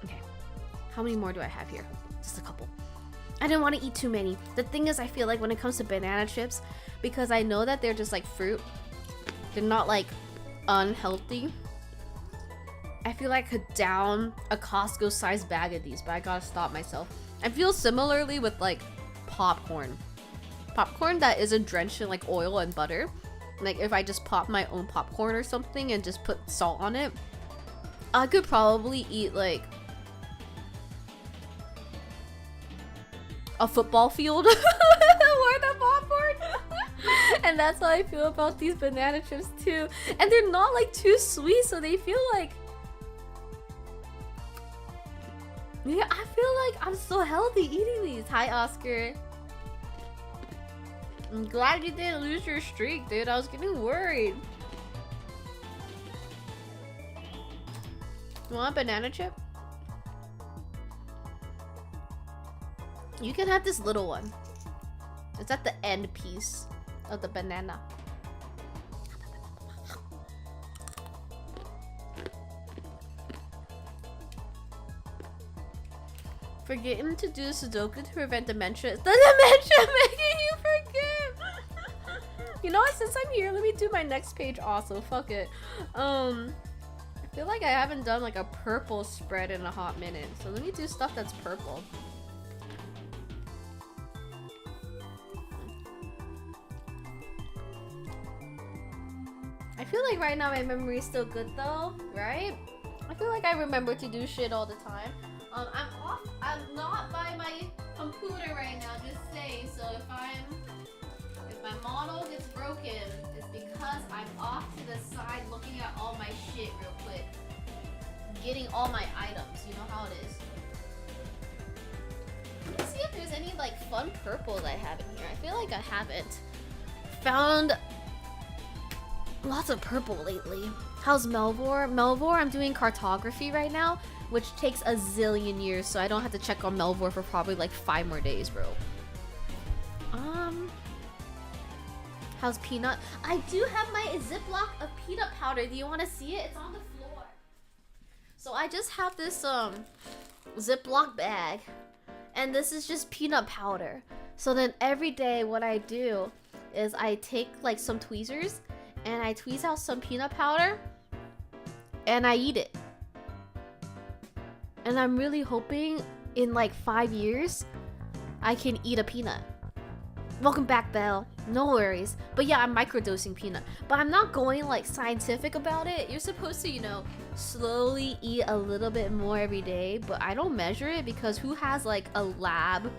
Okay. How many more do I have here? Just a couple. I didn't want to eat too many. The thing is, I feel like when it comes to banana chips, because I know that they're just like fruit, they're not like unhealthy. I feel like I could down a Costco-sized bag of these, but I gotta stop myself. I feel similarly with like popcorn. Popcorn that isn't drenched in like oil and butter. Like if I just pop my own popcorn or something and just put salt on it, I could probably eat like a football field worth of popcorn. And that's how I feel about these banana chips too. And they're not like too sweet, so they feel like, yeah, I feel like I'm so healthy eating these. Hi, Oscar. I'm glad you didn't lose your streak, dude. I was getting worried. You want a banana chip? You can have this little one. It's at the end piece of the banana. Forgetting to do Sudoku to prevent dementia. Is the dementia making you forget? You know what? Since I'm here, let me do my next page also. Fuck it. I feel like I haven't done like a purple spread in a hot minute. So let me do stuff that's purple. I feel like right now my memory is still good though, right? I feel like I remember to do shit all the time. I'm not by my computer right now, just saying. So if my model gets broken, it's because I'm off to the side looking at all my shit real quick. Getting all my items, you know how it is. Let me see if there's any like fun purples I have in here. I feel like I haven't found lots of purple lately. How's Melvor? Melvor, I'm doing cartography right now, which takes a zillion years, so I don't have to check on Melvor for probably like 5 more days, bro. How's Peanut? I do have my Ziploc of peanut powder. Do you want to see it? It's on the floor. So I just have this Ziploc bag, and this is just peanut powder. So then every day what I do is I take like some tweezers and I tweeze out some peanut powder and I eat it. And I'm really hoping in like 5 years I can eat a peanut. Welcome back, Belle. No worries. But yeah, I'm microdosing peanut. But I'm not going like scientific about it. You're supposed to, you know, slowly eat a little bit more every day. But I don't measure it because who has like a lab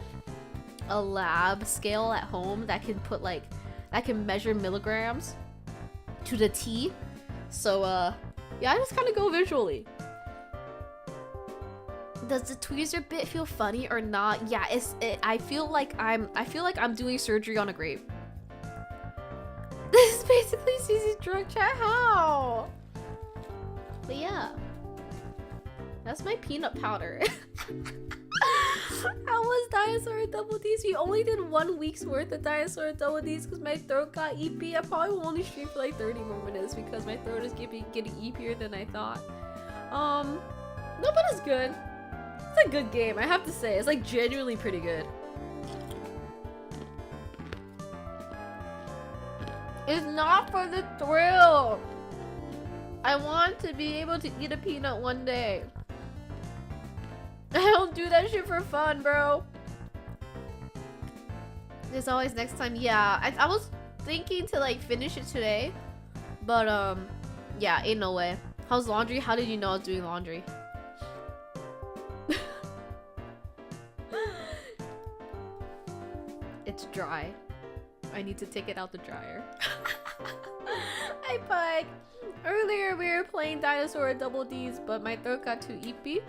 scale at home that can put like, that can measure milligrams to the T. So yeah, I just kind of go visually. Does the tweezer bit feel funny or not? Yeah, I feel like I'm doing surgery on a grave. This is basically Cece's drug chat. How? But yeah, that's my peanut powder. How was Dinosaur Double D's? We only did 1 week's worth of Dinosaur Double D's because my throat got EP. I probably will only stream for like 30 more minutes because my throat is getting epier than I thought. No, but it's good. It's a good game, I have to say. It's like genuinely pretty good. It's not for the thrill. I want to be able to eat a peanut one day. I don't do that shit for fun, bro. There's always next time. Yeah, I was thinking to like finish it today, but yeah, ain't no way. How's laundry? How did you know I was doing laundry? It's dry. I need to take it out the dryer. Hi, Pike. Earlier we were playing Dinosaur Double D's, but my throat got too eepy.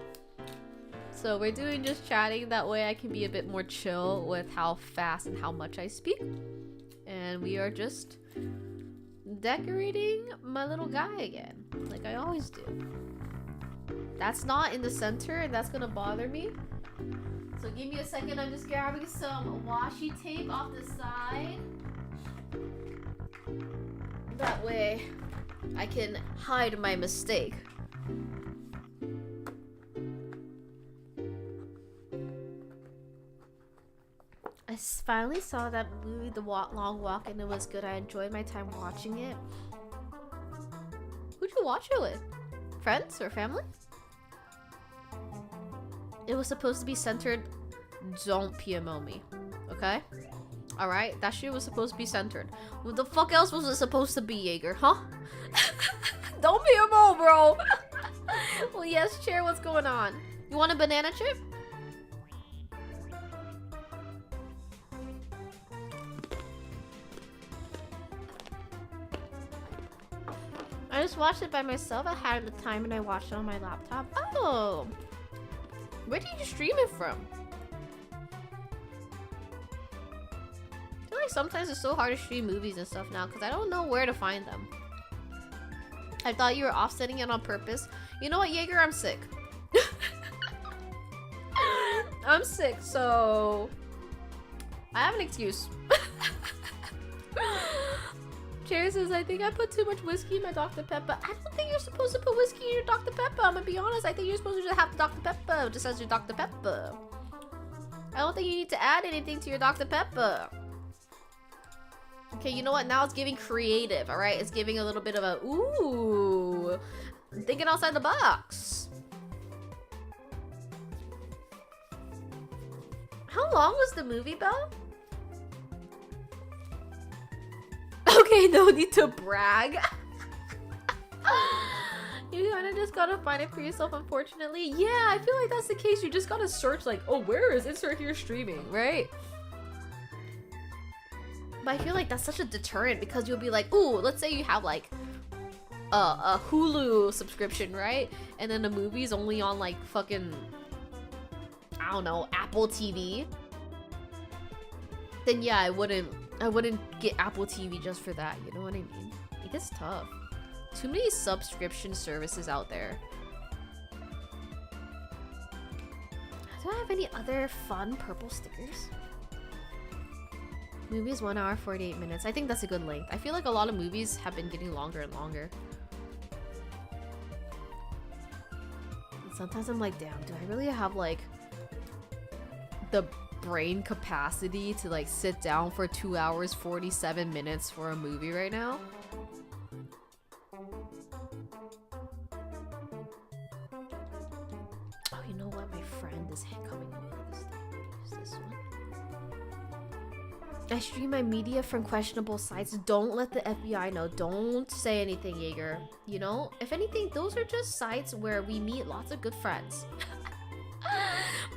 So we're doing just chatting. That way I can be a bit more chill with how fast and how much I speak. And we are just decorating my little guy again, like I always do. That's not in the center, and that's gonna bother me. So give me a second, I'm just grabbing some washi tape off the side. That way I can hide my mistake. I finally saw that movie, The Long Walk, and it was good. I enjoyed my time watching it. Who'd you watch it with? Friends or family? It was supposed to be centered. Don't PMO me, okay? Alright, that shit was supposed to be centered. What the fuck else was it supposed to be, Jaeger, huh? Don't PMO, bro! Well, yes, Chair, what's going on? You want a banana chip? I just watched it by myself. I had the time and I watched it on my laptop. Oh! Where did you stream it from? I feel like sometimes it's so hard to stream movies and stuff now because I don't know where to find them. I thought you were offsetting it on purpose. You know what, Jaeger? I'm sick. I'm sick, so I have an excuse. Chair says, I think I put too much whiskey in my Dr. Pepper. I don't think you're supposed to put whiskey in your Dr. Pepper. I'm gonna be honest. I think you're supposed to just have Dr. Pepper just as your Dr. Pepper. I don't think you need to add anything to your Dr. Pepper. Okay, you know what? Now it's giving creative, all right? It's giving a little bit of a, ooh, thinking outside the box. How long was the movie, Belle? Okay, no need to brag. You kind of just gotta find it for yourself, unfortunately. Yeah, I feel like that's the case. You just gotta search like, oh, where is insert here streaming, right? But I feel like that's such a deterrent because you'll be like, ooh, let's say you have like a Hulu subscription, right? And then the movie's only on like fucking, I don't know, Apple TV. Then yeah, I wouldn't get Apple TV just for that, you know what I mean? It gets tough. Too many subscription services out there. Do I have any other fun purple stickers? Movie is 1 hour 48 minutes. I think that's a good length. I feel like a lot of movies have been getting longer and longer. And sometimes I'm like, damn, do I really have like the brain capacity to like sit down for 2 hours 47 minutes for a movie right now? Oh, you know what? My friend is coming in with this thing. Use this one. I stream my media from questionable sites. Don't let the FBI know. Don't say anything, Jaeger. You know, if anything, those are just sites where we meet lots of good friends.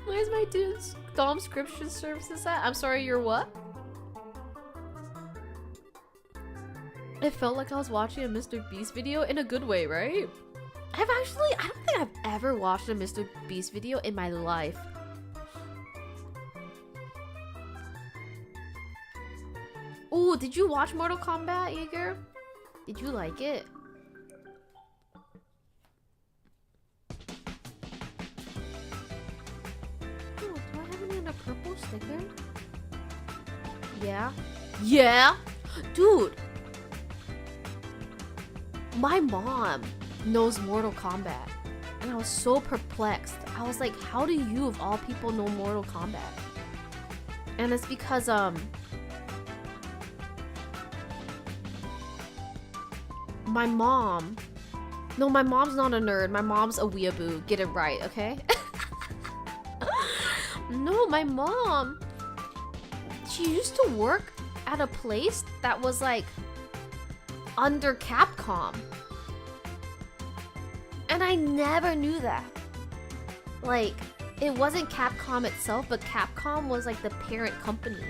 Where's my dude's Dom subscription services at? I'm sorry, you're what? It felt like I was watching a Mr. Beast video in a good way, right? I don't think I've ever watched a Mr. Beast video in my life. Ooh, did you watch Mortal Kombat, Jaeger? Did you like it? Oh, do I have any in a purple sticker? Yeah. Yeah? Dude! My mom knows Mortal Kombat. And I was so perplexed. I was like, how do you, of all people, know Mortal Kombat? And it's because, my mom... No, my mom's not a nerd. My mom's a weeaboo. Get it right, okay? No, my mom... She used to work at a place that was, like, under Capcom. And I never knew that. Like, it wasn't Capcom itself, but Capcom was, like, the parent company.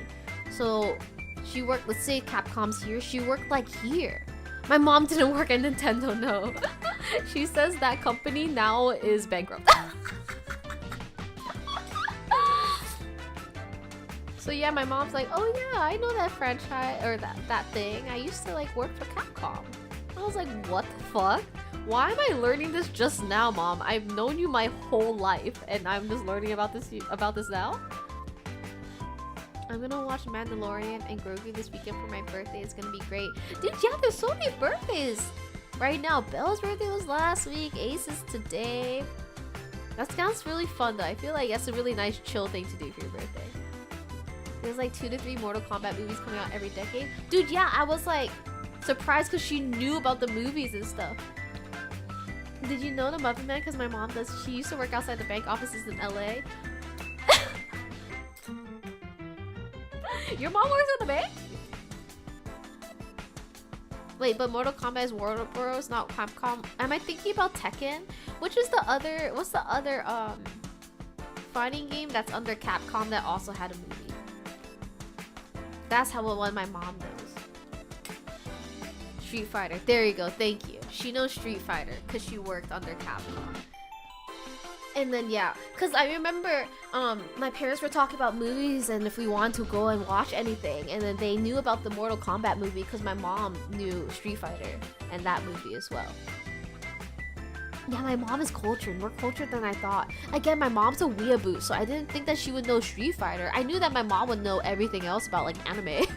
So, she worked... Let's say Capcom's here. She worked, like, here. My mom didn't work at Nintendo, no. She says that company now is bankrupt. So yeah, my mom's like, oh yeah, I know that franchise, or that thing. I used to like work for Capcom. I was like, what the fuck? Why am I learning this just now, Mom? I've known you my whole life, and I'm just learning about this now? I'm gonna watch Mandalorian and Grogu this weekend for my birthday. It's gonna be great. Dude, yeah, there's so many birthdays right now. Belle's birthday was last week. Ace's today. That sounds really fun, though. I feel like that's a really nice chill thing to do for your birthday. There's like 2 to 3 Mortal Kombat movies coming out every decade. Dude, yeah, I was like surprised because she knew about the movies and stuff. Did you know the Muppet Man? Because my mom does. She used to work outside the bank offices in LA. Your mom works at the bank? Wait, but Mortal Kombat is Warner Bros, not Capcom. Am I thinking about Tekken? Which is the other... What's the other fighting game that's under Capcom that also had a movie? That's how one my mom knows. Street Fighter. There you go. Thank you. She knows Street Fighter because she worked under Capcom. And then yeah, because I remember my parents were talking about movies and if we wanted to go and watch anything, and then they knew about the Mortal Kombat movie because my mom knew Street Fighter and that movie as well. Yeah, my mom is cultured, more cultured than I thought. Again, my mom's a weeaboo, so I didn't think that she would know Street Fighter. I knew that my mom would know everything else about like anime.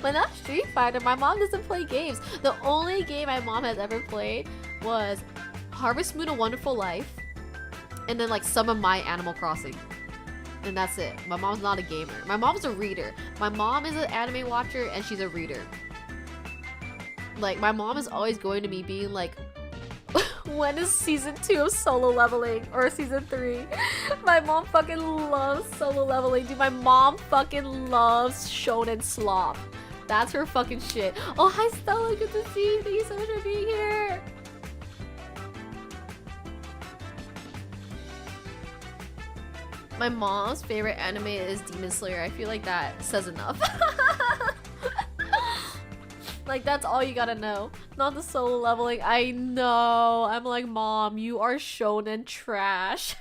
But not Street Fighter. My mom doesn't play games. The only game my mom has ever played was Harvest Moon: A Wonderful Life. And then like some of my Animal Crossing. And that's it. My mom's not a gamer. My mom's a reader. My mom is an anime watcher and she's a reader. Like, my mom is always going to me being like, when is season 2 of Solo Leveling? Or season 3? My mom fucking loves Solo Leveling. Dude, my mom fucking loves Shonen Slop. That's her fucking shit. Oh, hi Stella, good to see you. Thank you so much for being here. My mom's favorite anime is Demon Slayer. I feel like that says enough. Like, that's all you gotta know. Not the Solo Leveling. I know. I'm like, Mom, you are shonen trash.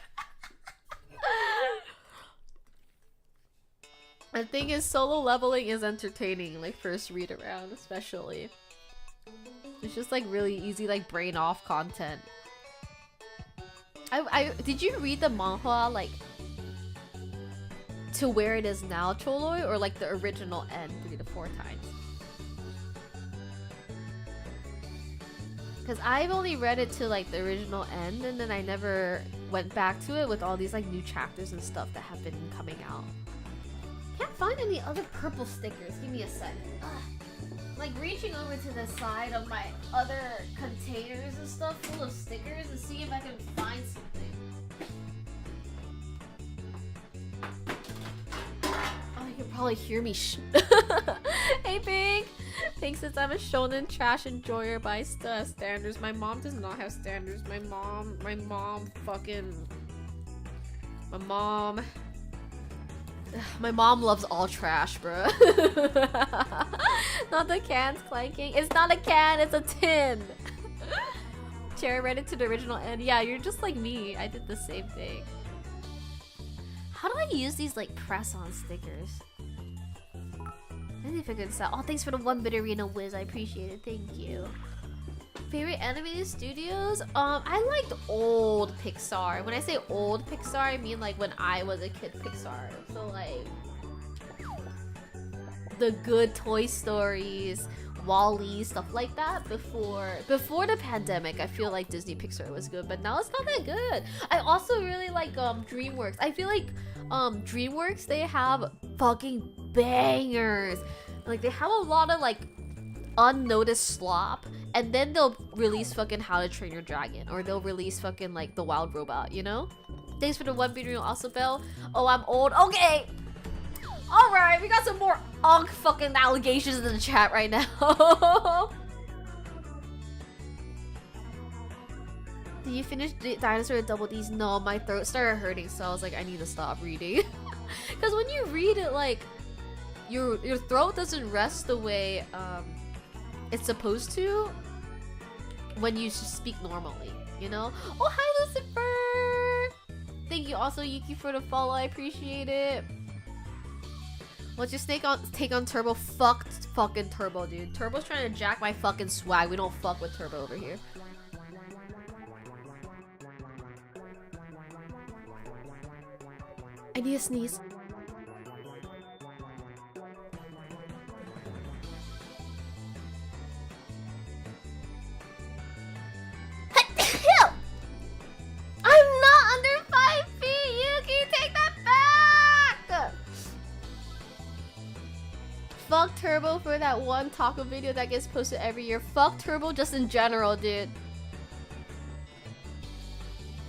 The thing is, Solo Leveling is entertaining, like, first read around, especially. It's just, like, really easy, like, brain off content. Did you read the manhwa, like, to where it is now, Choloi, or, like, the original end 3 to 4 times? Because I've only read it to, like, the original end, and then I never went back to it with all these, like, new chapters and stuff that have been coming out. Can't find any other purple stickers. Give me a sec. Like, reaching over to the side of my other containers and stuff full of stickers and see if I can find something. Oh, you can probably hear me. Hey, Pink! Pink says I'm a shonen trash enjoyer, but I still have standards. My mom does not have standards. My mom loves all trash, bro. Not the cans clanking. It's not a can, it's a tin. Cherry read it to the original end. Yeah, you're just like me. I did the same thing. How do I use these, like, press-on stickers? I need to figure this out. Oh, thanks for the 1-bit arena whiz. I appreciate it. Thank you. Favorite animated studios? I liked old Pixar. When I say old Pixar, I mean like when I was a kid Pixar. So like the good Toy Stories, WALL-E, stuff like that. Before the pandemic, I feel like Disney Pixar was good, but now it's not that good. I also really like DreamWorks. I feel like DreamWorks, they have fucking bangers. Like, they have a lot of like unnoticed slop, and then they'll release fucking How to Train Your Dragon, or they'll release fucking like The Wild Robot, you know? Thanks for the 1 video also, Bell. Oh, I'm old. Okay. Alright, we got some more fucking allegations in the chat right now. Did you finish Dinosaur with Double D's? No, my throat started hurting, so I was like, I need to stop reading. Because when you read it, like, your throat doesn't rest the way it's supposed to when you speak normally, you know? Oh, hi, Lucifer! Thank you also, Yuki, for the follow. I appreciate it. What's your take on Turbo? Fuck fucking Turbo, dude. Turbo's trying to jack my fucking swag. We don't fuck with Turbo over here. I need a sneeze. I'm not under 5 feet, Yuki! Take that back! Fuck Turbo for that one taco video that gets posted every year. Fuck Turbo just in general, dude.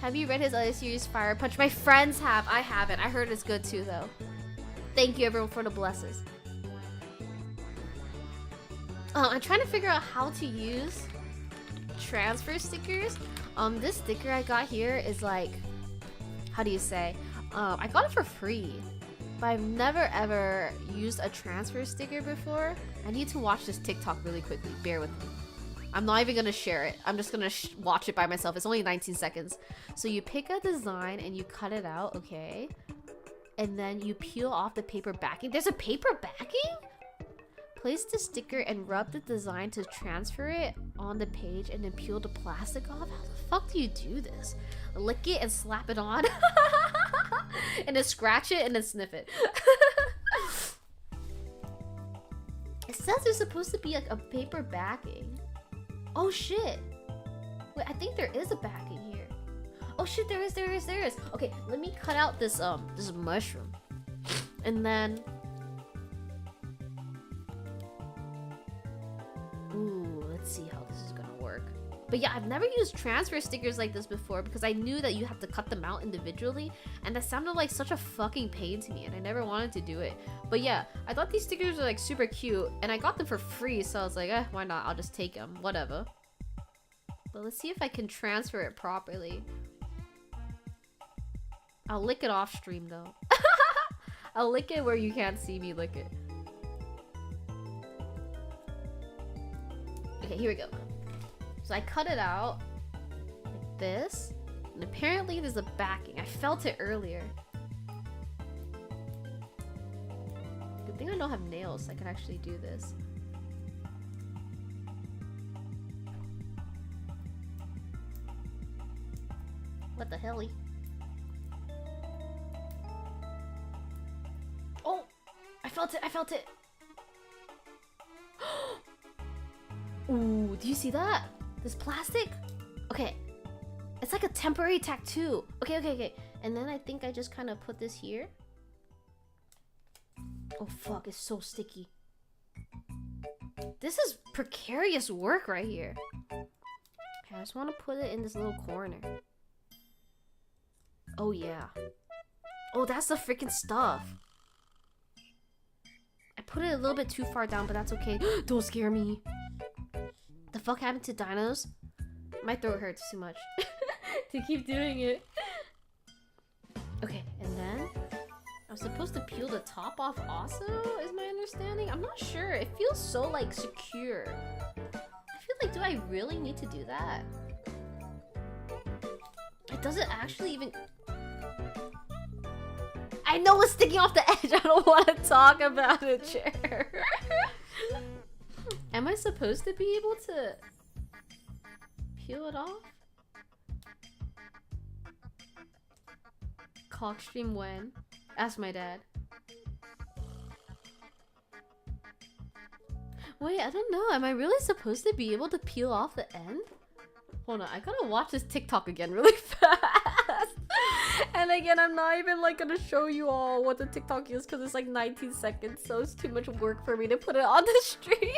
Have you read his other series, Fire Punch? My friends have. I haven't. I heard it's good too, though. Thank you, everyone, for the blessings. I'm trying to figure out how to use transfer stickers. This sticker I got here is like, how do you say? I got it for free, but I've never ever used a transfer sticker before. I need to watch this TikTok really quickly. Bear with me. I'm not even gonna share it. I'm just gonna watch it by myself. It's only 19 seconds. So you pick a design and you cut it out, okay? And then you peel off the paper backing. There's a paper backing? Place the sticker and rub the design to transfer it on the page and then peel the plastic off. How the fuck do you do this? Lick it and slap it on? And then scratch it and then sniff it. It says there's supposed to be like a paper backing. Oh shit. Wait, I think there is a backing here. Oh shit, there is. Okay, let me cut out this this mushroom. And then ooh, let's see how this is gonna work. But yeah, I've never used transfer stickers like this before because I knew that you have to cut them out individually, and that sounded like such a fucking pain to me, and I never wanted to do it. But yeah, I thought these stickers were like super cute, and I got them for free, so I was like, why not? I'll just take them, whatever. But let's see if I can transfer it properly. I'll lick it off stream though. I'll lick it where you can't see me lick it. Okay, here we go. So I cut it out like this, and apparently there's a backing. I felt it earlier. Good thing I don't have nails, so I can actually do this. What the hell? Oh! I felt it! Ooh, do you see that? This plastic? Okay. It's like a temporary tattoo. Okay. And then I think I just kind of put this here. Oh fuck, it's so sticky. This is precarious work right here. Okay, I just want to put it in this little corner. Oh yeah. Oh, that's the freaking stuff. I put it a little bit too far down, but that's okay. Don't scare me. The fuck happened to dinos? My throat hurts too much to keep doing it. Okay, and then I'm supposed to peel the top off also, is my understanding? I'm not sure. It feels so like secure. I feel like, do I really need to do that? It doesn't actually even... I know it's sticking off the edge. I don't want to talk about it, chair. Am I supposed to be able to peel it off? Cockstream when? Ask my dad. Wait, I don't know. Am I really supposed to be able to peel off the end? Hold on, I gotta watch this TikTok again really fast. And again, I'm not even like gonna show you all what the TikTok is because it's like 19 seconds, so it's too much work for me to put it on the stream.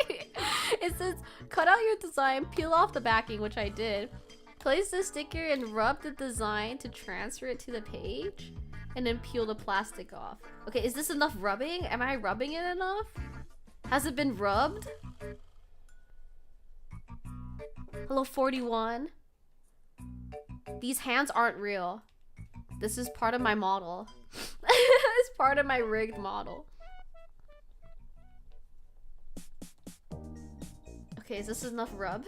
It says, cut out your design, peel off the backing, which I did. Place the sticker and rub the design to transfer it to the page. And then peel the plastic off. Okay, is this enough rubbing? Am I rubbing it enough? Has it been rubbed? Hello, 41. These hands aren't real. This is part of my model. It's part of my rigged model. Okay, is this enough rub?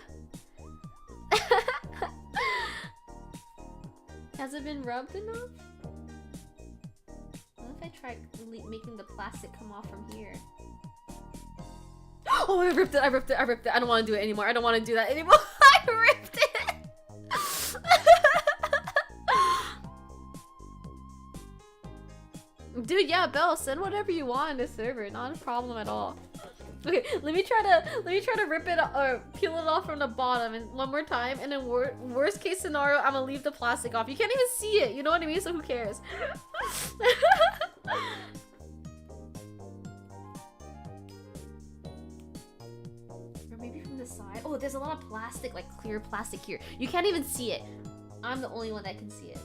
Has it been rubbed enough? What if I try making the plastic come off from here? Oh, I ripped it. I don't want to do it anymore. I don't want to do that anymore. I ripped it. Dude, yeah, Belle, send whatever you want in the server. Not a problem at all. Okay, let me try to rip it or peel it off from the bottom and one more time, and then worst case scenario, I'm gonna leave the plastic off. You can't even see it, you know what I mean? So who cares? Or maybe from the side. Oh, there's a lot of plastic, like clear plastic here. You can't even see it. I'm the only one that can see it.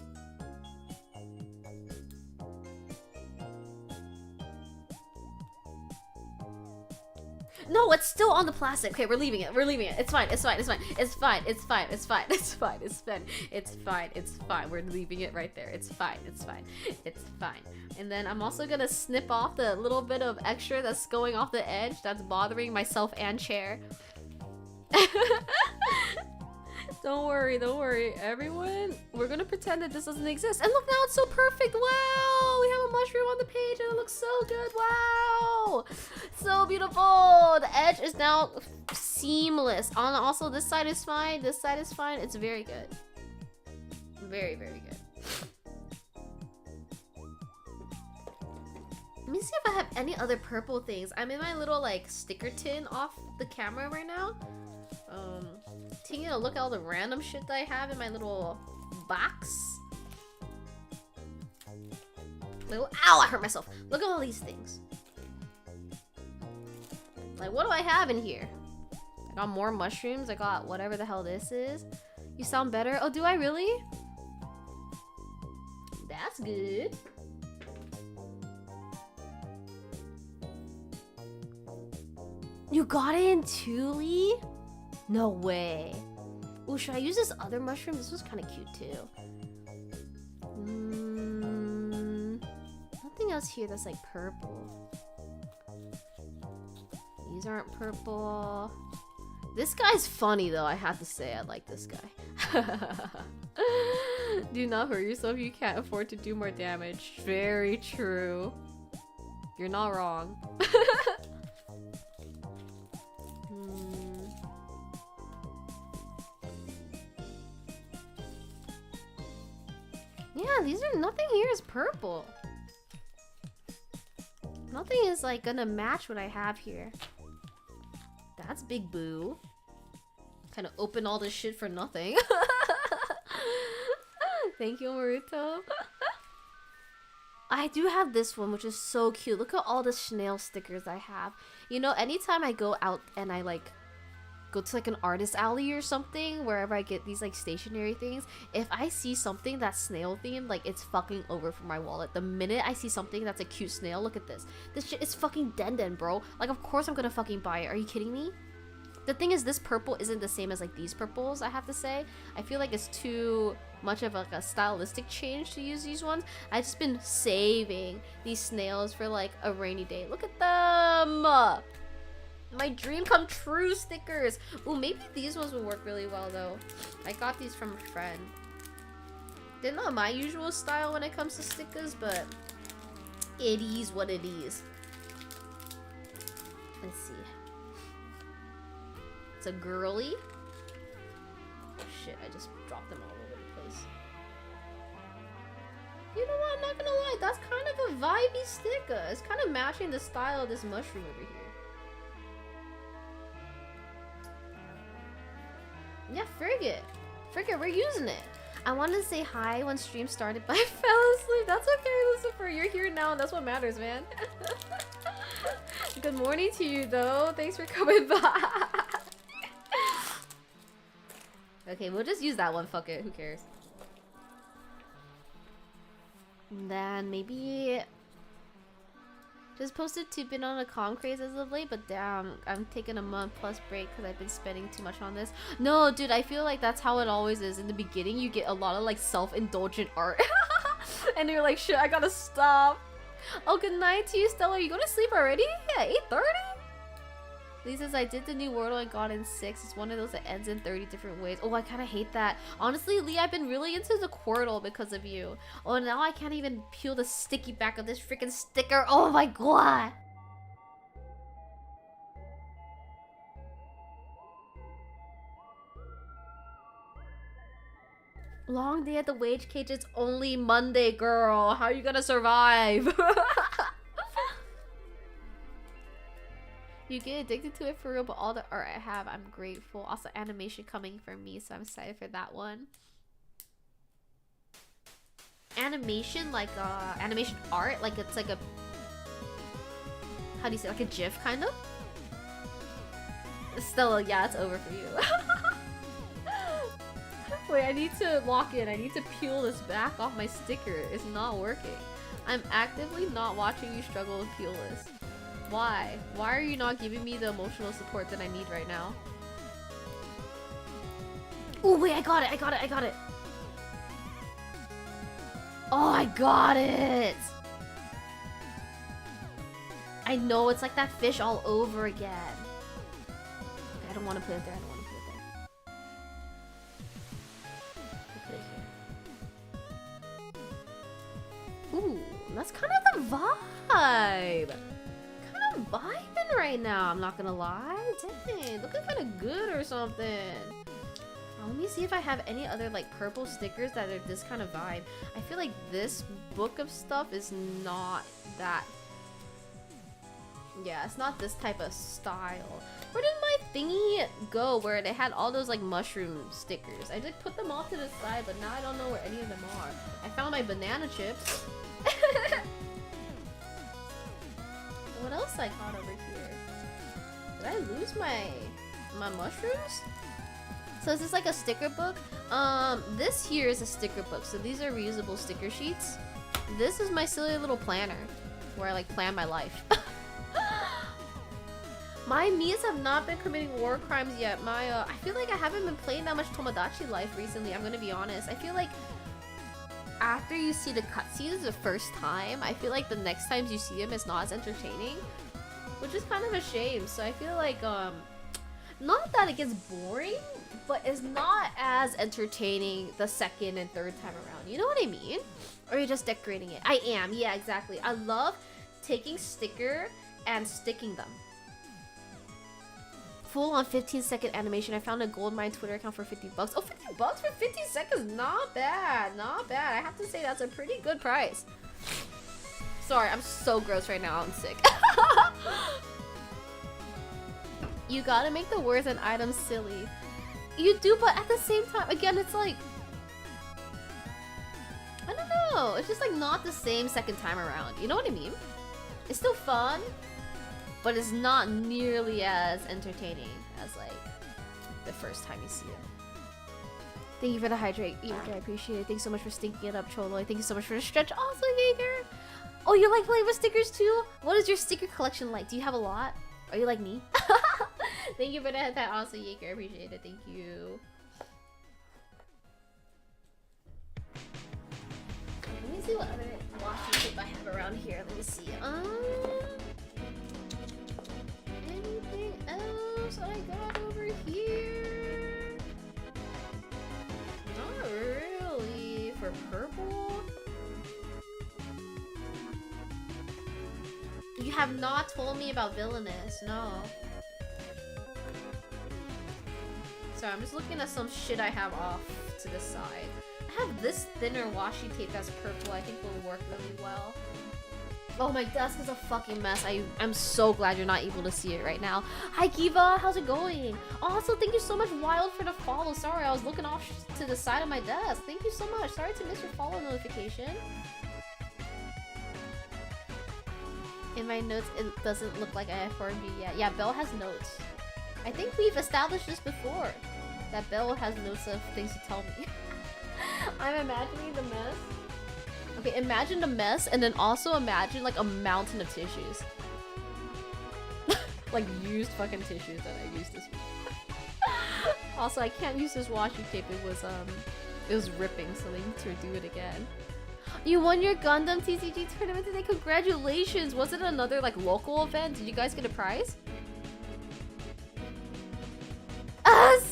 No, it's still on the plastic. Okay, we're leaving it. It's fine. We're leaving it right there. It's fine. And then I'm also gonna snip off the little bit of extra that's going off the edge that's bothering myself and chair. Don't worry, everyone. We're gonna pretend that this doesn't exist. And look, now it's so perfect. Wow, we have a mushroom on the page and it looks so good. Wow, so beautiful. The edge is now seamless. Also, this side is fine. This side is fine. It's very good. Very, very good. Let me see if I have any other purple things. I'm in my little like sticker tin off the camera right now. Taking a look at all the random shit that I have in my little box. Like, ow, I hurt myself. Look at all these things. Like, what do I have in here? I got more mushrooms. I got whatever the hell this is. You sound better. Oh, do I really? That's good. You got it in Thule? No way. Oh, should I use this other mushroom? This was kind of cute too. Nothing else here that's like purple. These aren't purple. This guy's funny though, I have to say. I like this guy. Do not hurt yourself, you can't afford to do more damage. Very true. You're not wrong. Yeah, these are, nothing here is purple. Nothing is like gonna match what I have here. That's Big Boo. Kind of open all this shit for nothing. Thank you, Maruto. I do have this one, which is so cute. Look at all the snail stickers I have. You know, anytime I go out and I like go to like an artist alley or something, wherever I get these like stationery things, if I see something that's snail themed, like it's fucking over for my wallet. The minute I see something that's a cute snail, look at this. This shit is fucking Den, bro. Like, of course I'm gonna fucking buy it. Are you kidding me? The thing is, this purple isn't the same as like these purples, I have to say. I feel like it's too much of like a stylistic change to use these ones. I've just been saving these snails for like a rainy day. Look at them! My dream come true stickers. Ooh, maybe these ones will work really well though. I got these from a friend. They're not my usual style when it comes to stickers, but it is what it is. Let's see. It's a girly. Oh shit, I just dropped them all over the place. You know what, I'm not gonna lie, that's kind of a vibey sticker. It's kind of matching the style of this mushroom over here. Yeah, frig it. We're using it. I wanted to say hi when stream started, but I fell asleep. That's okay, Lucifer. You're here now, and that's what matters, man. Good morning to you, though. Thanks for coming by. Okay, we'll just use that one. Fuck it. Who cares? And then maybe just posted to been on a con craze as of late, but damn, I'm taking a month plus break because I've been spending too much on this. No, dude, I feel like that's how it always is. In the beginning, you get a lot of like self-indulgent art, and you're like, shit, I gotta stop. Oh, good night to you, Stella. Are you going to sleep already? Yeah, 8:30. Lee says, I did the new Wordle I got in 6. It's one of those that ends in 30 different ways. Oh, I kind of hate that. Honestly, Lee, I've been really into the Quirtle because of you. Oh, now I can't even peel the sticky back of this freaking sticker. Oh my god. Long day at the wage cage. It's only Monday, girl. How are you gonna survive? You get addicted to it for real, but all the art I have, I'm grateful. Also, animation coming from me, so I'm excited for that one. Animation, like animation art, like it's like a, how do you say, like a GIF kind of? Stella, yeah, it's over for you. Wait, I need to lock in. I need to peel this back off my sticker. It's not working. I'm actively not watching you struggle to peel this. Why? Why are you not giving me the emotional support that I need right now? Oh wait, I got it! Oh, I got it! I know, it's like that fish all over again. Okay, I don't want to put it there, Put it here. Ooh, that's kind of the vibe! Vibing right now, I'm not gonna lie. Dang, looking kind of good or something. Let me see if I have any other like purple stickers that are this kind of vibe. I feel like this book of stuff is not that Yeah, it's not this type of style. Where did my thingy go where they had all those like mushroom stickers? I did put them off to the side, but now I don't know where any of them are. I found my banana chips. What else I caught over here? Did I lose my mushrooms? So is this like a sticker book? This here is a sticker book. So these are reusable sticker sheets. This is my silly little planner where I like plan my life. My Mias have not been committing war crimes yet. I feel like I haven't been playing that much Tomodachi Life recently. I'm gonna be honest. I feel like after you see the cutscenes the first time, I feel like the next times you see him, it's not as entertaining, which is kind of a shame. So I feel like not that it gets boring, but it's not as entertaining the second and third time around. You know what I mean? Or you're just decorating it. I am. Yeah, exactly. I love taking sticker and sticking them. Full on 15-second animation. I found a Goldmine Twitter account for $50. Oh, $50 for 15 seconds? Not bad. Not bad. I have to say that's a pretty good price. Sorry, I'm so gross right now. I'm sick. You gotta make the words and items silly. You do, but at the same time, again, it's like, I don't know. It's just like not the same second time around. You know what I mean? It's still fun, but it's not nearly as entertaining as like the first time you see it. Thank you for the hydrate, Jaeger. I appreciate it. Thanks so much for stinking it up, Choloy. Thank you so much for the stretch, also, Jaeger. Oh, you like playing with stickers too? What is your sticker collection like? Do you have a lot? Are you like me? Thank you for that, also, Jaeger. I appreciate it. Thank you. Let me see what other washi tape I have around here. Let me see. Anything else I got over here? Not really. For purple? You have not told me about Villainous, no. Sorry, I'm just looking at some shit I have off to the side. I have this thinner washi tape that's purple. I think will work really well. Oh, my desk is a fucking mess. I'm so glad you're not able to see it right now. Hi, Kiva. How's it going? Also, thank you so much, Wild, for the follow. Sorry, I was looking off to the side of my desk. Thank you so much. Sorry to miss your follow notification. In my notes, it doesn't look like I have 4B yet. Yeah, Belle has notes. I think we've established this before. That Belle has notes of things to tell me. I'm imagining the mess. Okay, imagine the mess and then also imagine like a mountain of tissues. Like used fucking tissues that I used this week. Also, I can't use this washi tape. It was ripping, so they need to do it again. You won your Gundam TCG tournament today. Congratulations. Was it another like local event? Did you guys get a prize?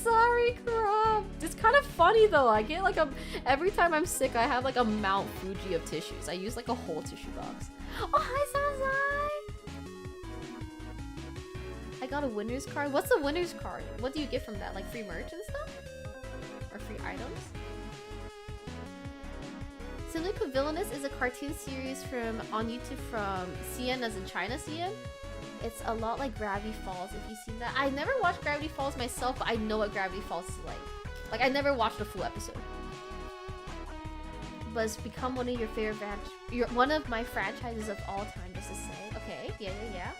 Sorry, Crop. It's kind of funny though. I get like every time I'm sick, I have like a Mount Fuji of tissues. I use like a whole tissue box. Oh, hi, Sazai. I got a winner's card. What's a winner's card? What do you get from that? Like free merch and stuff? Or free items? Simply Put, Villainous is a cartoon series on YouTube from CN, as in China CN. It's a lot like Gravity Falls, if you've seen that. I never watched Gravity Falls myself, but I know what Gravity Falls is like. Like, I never watched a full episode. But it's become one of your favorite one of my franchises of all time, just to say. Okay, yeah.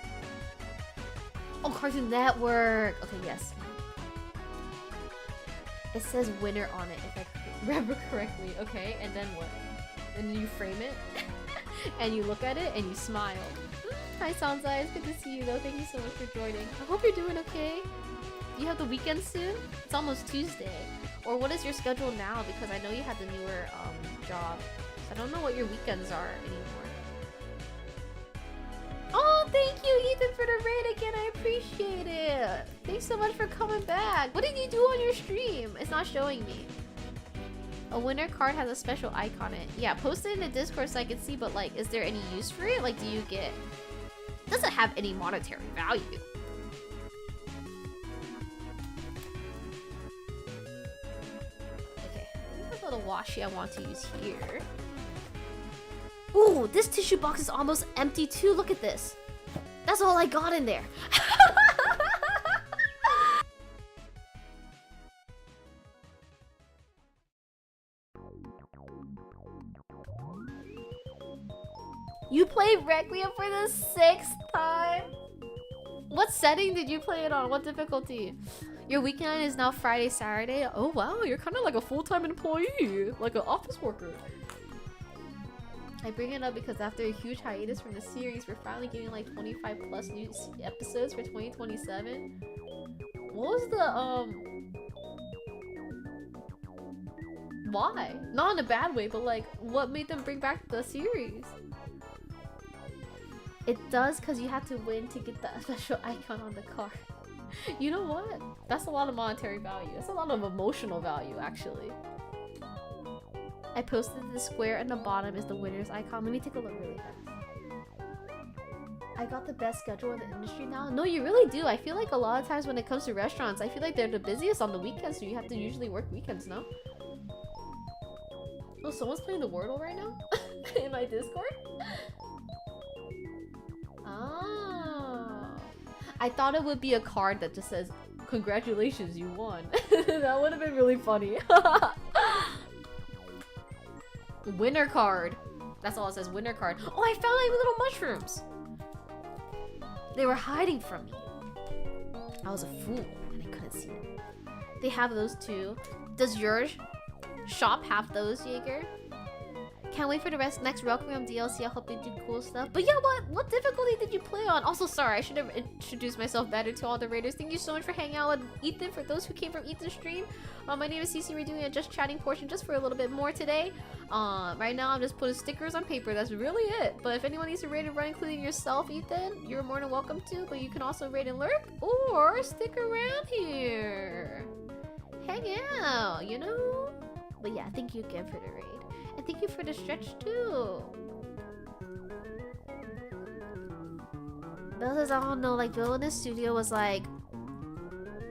Oh, Cartoon Network! Okay, yes. It says winner on it, if I remember correctly. Okay, and then what? And then you frame it, and you look at it, and you smile. Hi, Sanzai. It's good to see you, though. Thank you so much for joining. I hope you're doing okay. Do you have the weekend soon? It's almost Tuesday. Or what is your schedule now? Because I know you had the newer job. So I don't know what your weekends are anymore. Oh, thank you, Ethan, for the raid again. I appreciate it. Thanks so much for coming back. What did you do on your stream? It's not showing me. A winner card has a special icon on it. Yeah, post it in the Discord so I can see, but like, is there any use for it? Like, do you get... It doesn't have any monetary value. Okay, there's a little washi I want to use here. Ooh, this tissue box is almost empty too. Look at this. That's all I got in there. You played Requiem for the 6th time? What setting did you play it on? What difficulty? Your weekend is now Friday, Saturday? Oh wow, you're kind of like a full-time employee. Like an office worker. I bring it up because after a huge hiatus from the series, we're finally getting like 25 plus new episodes for 2027. What was the, why? Not in a bad way, but like, what made them bring back the series? It does because you had to win to get the special icon on the card. You know what? That's a lot of monetary value. That's a lot of emotional value, actually. I posted the square and the bottom is the winner's icon. Let me take a look really fast. I got the best schedule in the industry now. No, you really do. I feel like a lot of times when it comes to restaurants, I feel like they're the busiest on the weekends, so you have to usually work weekends, no? Oh, someone's playing the Wordle right now? In my Discord? Oh. I thought it would be a card that just says, congratulations, you won. That would have been really funny. Winner card. That's all it says, winner card. Oh, I found like little mushrooms. They were hiding from me. I was a fool and I couldn't see it. They have those too. Does your shop have those, Jaeger? Can't wait for the next Requiem DLC. I hope they do cool stuff. But yeah, what difficulty did you play on? Also, sorry, I should have introduced myself better to all the raiders. Thank you so much for hanging out with Ethan. For those who came from Ethan's stream, my name is Cece. We're doing a just chatting portion just for a little bit more today. Right now I'm just putting stickers on paper. That's really it. But if anyone needs to raid and run, including yourself, Ethan, you're more than welcome to. But you can also raid and lurk or stick around here, hang out, you know. But yeah, thank you again for the raid. And thank you for the stretch too. Bill says, I don't know, like Bill in his studio was like,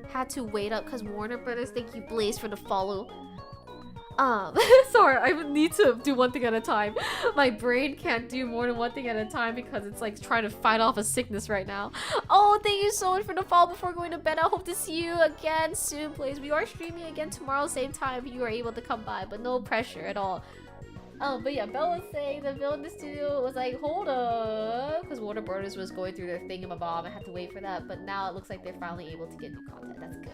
had to wait up because Warner Brothers thank you Blaze for the follow. Sorry, I would need to do one thing at a time. My brain can't do more than one thing at a time because it's like trying to fight off a sickness right now. Oh, thank you so much for the follow before going to bed. I hope to see you again soon, Blaze. We are streaming again tomorrow, same time if you are able to come by, but no pressure at all. But yeah, Belle was saying that Bill in the studio was like, hold up, because Warner Brothers was going through their thingamabob. I had to wait for that, but now it looks like they're finally able to get new content. That's good.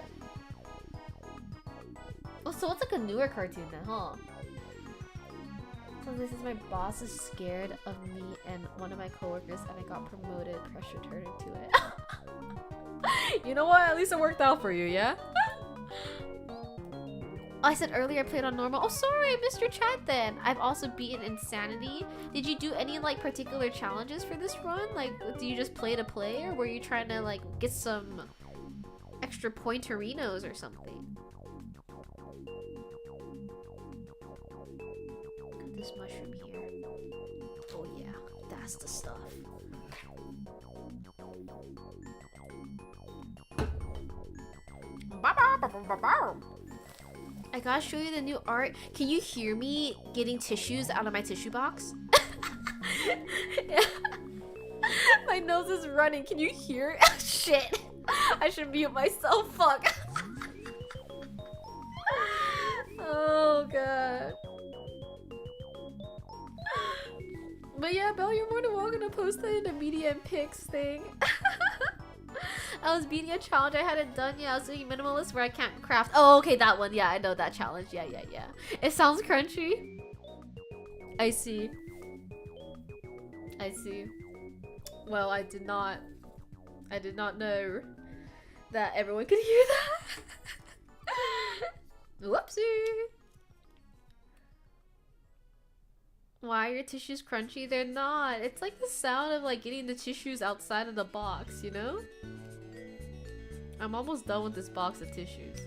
Oh, so it's like a newer cartoon then, huh? So this is my boss is scared of me and one of my coworkers, and I got promoted. Pressure turned into it. You know what? At least it worked out for you, yeah? I said earlier I played on normal. Oh, sorry, I missed your chat then. I've also beaten Insanity. Did you do any like particular challenges for this run? Like, do you just play to play, or were you trying to like get some extra pointerinos or something? Look at this mushroom here. Oh yeah, that's the stuff. I gotta show you the new art. Can you hear me getting tissues out of my tissue box? My nose is running. Can you hear it? Shit. I should mute myself. Fuck. Oh god. But yeah, Belle, you're more than welcome to post that in the media and pics thing. I was beating a challenge I hadn't done yet. I was doing minimalist where I can't craft. Oh, okay, that one. Yeah, I know that challenge. Yeah. It sounds crunchy. I see. Well, I did not know that everyone could hear that. Whoopsie. Why are your tissues crunchy? They're not. It's like the sound of like getting the tissues outside of the box, you know? I'm almost done with this box of tissues.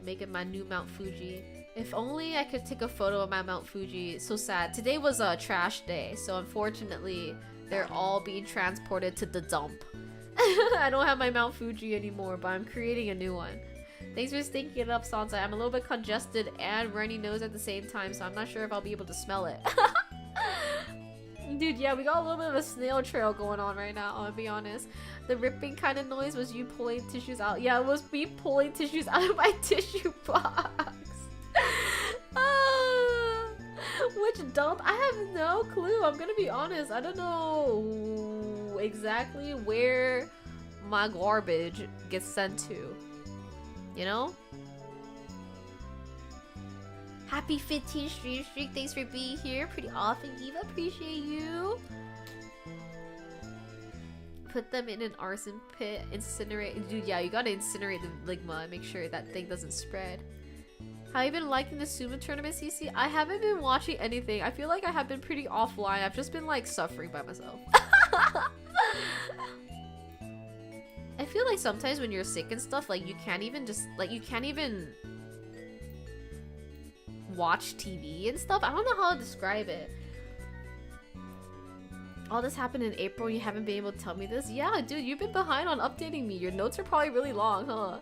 Making my new Mount Fuji. If only I could take a photo of my Mount Fuji. It's so sad. Today was a trash day, so unfortunately, they're all being transported to the dump. I don't have my Mount Fuji anymore, but I'm creating a new one. Thanks for stinking it up, Sansa. I'm a little bit congested and runny nose at the same time, so I'm not sure if I'll be able to smell it. Dude, yeah, we got a little bit of a snail trail going on right now, I'll be honest. The ripping kind of noise was you pulling tissues out. Yeah, it was me pulling tissues out of my tissue box. Which dump? I have no clue. I'm gonna be honest. I don't know exactly where my garbage gets sent to. You know? Happy 15th stream streak. Thanks for being here pretty often, Eva. Appreciate you. Put them in an arson pit. Incinerate. Dude, yeah, you gotta incinerate the ligma and make sure that thing doesn't spread. Have you been liking the sumo tournament, CC? I haven't been watching anything. I feel like I have been pretty offline. I've just been like suffering by myself. I feel like sometimes when you're sick and stuff, like you can't even watch TV and stuff. I don't know how to describe it. All this happened in April. You haven't been able to tell me this? Yeah, dude, you've been behind on updating me. Your notes are probably really long, huh?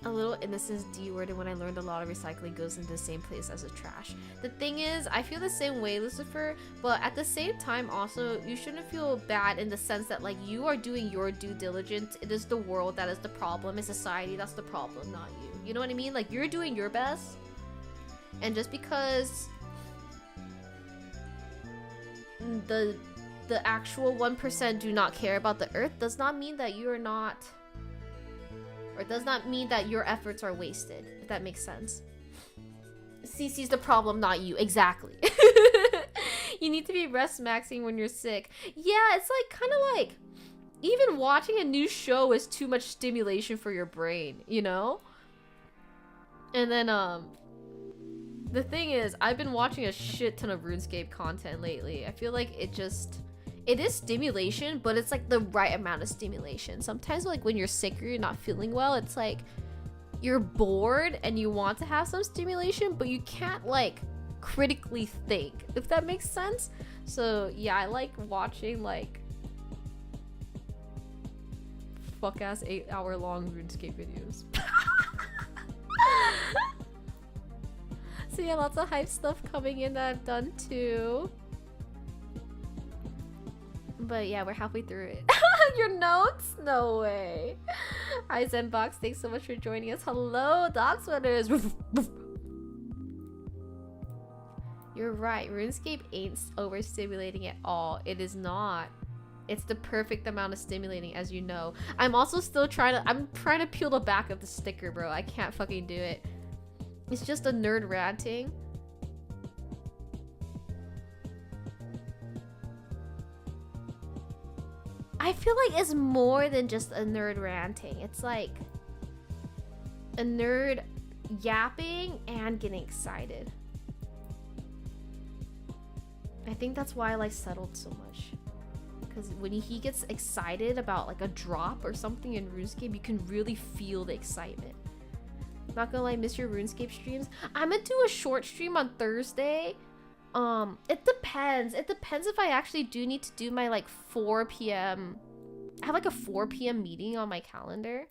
A little innocence D-worded when I learned a lot of recycling goes into the same place as the trash. The thing is, I feel the same way, Lucifer, but at the same time also, you shouldn't feel bad in the sense that like you are doing your due diligence. It is the world that is the problem, it's society that's the problem, not you. You know what I mean? Like you're doing your best, and just because the actual 1% do not care about the earth does not mean that you are not, or it does not mean that your efforts are wasted, if that makes sense. CC's the problem, not you. Exactly. You need to be rest maxing when you're sick. Yeah, it's like kind of like even watching a new show is too much stimulation for your brain, you know? And then the thing is, I've been watching a shit ton of RuneScape content lately. I feel like it is stimulation, but it's like the right amount of stimulation. Sometimes like when you're sick or you're not feeling well, it's like you're bored and you want to have some stimulation, but you can't like critically think, if that makes sense. So yeah, I like watching like fuck ass 8-hour long RuneScape videos. So yeah, lots of hype stuff coming in that I've done too. But yeah, we're halfway through it. Your notes? No way. Hi Zenbox, thanks so much for joining us. Hello, dog sweaters. You're right, RuneScape ain't overstimulating at all. It is not. It's the perfect amount of stimulating, as you know. I'm also still trying to peel the back of the sticker, bro. I can't fucking do it. It's just a nerd ranting. I feel like it's more than just a nerd ranting. It's like a nerd yapping and getting excited. I think that's why I like Settled so much. Because when he gets excited about like a drop or something in RuneScape, you can really feel the excitement. Not gonna lie, miss your RuneScape streams. I'm gonna do a short stream on Thursday. It depends. It depends if I actually do need to do my like 4 p.m. I have like a 4 p.m. meeting on my calendar.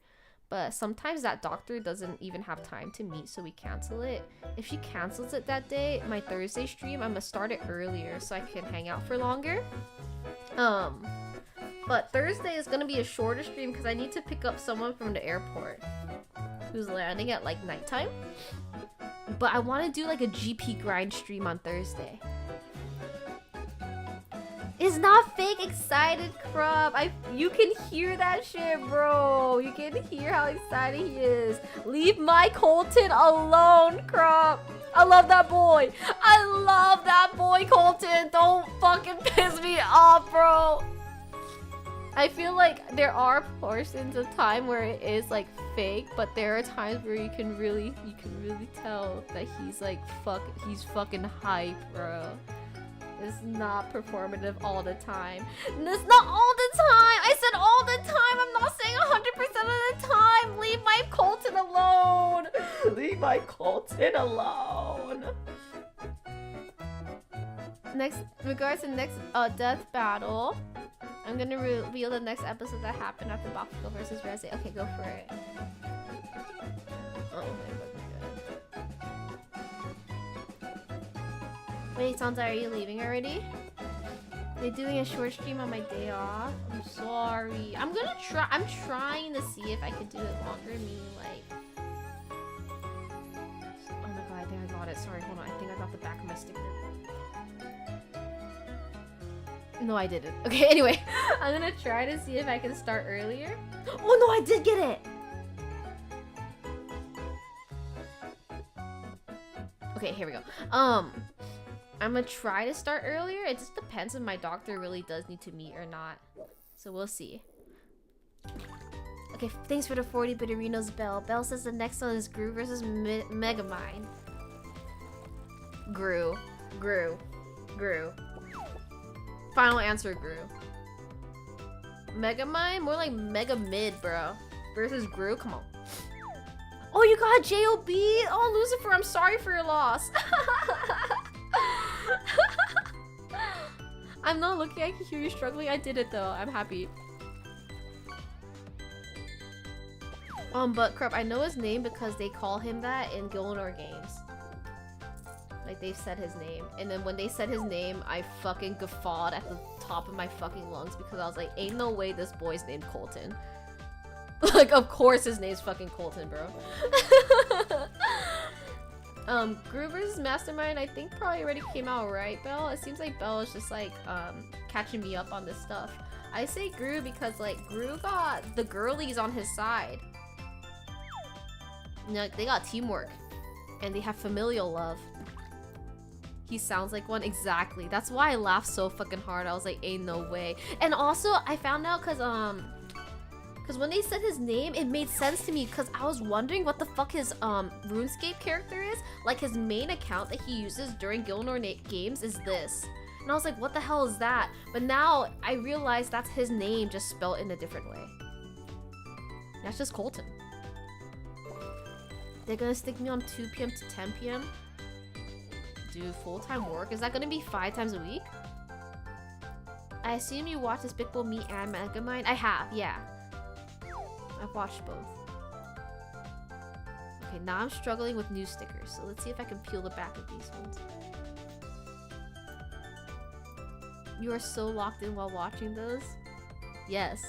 But sometimes that doctor doesn't even have time to meet, so we cancel it. If she cancels it that day, my Thursday stream, I'm gonna start it earlier so I can hang out for longer. But Thursday is gonna be a shorter stream because I need to pick up someone from the airport who's landing at like nighttime. But I want to do like a GP grind stream on Thursday. It's not fake excited, Crop. You can hear that shit, bro. You can hear how excited he is. Leave my Colton alone, Crop. I love that boy. I love that boy, Colton. Don't fucking piss me off, bro. I feel like there are portions of time where it is like fake, but there are times where you can really tell that he's like he's fucking hype, bro. It's not performative all the time. It's not all the time. I said all the time. I'm not saying 100% of the time. Leave my Colton alone. Leave my Colton alone. Next, regards to next death battle, I'm gonna reveal the next episode that happened after Bakugo versus Reze. Okay, go for it. Oh my god. Wait, Sansa, are you leaving already? They're doing a short stream on my day off. I'm sorry. I'm trying to see if I could do it longer. Meaning like. Oh my god, I think I got it. Sorry, hold on. I think I got the back of my sticker. No, I didn't. Okay, anyway. I'm gonna try to see if I can start earlier. Oh no, I did get it! Okay, here we go. I'm gonna try to start earlier. It just depends if my doctor really does need to meet or not. So we'll see. Okay, thanks for the 40 Bitterinos, Bell. Bell says the next one is Gru versus Megamind. Gru. Final answer, Gru. Megamind? More like Mega Mid, bro. Versus Gru? Come on. Oh, you got a J.O.B.? Oh, Lucifer, I'm sorry for your loss. I'm not looking. I can hear you struggling. I did it, though. I'm happy. But crap, I know his name because they call him that in Gilnor games. Like, they've said his name. And then when they said his name, I fucking guffawed at the top of my fucking lungs because I was like, ain't no way this boy's named Colton. Like, of course his name's fucking Colton, bro. Gru vs Mastermind, I think probably already came out, right, Belle? It seems like Belle is just, like, catching me up on this stuff. I say Gru because, like, Gru got the girlies on his side. You know, they got teamwork. And they have familial love. He sounds like one. Exactly. That's why I laughed so fucking hard. I was like, ain't no way. And also, I found out because when they said his name, it made sense to me because I was wondering what the fuck his RuneScape character is. Like, his main account that he uses during Gilnor games is this. And I was like, what the hell is that? But now I realized that's his name just spelled in a different way. That's just Colton. They're gonna stick me on 2 p.m. to 10 p.m. Dude, full-time work? Is that gonna be 5 times a week? I assume you watch Despicable Me and Megamind? I have, yeah. I've watched both. Okay, now I'm struggling with new stickers, so let's see if I can peel the back of these ones. You are so locked in while watching those? Yes.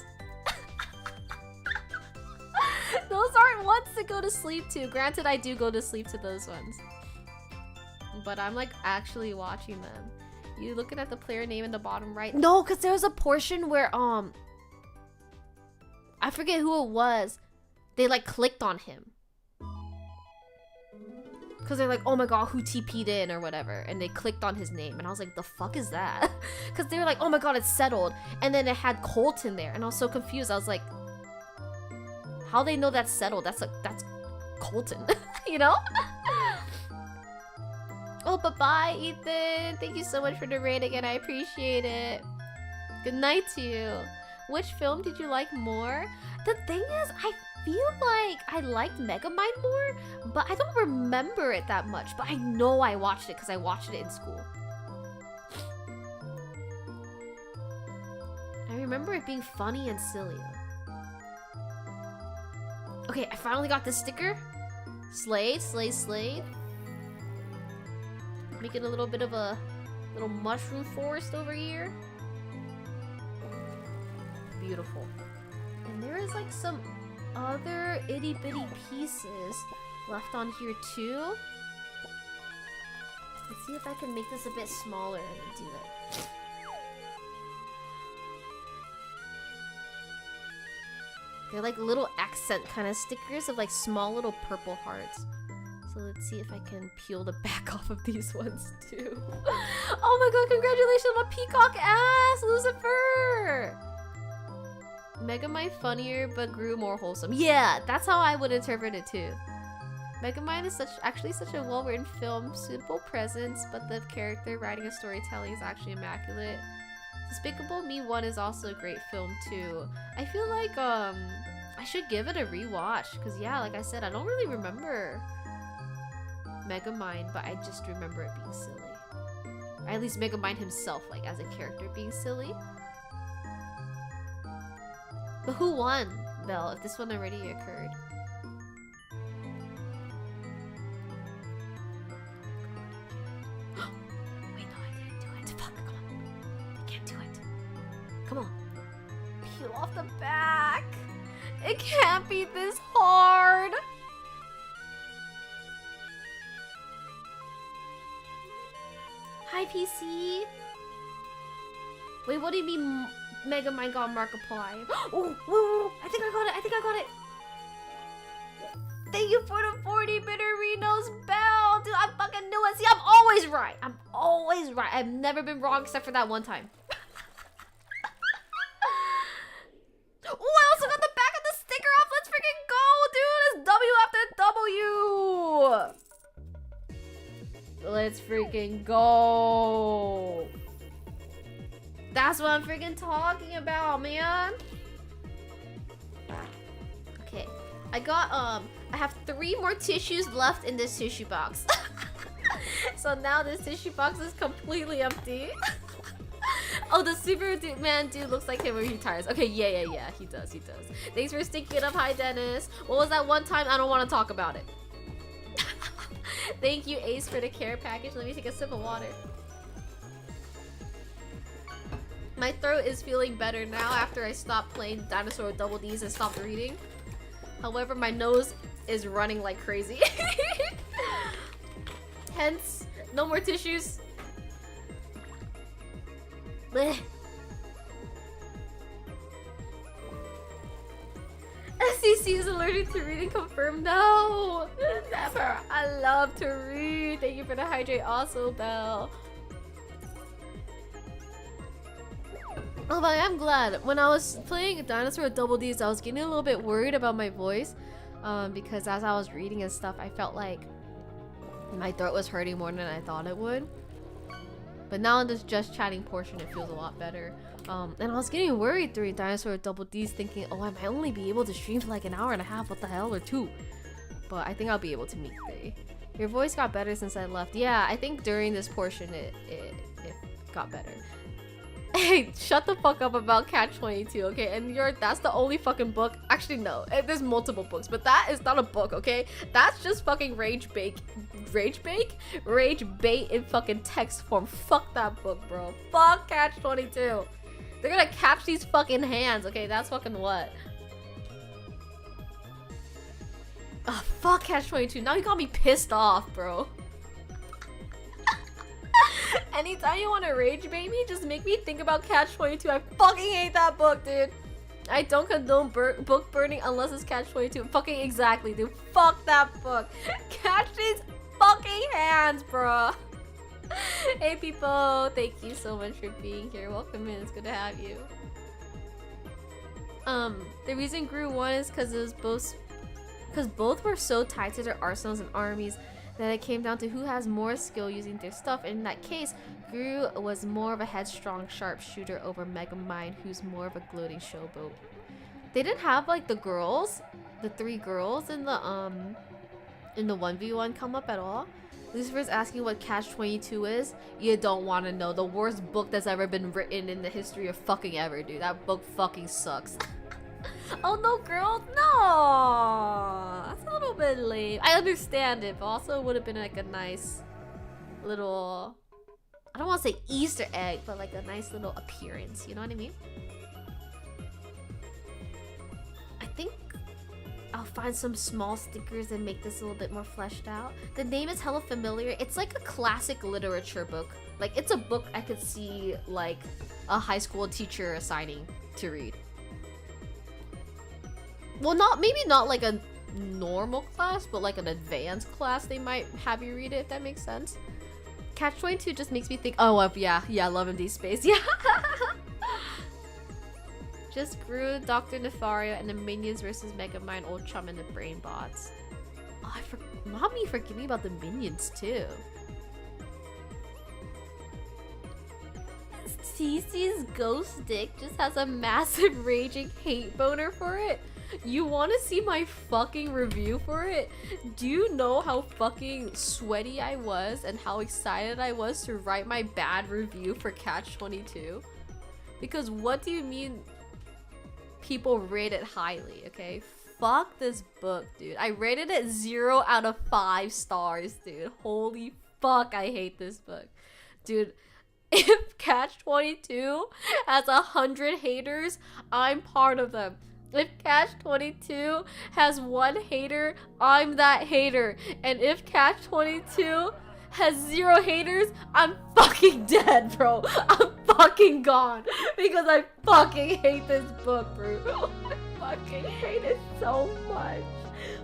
Those aren't ones to go to sleep to. Granted, I do go to sleep to those ones. But I'm like actually watching them. You looking at the player name in the bottom right? No, because there was a portion where I forget who it was. They like clicked on him. Because they're like, oh my god, who TP'd in or whatever. And they clicked on his name. And I was like, the fuck is that? Because they were like, oh my god, it's settled. And then it had Colton there. And I was so confused. I was like, how they know that's settled? That's Colton. You know? Oh, bye-bye, Ethan. Thank you so much for the raid again. I appreciate it. Good night to you. Which film did you like more? The thing is, I feel like I liked Megamind more, but I don't remember it that much. But I know I watched it because I watched it in school. I remember it being funny and silly. Okay, I finally got this sticker. Slade. Making a little bit of a little mushroom forest over here. Beautiful. And there is like some other itty bitty pieces left on here too. Let's see if I can make this a bit smaller and do it. They're like little accent kind of stickers of like small little purple hearts. So let's see if I can peel the back off of these ones too. Oh my god, congratulations on my peacock ass, Lucifer! Megamind funnier, but Gru more wholesome. Yeah, that's how I would interpret it too. Megamind is actually such a well-written film, simple presence, but the character writing and storytelling is actually immaculate. Despicable Me 1 is also a great film too. I feel like I should give it a rewatch because yeah, like I said, I don't really remember Megamind, but I just remember it being silly. Or at least Megamind himself, like as a character, being silly. But who won, Belle, if this one already occurred? Wait, fuck, come on. I can't do it. Come on. Peel off the back. It can't be this hard. Hi, PC. Wait, what do you mean Megamind got Markiplier? Oh, whoa, I think I got it. Thank you for the 40 Bitterinos bell. Dude, I fucking knew it. See, I'm always right. I've never been wrong except for that one time. Oh, I also got the back of the sticker off. Let's freaking go, dude. It's W after W. Let's freaking go. That's what I'm freaking talking about, man. Okay. I have 3 more tissues left in this tissue box. So now this tissue box is completely empty. Oh, the Superman dude looks like him when he retires. Okay, yeah, he does. Thanks for sticking it up. Hi, Dennis. What was that one time? I don't want to talk about it. Thank you, Ace, for the care package. Let me take a sip of water. My throat is feeling better now after I stopped playing Dinosaur Double D's and stopped reading. However, my nose is running like crazy. Hence, no more tissues. Blech. SCC is allergic to reading, confirmed. No, never. I love to read. Thank you for the hydrate also, Belle. Oh, but I'm glad. When I was playing Dinosaur Double D's, I was getting a little bit worried about my voice. Because as I was reading and stuff, I felt like my throat was hurting more than I thought it would. But now in this just chatting portion, it feels a lot better. And I was getting worried during Dinosaur Double D's, thinking, oh, I might only be able to stream for like an hour and a half, what the hell, or 2. But I think I'll be able to meet today. Your voice got better since I left. Yeah, I think during this portion, it got better. Hey, shut the fuck up about Catch-22, okay? And that's the only fucking book. Actually, no. There's multiple books, but that is not a book, okay? That's just fucking rage bait in fucking text form. Fuck that book, bro. Fuck Catch-22. They're gonna catch these fucking hands, okay? That's fucking what? Oh, fuck Catch-22. Now you got me pissed off, bro. Anytime you want to rage bait me, just make me think about Catch-22. I fucking hate that book, dude. I don't condone book burning unless it's Catch-22. Fucking exactly, dude. Fuck that book. Catch these fucking hands, bro. Hey, people. Thank you so much for being here. Welcome in. It's good to have you. The reason Gru won is because both were so tied to their arsenals and armies that it came down to who has more skill using their stuff. And in that case, Gru was more of a headstrong sharpshooter over Megamind, who's more of a gloating showboat. They didn't have like the 3 girls in the 1v1 come up at all. Lucifer's asking what Catch-22 is. You don't want to know. The worst book that's ever been written in the history of fucking ever, dude. That book fucking sucks. Oh no, girls, no! That's a little bit lame. I understand it, but also it would have been like a nice little, I don't want to say Easter egg, but like a nice little appearance, you know what I mean? I think I'll find some small stickers and make this a little bit more fleshed out. The name is hella familiar. It's like a classic literature book. Like, it's a book I could see like a high school teacher assigning to read. Well, maybe not like a normal class, but like an advanced class they might have you read it, if that makes sense. Catch-22 just makes me think, oh, yeah, Love and Deep Space, yeah. Just Gru, Dr. Nefario, and the Minions versus Megamind, Old Chum, and the Brain Bots. Oh, Mommy forgetting about the Minions too. Cece's ghost dick just has a massive raging hate boner for it. You want to see my fucking review for it? Do you know how fucking sweaty I was and how excited I was to write my bad review for Catch-22? Because what do you mean people rate it highly, okay? Fuck this book, dude. I rated it 0 out of 5 stars, dude. Holy fuck, I hate this book. Dude, If Catch 22 has 100 haters, I'm part of them. If Catch 22 has 1 hater, I'm that hater. And if Catch 22 has 0 haters, I'm fucking dead, bro. I'm fucking gone. Because I fucking hate this book, bro. I fucking hate it so much.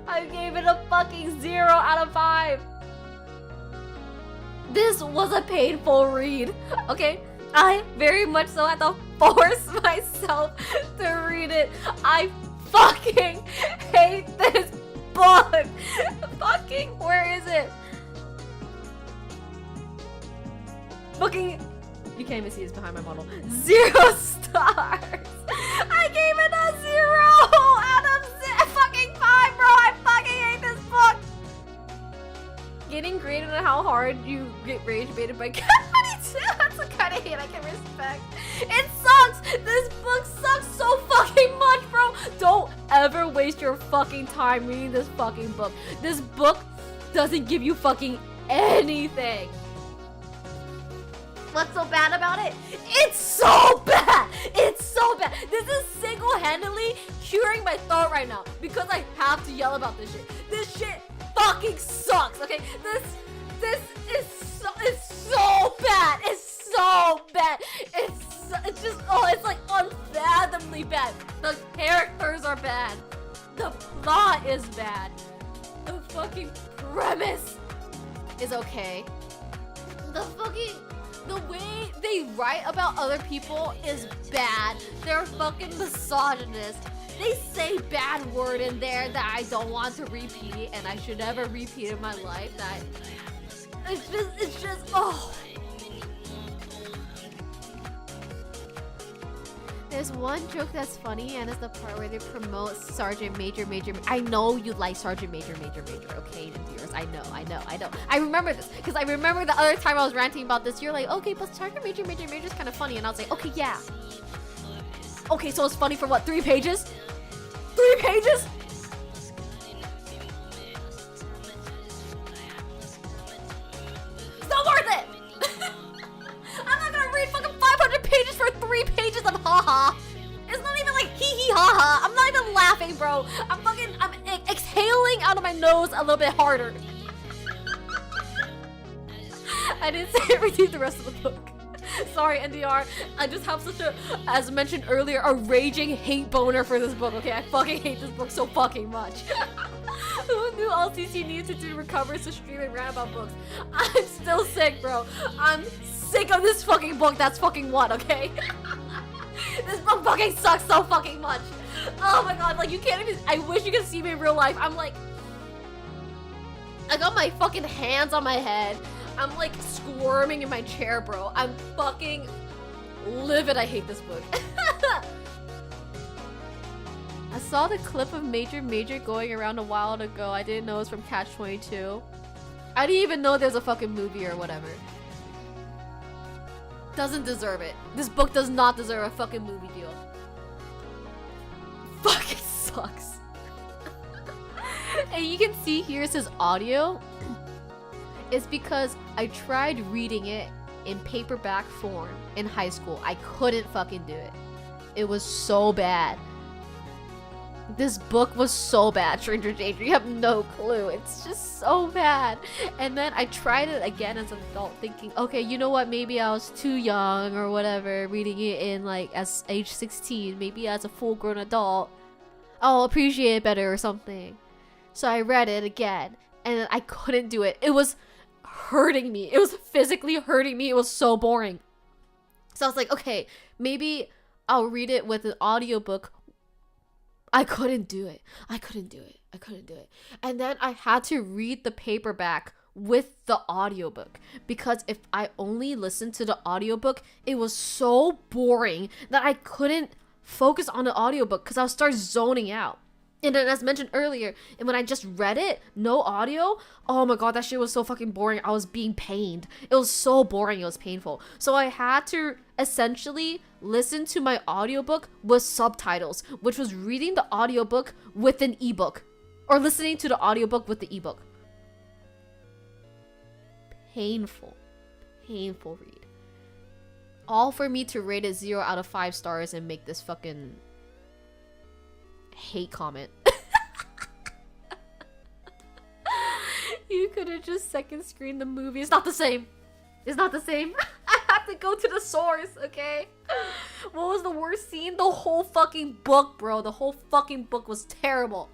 I gave it a fucking 0 out of 5. This was a painful read, okay? I very much so had to force myself to read it. I fucking hate this book. Fucking, where is it? Fucking, you can't even see it's behind my model. 0 stars. I gave it a 0 out of fucking 5, bro. I fucking hate this book. Getting graded on how hard you get rage baited by Catch 22. That's the kind of hate I can respect. It sucks. This book sucks so fucking much, bro. Don't ever waste your fucking time reading this fucking book. This book doesn't give you fucking anything. What's so bad about it? It's so bad. It's so bad. This is single-handedly curing my throat right now because I have to yell about this shit. This shit fucking sucks, okay? This is so bad. It's so bad. It's just, oh, it's like unfathomably bad. The characters are bad. The plot is bad. The fucking premise is okay. The way they write about other people is bad. They're fucking misogynist. They say bad word in there that I don't want to repeat and I should never repeat in my life. That it's just oh. There's one joke that's funny, and it's the part where they promote Sergeant Major. I know you like Sergeant Major, okay, and viewers. I know. I remember this, because I remember the other time I was ranting about this. You're like, okay, but Sergeant Major is kind of funny. And I was like, okay, yeah. Okay, so it's funny for what, 3 pages? 3 pages? It's not worth it! I'm not gonna read fucking 500 pages for 3 pages of haha. It's not even like hee hee haha. I'm not even laughing, bro. I'm exhaling out of my nose a little bit harder. I didn't say read the rest of the book. Sorry, NDR. I just have such a, as mentioned earlier, a raging hate boner for this book, okay? I fucking hate this book so fucking much. Who knew all CC needed to do to recover to stream and rant about books? I'm still sick, bro. I'm sick of this fucking book. That's fucking what, okay? This book fucking sucks so fucking much. Oh my god, like you can't even, I wish you could see me in real life. I'm like, I got my fucking hands on my head. I'm like squirming in my chair, bro. I'm fucking livid. I hate this book. I saw the clip of Major going around a while ago. I didn't know it was from Catch 22. I didn't even know there's a fucking movie or whatever. Doesn't deserve it. This book does not deserve a fucking movie deal. Fucking sucks. And you can see here it says audio. It's because I tried reading it in paperback form in high school. I couldn't fucking do it. It was so bad. This book was so bad, Stranger Danger. You have no clue. It's just so bad. And then I tried it again as an adult, thinking, okay, you know what? Maybe I was too young or whatever, reading it in like as age 16. Maybe as a full-grown adult, I'll appreciate it better or something. So I read it again, and I couldn't do it. It was hurting me. It was physically hurting me. It was so boring. So I was like, okay, maybe I'll read it with an audiobook. I couldn't do it. And then I had to read the paperback with the audiobook, because if I only listened to the audiobook, it was so boring that I couldn't focus on the audiobook because I would start zoning out. And then as mentioned earlier, and when I just read it, no audio, oh my god, that shit was so fucking boring. I was being pained. It was so boring, it was painful. So I had to essentially listen to my audiobook with subtitles, which was reading the audiobook with an ebook, or listening to the audiobook with the ebook. Painful read. All for me to rate it 0 out of 5 stars and make this fucking hate comment. You could have just second screened the movie. It's not the same. It's not the same. I have to go to the source, okay? What was the worst scene? The whole fucking book, bro. The whole fucking book was terrible.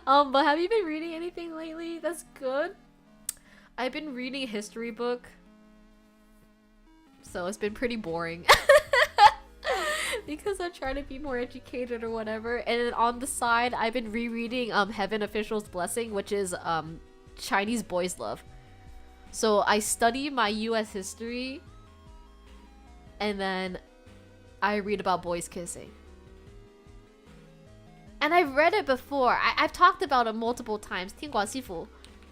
But have you been reading anything lately that's good? I've been reading a history book. So it's been pretty boring. Because I'm trying to be more educated or whatever. And then on the side, I've been rereading Heaven Official's Blessing, which is Chinese Boys Love. So I study my US history and then I read about boys kissing. And I've read it before. I've talked about it multiple times. 天广西府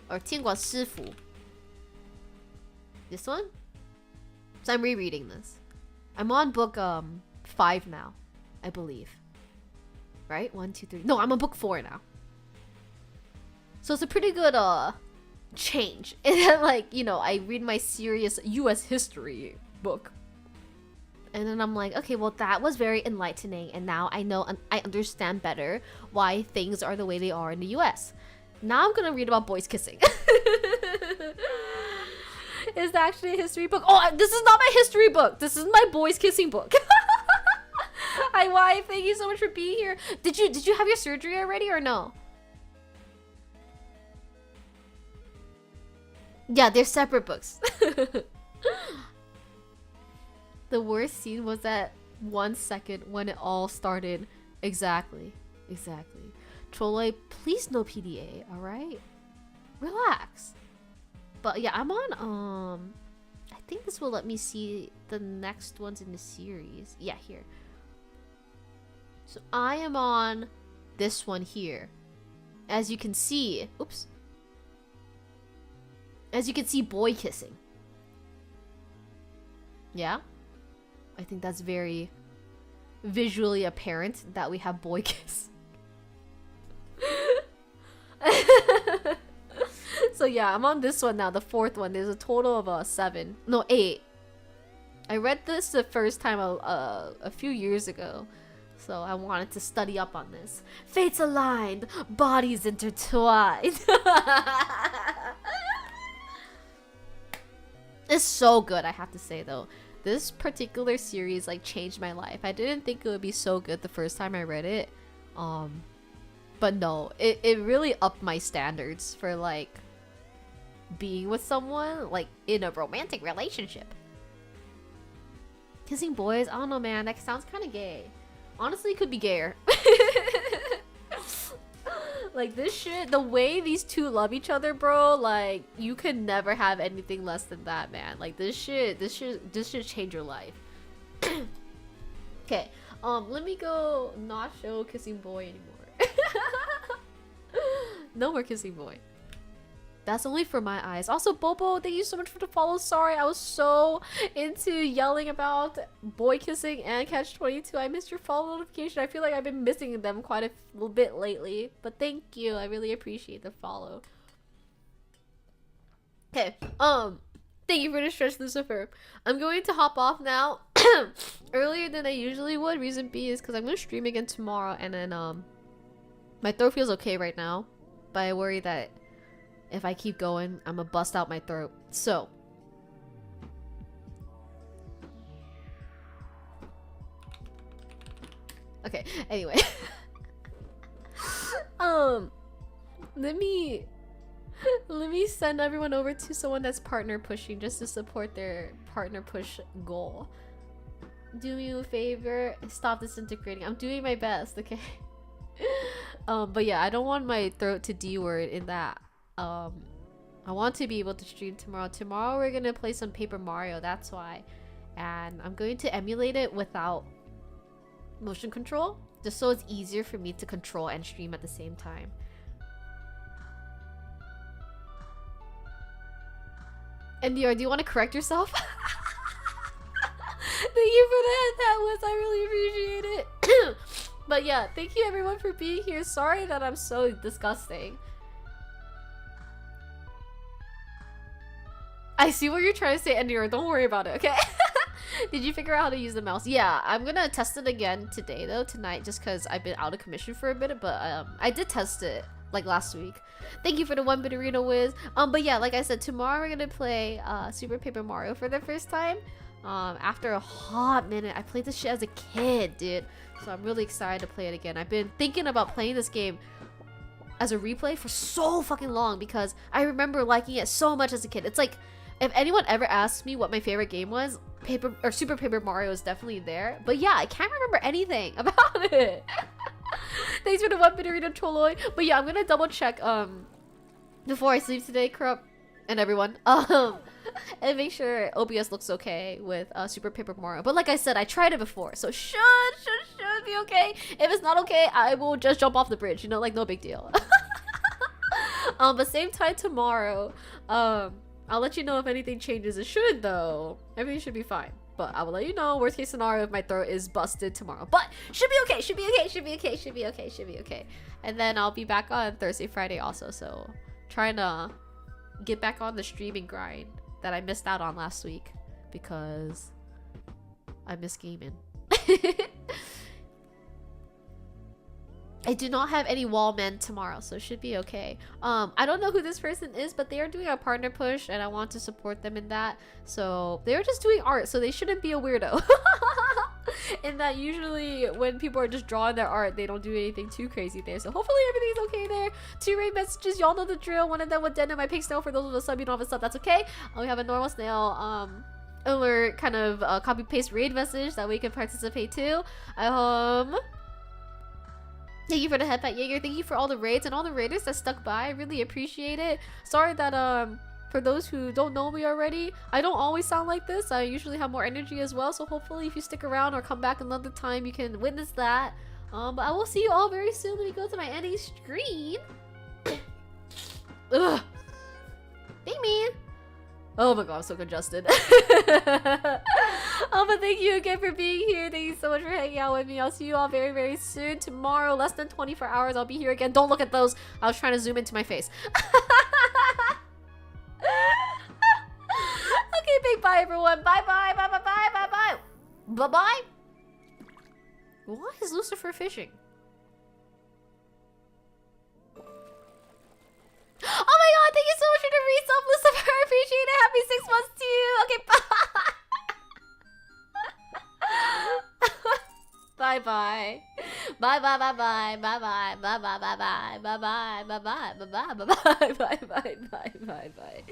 or 天广师府. This one? So I'm rereading this. I'm on book 5 now, I believe. Right? 1, 2, 3. No, I'm on book 4 now. So it's a pretty good change. And then, like, you know, I read my serious US history book. And then I'm like, okay, well, that was very enlightening. And now I know, I understand better why things are the way they are in the US. Now I'm gonna read about boys kissing. It's actually a history book. Oh, this is not my history book. This is my boys kissing book. Hi, wife. Thank you so much for being here. Did you have your surgery already or no? Yeah, they're separate books. The worst scene was that 1 second when it all started. Exactly. Trolley, please no PDA, alright? Relax. But yeah, I'm on, I think this will let me see the next ones in the series. Yeah, here. So I am on this one here. As you can see, oops. As you can see, boy kissing. Yeah? I think that's very visually apparent that we have boy kiss. So yeah, I'm on this one now, the 4th one. There's a total of 7. No, 8. I read this the first time a few years ago. So I wanted to study up on this. Fates aligned, bodies intertwined. It's so good, I have to say though. This particular series like changed my life. I didn't think it would be so good the first time I read it. But no, it really upped my standards for like being with someone like in a romantic relationship. Kissing boys, I don't know, man, that sounds kind of gay. Honestly, it could be gayer. Like this shit, the way these two love each other, bro, like you could never have anything less than that, man. Like this should change your life. Okay, let me go not show kissing boy anymore. No more kissing boy. That's only for my eyes. Also, Bobo, thank you so much for the follow. Sorry, I was so into yelling about boy kissing and Catch 22. I missed your follow notification. I feel like I've been missing them quite a little bit lately. But thank you. I really appreciate the follow. Okay, thank you for the stretch, Lucifer. I'm going to hop off now. Earlier than I usually would. Reason being is because I'm going to stream again tomorrow. And then, my throat feels okay right now. But I worry that if I keep going, I'm gonna bust out my throat. So, okay, anyway. Let me send everyone over to someone that's partner pushing just to support their partner push goal. Do me a favor, stop disintegrating. I'm doing my best, okay? But yeah, I don't want my throat to D-word in that. I want to be able to stream tomorrow. Tomorrow we're gonna play some Paper Mario, that's why. And I'm going to emulate it without motion control, just so it's easier for me to control and stream at the same time. NDR, do you want to correct yourself? Thank you for that, I really appreciate it. But yeah, thank you everyone for being here. Sorry that I'm so disgusting. I see what you're trying to say, Endure. Don't worry about it, okay? Did you figure out how to use the mouse? Yeah, I'm gonna test it again today though, tonight, just because I've been out of commission for a bit, but I did test it like last week. Thank you for the 1 bit arena whiz. But yeah, like I said, tomorrow we're gonna play Super Paper Mario for the first time. After a hot minute. I played this shit as a kid, dude. So I'm really excited to play it again. I've been thinking about playing this game as a replay for so fucking long because I remember liking it so much as a kid. It's like, if anyone ever asks me what my favorite game was, Super Paper Mario is definitely there. But yeah, I can't remember anything about it. Thanks for the 1 bit arena, Choloi. But yeah, I'm gonna double check before I sleep today, Corrupt and everyone. And make sure OBS looks okay with Super Paper Mario. But like I said, I tried it before, so should be okay. If it's not okay, I will just jump off the bridge. You know, like no big deal. But same time tomorrow. I'll let you know if anything changes. It should though. Everything should be fine. But I will let you know worst case scenario if my throat is busted tomorrow. But should be okay. Should be okay. Should be okay. Should be okay. Should be okay. And then I'll be back on Thursday, Friday also. So trying to get back on the streaming grind that I missed out on last week because I miss gaming. I do not have any wall men tomorrow, so it should be okay. I don't know who this person is, but they are doing a partner push and I want to support them in that. So they're just doing art, so they shouldn't be a weirdo. In that usually when people are just drawing their art, they don't do anything too crazy there. So hopefully everything's okay there. 2 raid messages, y'all know the drill. One of them with Den my pink snail. For those with a sub, you don't have a sub, that's okay. We have a normal snail alert kind of copy paste raid message that we can participate too. Thank you for the headpat, Jaeger. Thank you for all the raids and all the raiders that stuck by. I really appreciate it. Sorry that for those who don't know me already, I don't always sound like this. I usually have more energy as well. So hopefully if you stick around or come back another time, you can witness that. But I will see you all very soon when we go to my NA screen. Ugh. Hey man. Oh my god, I'm so congested. But thank you again for being here. Thank you so much for hanging out with me. I'll see you all very, very soon. Tomorrow, less than 24 hours, I'll be here again. Don't look at those. I was trying to zoom into my face. Okay, big bye, everyone. Bye-bye, bye-bye, bye-bye. Bye-bye. Why is Lucifer fishing? Oh my god, thank you so much for the resub, Lucifer. I appreciate it. Happy 6 months to you. Okay, bye. Bye bye. Bye bye bye bye. Bye bye. Bye bye bye bye. Bye bye. Bye bye. Bye bye. Bye bye. Bye bye. Bye bye. Bye bye.